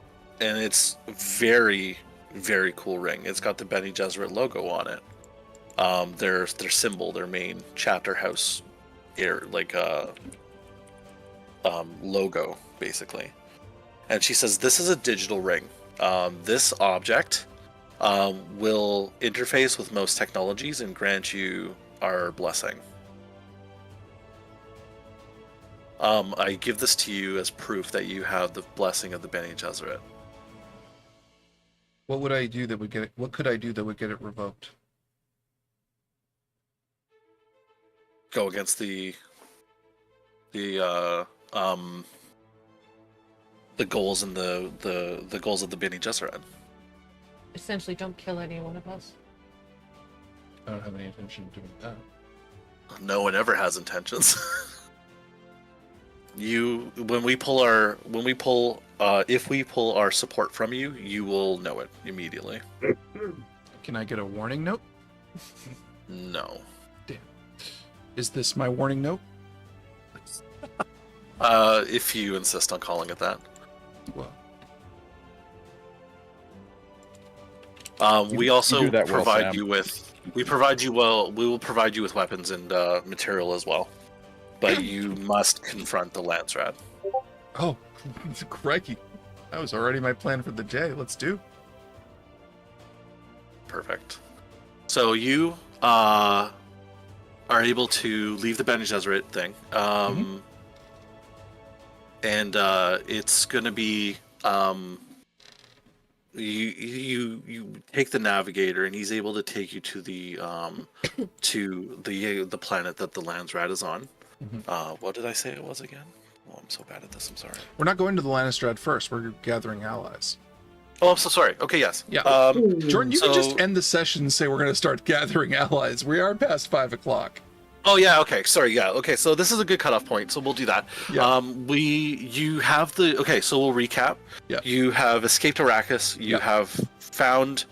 Speaker 11: it's very, very cool ring. It's got the Bene Gesserit logo on it. Their symbol, their main chapter house, logo, basically. And she says, "This is a digital ring. This object will interface with most technologies and grant you our blessing. I give this to you as proof that you have the blessing of the Bene Gesserit."
Speaker 3: What would I do that would get it? What could I do that would get it revoked?
Speaker 11: Go against the goals and the goals of the Bene Gesserit.
Speaker 13: Essentially, don't kill any one of us.
Speaker 3: I don't have any intention of doing that.
Speaker 11: No one ever has intentions. If we pull our support from you, you will know it immediately.
Speaker 3: Can I get a warning note?
Speaker 11: No.
Speaker 3: Damn. Is this my warning note?
Speaker 11: If you insist on calling it that.
Speaker 3: Well.
Speaker 11: We also
Speaker 12: that well,
Speaker 11: provide
Speaker 12: Sam.
Speaker 11: you with. We will provide you with weapons and material as well. But you must confront the Landsrat.
Speaker 3: Oh, crikey. That was already my plan for the day. Let's do.
Speaker 11: Perfect. So you are able to leave the Bene Gesserit thing. And it's going to be you take the navigator, and he's able to take you to the planet that the Landsrat is on. What did I say it was again? Oh, I'm so bad at this. I'm sorry.
Speaker 3: We're not going to the Lannistrad first. We're gathering allies.
Speaker 11: Oh, I'm so sorry. Okay, yes.
Speaker 3: Yeah. Jordan, you can just end the session and say we're going to start gathering allies. We are past 5 o'clock.
Speaker 11: Oh yeah, okay, sorry, yeah, okay, so this is a good cutoff point, so we'll do that.
Speaker 3: Yeah.
Speaker 11: So we'll recap.
Speaker 3: Yeah.
Speaker 11: You have escaped Arrakis, you have found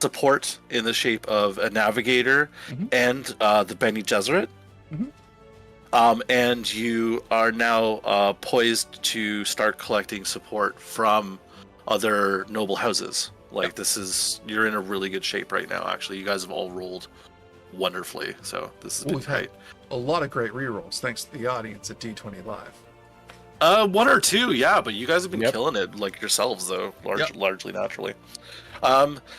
Speaker 11: support in the shape of a navigator and the Bene Gesserit. And you are now poised to start collecting support from other noble houses. You're in a really good shape right now, actually. You guys have all rolled wonderfully, so this has been great.
Speaker 3: A lot of great rerolls, thanks to the audience at D20 Live.
Speaker 11: One or two, yeah, but you guys have been killing it, like yourselves, though, largely naturally.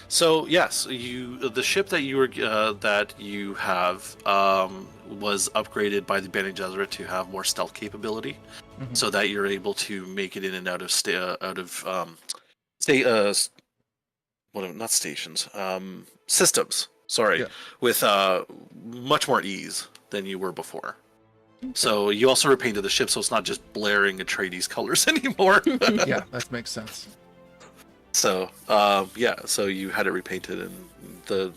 Speaker 11: So yes, the ship that you have was upgraded by the Bene Gesserit to have more stealth capability. so that you're able to make it in and out of not stations, systems. Sorry, with much more ease than you were before. So you also repainted the ship, so it's not just blaring Atreides colors anymore.
Speaker 3: Yeah, that makes sense.
Speaker 11: So so you had it repainted and the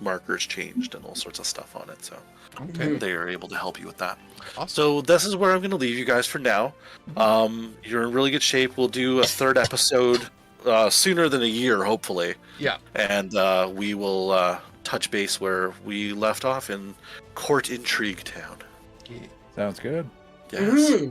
Speaker 11: markers changed and all sorts of stuff on it. So they are able to help you with that.
Speaker 3: Awesome.
Speaker 11: So this is where I'm going to leave you guys for now. You're in really good shape. We'll do a third episode sooner than a year, hopefully.
Speaker 3: Yeah.
Speaker 11: And we will touch base where we left off in Court Intrigue Town.
Speaker 12: Sounds good.
Speaker 11: Yes.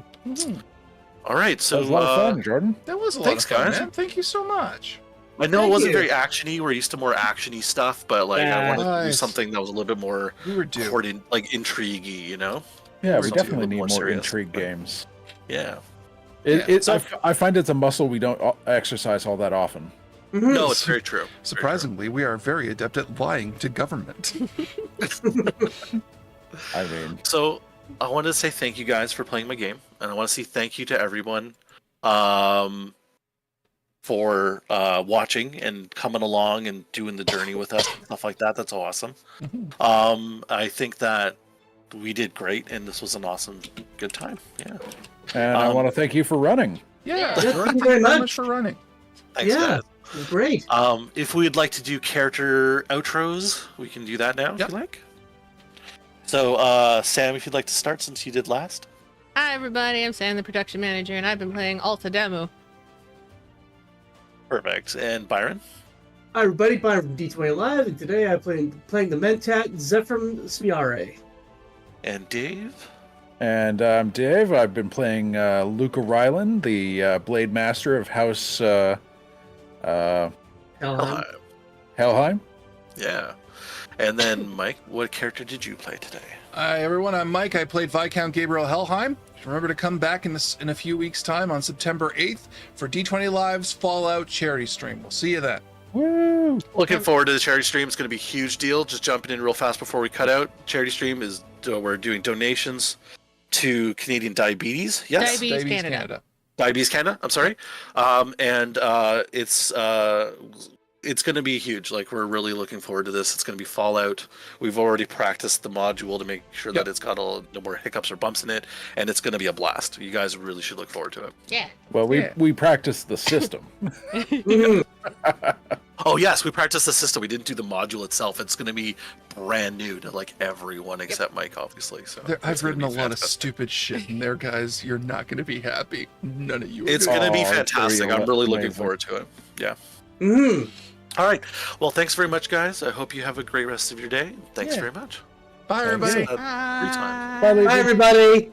Speaker 11: All right. So
Speaker 12: that was a lot of fun, Jordan.
Speaker 3: That was a lot
Speaker 11: thanks,
Speaker 3: of fun,
Speaker 11: guys.
Speaker 3: man. Thank you so much.
Speaker 11: I know it wasn't very actiony. We're used to more actiony stuff, but like I wanted to do
Speaker 3: Nice.
Speaker 11: something that was a little bit more
Speaker 3: We were due.
Speaker 11: intriguey, you know?
Speaker 12: Yeah, we
Speaker 11: Something a
Speaker 12: definitely
Speaker 11: little
Speaker 12: need more
Speaker 11: serious.
Speaker 12: intrigue games.
Speaker 11: Yeah.
Speaker 12: I find it's a muscle we don't exercise all that often.
Speaker 11: No, it's very true.
Speaker 3: Surprisingly, we are very adept at lying to government.
Speaker 12: I mean,
Speaker 11: so I want to say thank you guys for playing my game, and I want to say thank you to everyone for watching and coming along and doing the journey with us and stuff like that. That's awesome. I think that we did great, and this was an awesome, good time. Yeah.
Speaker 12: And I want to thank you for running.
Speaker 3: Yeah,
Speaker 10: Thank you very much
Speaker 3: for running.
Speaker 11: Thanks,
Speaker 10: Yeah,
Speaker 11: guys.
Speaker 10: great.
Speaker 11: If we'd like to do character outros, we can do that now if you like. So, Sam, if you'd like to start since you did last.
Speaker 13: Hi everybody, I'm Sam, the production manager, and I've been playing Alta Demo.
Speaker 11: Perfect. And Byron?
Speaker 10: Hi everybody, Byron from D20 Live, and today I'm playing the Mentat Zephram Smiare.
Speaker 11: And Dave?
Speaker 12: And I'm Dave. I've been playing Luca Ryland, the Blade Master of House Helheim.
Speaker 11: Yeah. And then, Mike, what character did you play today?
Speaker 3: Hi everyone, I'm Mike. I played Viscount Gabriel Helheim. Remember to come back in a few weeks' time on September 8th for D20 Live's Fallout charity stream. We'll see you then.
Speaker 12: Woo!
Speaker 11: Looking forward to the charity stream. It's going to be a huge deal. Just jumping in real fast before we cut out. Charity stream is we're doing donations to Canadian diabetes. Yes,
Speaker 13: Diabetes Canada.
Speaker 11: Diabetes Canada. I'm sorry. And it's going to be huge. Like, we're really looking forward to this. It's going to be Fallout. We've already practiced the module to make sure that it's got no more hiccups or bumps in it, and it's going to be a blast. You guys really should look forward to it.
Speaker 13: Yeah.
Speaker 12: Well, we practiced the system.
Speaker 11: Oh yes, we practiced the system. We didn't do the module itself. It's going to be brand new to like everyone except Mike, obviously. So
Speaker 3: I've written a lot of stupid shit in there, guys. You're not going to be happy. None of you.
Speaker 11: It's going to be fantastic. I'm really looking forward to it. Yeah. All right. Well, thanks very much, guys. I hope you have a great rest of your day. Thanks very much.
Speaker 3: Bye, everybody.
Speaker 11: Bye.
Speaker 10: Bye, everybody.